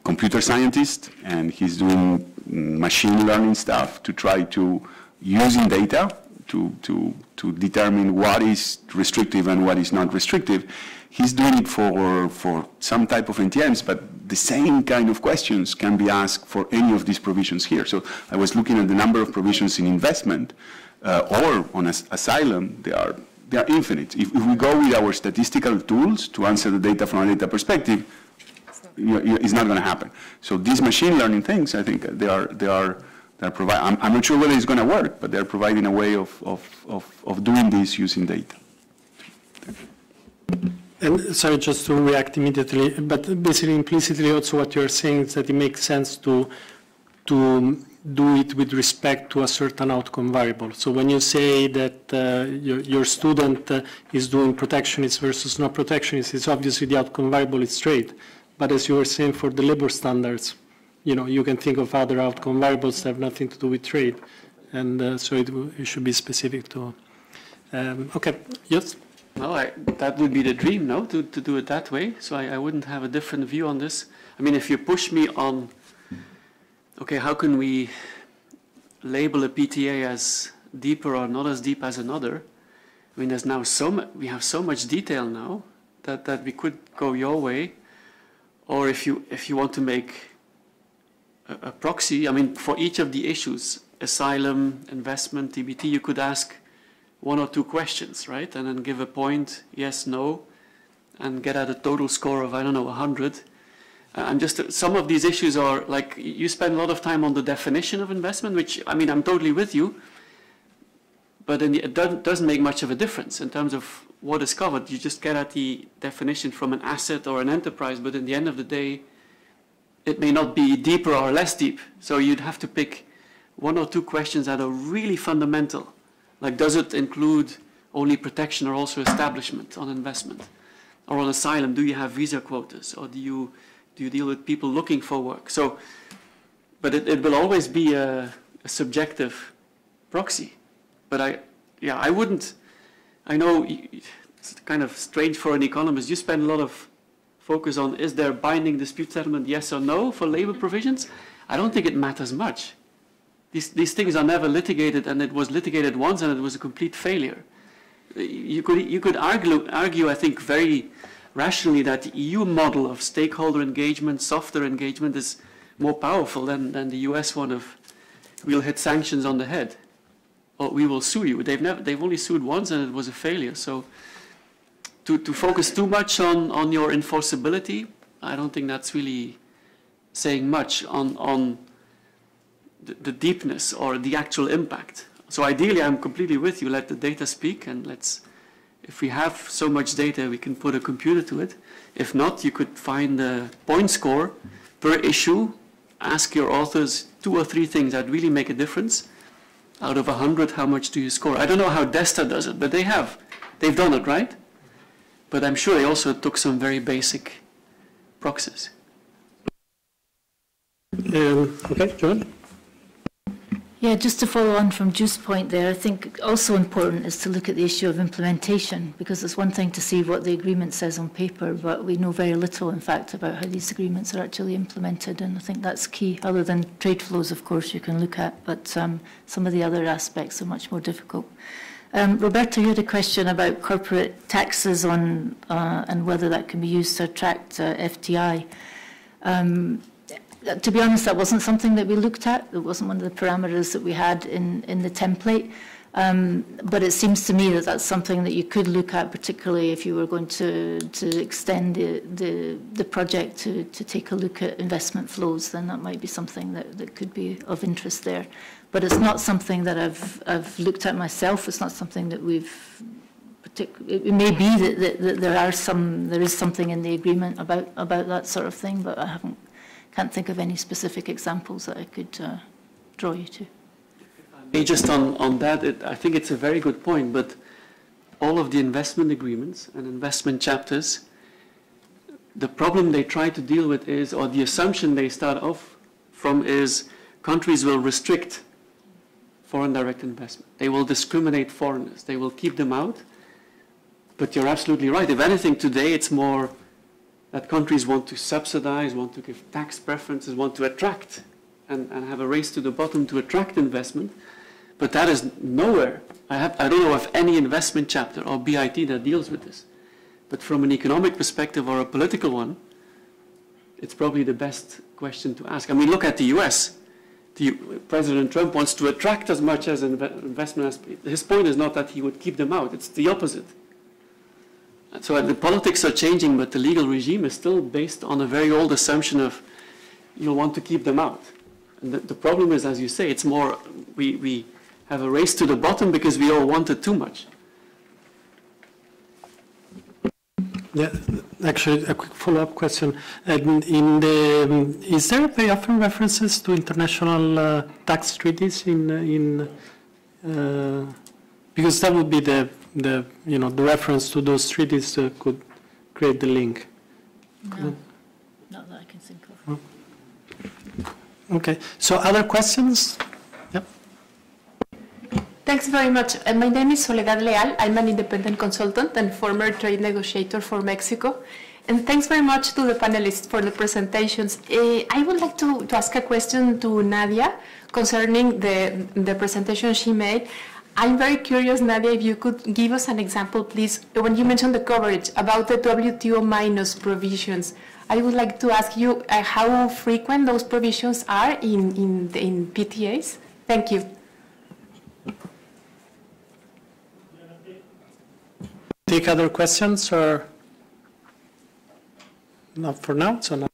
computer scientist, and he's doing machine learning stuff to try to using data to determine what is restrictive and what is not restrictive. He's doing it for some type of NTMs, but the same kind of questions can be asked for any of these provisions here. So I was looking at the number of provisions in investment or on asylum. They are infinite. If we go with our statistical tools to answer the data from a data perspective, it's not going to happen. So these machine learning things, I think they're providing. I'm not sure whether it's going to work, but they're providing a way of doing this using data. And sorry, just to react immediately, but basically implicitly also what you're saying is that it makes sense to do it with respect to a certain outcome variable. So when you say that your student is doing protectionist versus not protectionist, it's obviously the outcome variable is trade. But as you were saying for the labor standards, you can think of other outcome variables that have nothing to do with trade. And so it should be specific to, okay, yes? Well, that would be the dream, no, to do it that way. So I wouldn't have a different view on this. I mean, if you push me on, okay, how can we label a PTA as deeper or not as deep as another? I mean, there's now we have so much detail now that we could go your way. Or if you want to make a proxy, I mean, for each of the issues, asylum, investment, TBT, you could ask 1 or 2 questions, right? And then give a point, yes, no, and get at a total score of, I don't know, 100. And just some of these issues are like, you spend a lot of time on the definition of investment, which, I mean, I'm totally with you, but it doesn't make much of a difference in terms of what is covered. You just get at the definition from an asset or an enterprise, but in the end of the day, it may not be deeper or less deep. So you'd have to pick 1 or 2 questions that are really fundamental. Like, does it include only protection or also establishment on investment? Or on asylum, do you have visa quotas? Or do you deal with people looking for work? So, but it will always be a subjective proxy. But I wouldn't, I know it's kind of strange for an economist. You spend a lot of focus on, is there binding dispute settlement, yes or no, for labor provisions? I don't think it matters much. These things are never litigated, and it was litigated once and it was a complete failure. You could argue, I think, very rationally that the EU model of stakeholder engagement, softer engagement, is more powerful than the US one of, we'll hit sanctions on the head, or we will sue you. They've only sued once and it was a failure. So to focus too much on your enforceability, I don't think that's really saying much on the deepness or the actual impact. So ideally, I'm completely with you. Let the data speak, and if we have so much data, we can put a computer to it. If not, you could find a point score per issue, ask your authors 2 or 3 things that really make a difference. Out of 100, how much do you score? I don't know how Desta does it, but they've done it, right? But I'm sure they also took some very basic proxies. Okay, John? Yeah, just to follow on from Juice's point there, I think also important is to look at the issue of implementation, because it's one thing to see what the agreement says on paper, but we know very little, in fact, about how these agreements are actually implemented, and I think that's key. Other than trade flows, of course, you can look at, but some of the other aspects are much more difficult. Roberto, you had a question about corporate taxes on and whether that can be used to attract FTI. To be honest, that wasn't something that we looked at. It wasn't one of the parameters that we had in the template. But it seems to me that that's something that you could look at, particularly if you were going to extend the project to take a look at investment flows. Then that might be something that could be of interest there. But it's not something that I've looked at myself. It's not something that we've. It may be that there is something in the agreement about that sort of thing, but I can't think of any specific examples that I could draw you to. Just on that, I think it's a very good point, but all of the investment agreements and investment chapters, the problem they try to deal with is, or the assumption they start off from is, countries will restrict foreign direct investment. They will discriminate foreigners. They will keep them out. But you're absolutely right. If anything, today it's more that countries want to subsidize, want to give tax preferences, want to attract, and have a race to the bottom to attract investment. But that is nowhere. I don't know of any investment chapter or BIT that deals with this. But from an economic perspective or a political one, it's probably the best question to ask. I mean, look at the US. President Trump wants to attract as much as investment as. His point is not that he would keep them out. It's the opposite. So the politics are changing, but the legal regime is still based on a very old assumption of you'll want to keep them out. And the problem is, as you say, it's more we have a race to the bottom because we all want it too much. Yeah, actually, a quick follow-up question. Is there very often references to international tax treaties because that would be the reference to those treaties could create the link? No, not that I can think of. Okay. So other questions? Yep. Thanks very much. My name is Soledad Leal. I'm an independent consultant and former trade negotiator for Mexico. And thanks very much to the panelists for the presentations. I would like to ask a question to Nadia concerning the presentation she made. I'm very curious, Nadia, if you could give us an example, please, when you mentioned the coverage about the WTO minus provisions. I would like to ask you how frequent those provisions are in PTAs. Thank you. Take other questions or not for now? So no.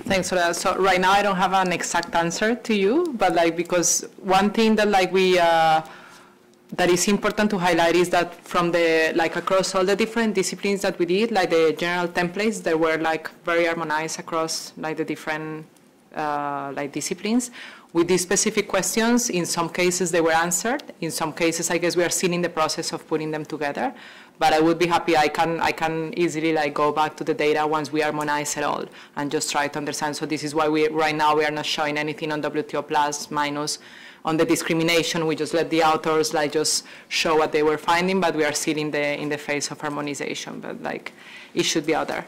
Thanks for that. So right now I don't have an exact answer to you, but because one thing that that is important to highlight is that from the across all the different disciplines that we did, the general templates, they were very harmonized across the different disciplines. With these specific questions, in some cases they were answered. In some cases, I guess we are still in the process of putting them together. But I would be happy. I can easily go back to the data once we harmonize it all and just try to understand. So this is why right now we are not showing anything on WTO plus minus. On the discrimination, we just let the authors just show what they were finding, but we are still in the phase of harmonization. But it should be out there.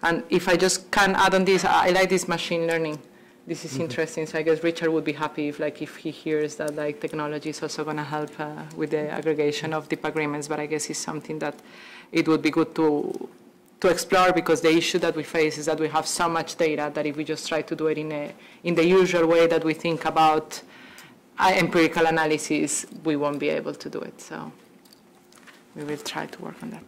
And if I just can add on this, I like this machine learning. This is interesting. So I guess Richard would be happy if he hears that technology is also going to help with the aggregation of deep agreements. But I guess it's something that it would be good to explore, because the issue that we face is that we have so much data that if we just try to do it in the usual way that we think about empirical analysis, we won't be able to do it. So we will try to work on that.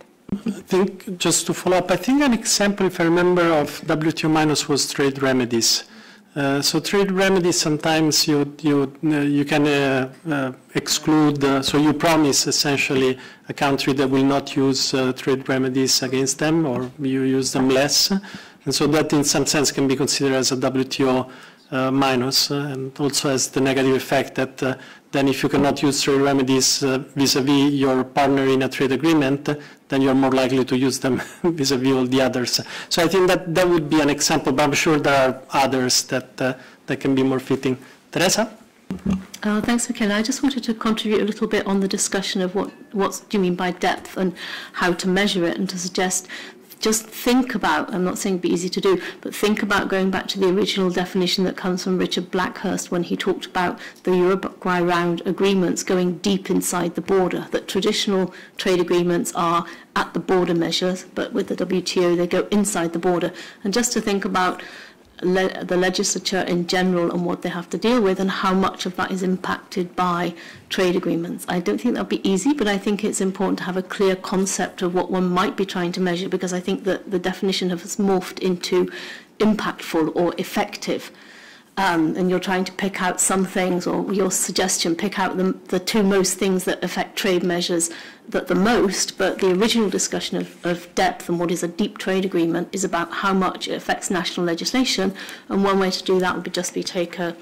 I think, just to follow up, I think an example, if I remember, of WTO minus was trade remedies. So trade remedies, sometimes you can exclude, so you promise essentially a country that will not use trade remedies against them, or you use them less. And so that in some sense can be considered as a WTO minus, and also has the negative effect that then if you cannot use trade remedies vis-a-vis your partner in a trade agreement, then you're more likely to use them vis-a-vis all the others. So I think that would be an example, but I'm sure there are others that can be more fitting. Teresa? Thanks, Michele. I just wanted to contribute a little bit on the discussion of what do you mean by depth and how to measure it, and to suggest just think about, I'm not saying it'd be easy to do, but think about going back to the original definition that comes from Richard Blackhurst when he talked about the Uruguay round agreements going deep inside the border, that traditional trade agreements are at the border measures, but with the WTO they go inside the border. And just to think about the legislature in general and what they have to deal with and how much of that is impacted by trade agreements. I don't think that'll be easy, but I think it's important to have a clear concept of what one might be trying to measure, because I think that the definition has morphed into impactful or effective. And you're trying to pick out some things, or your suggestion, pick out the two most things that affect trade measures the most, but the original discussion of depth and what is a deep trade agreement is about how much it affects national legislation, and one way to do that would be just take a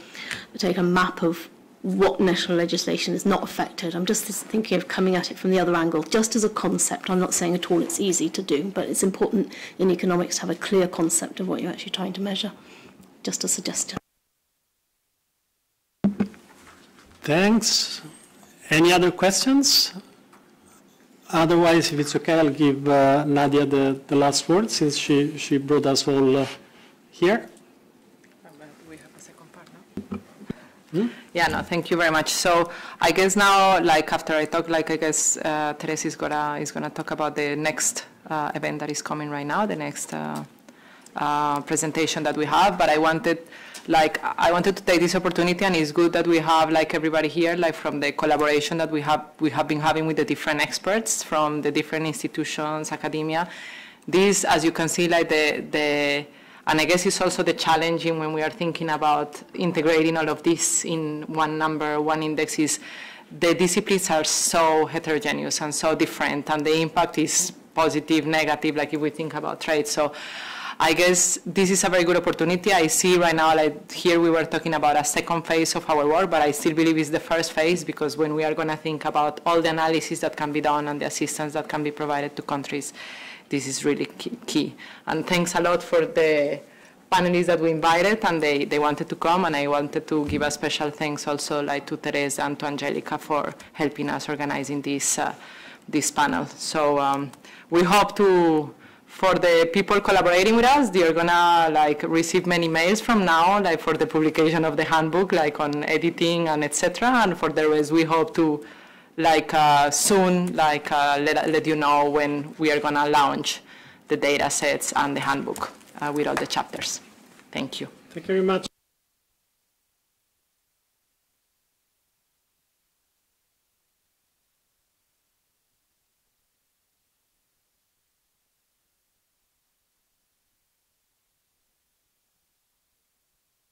map of what national legislation is not affected. I'm just thinking of coming at it from the other angle, just as a concept. I'm not saying at all it's easy to do, but it's important in economics to have a clear concept of what you're actually trying to measure. Just a suggestion. Thanks. Any other questions? Otherwise, if it's okay, I'll give Nadia the last word, since she brought us all here. We have a second part now. Yeah, no, thank you very much. So I guess now, after I talk, I guess Teresa is gonna talk about the next event that is coming right now, the next presentation that we have. But I wanted to take this opportunity, and it's good that we have everybody here, from the collaboration that we have been having with the different experts from the different institutions, academia. This, as you can see, and I guess it's also the challenging when we are thinking about integrating all of this in one number, one index, is the disciplines are so heterogeneous and so different, and the impact is positive, negative, like if we think about trade. So I guess this is a very good opportunity. I see right now, like here we were talking about a second phase of our work, but I still believe it's the first phase, because when we are going to think about all the analysis that can be done and the assistance that can be provided to countries, this is really key. And thanks a lot for the panelists that we invited, and they wanted to come, and I wanted to give a special thanks also like to Teresa and to Angelica for helping us organizing this panel. So we hope to, for the people collaborating with us, they're gonna like receive many mails from now, like for the publication of the handbook, like on editing and etc. And for the rest, we hope to like soon, like let you know when we are gonna launch the data sets and the handbook with all the chapters. Thank you. Thank you very much.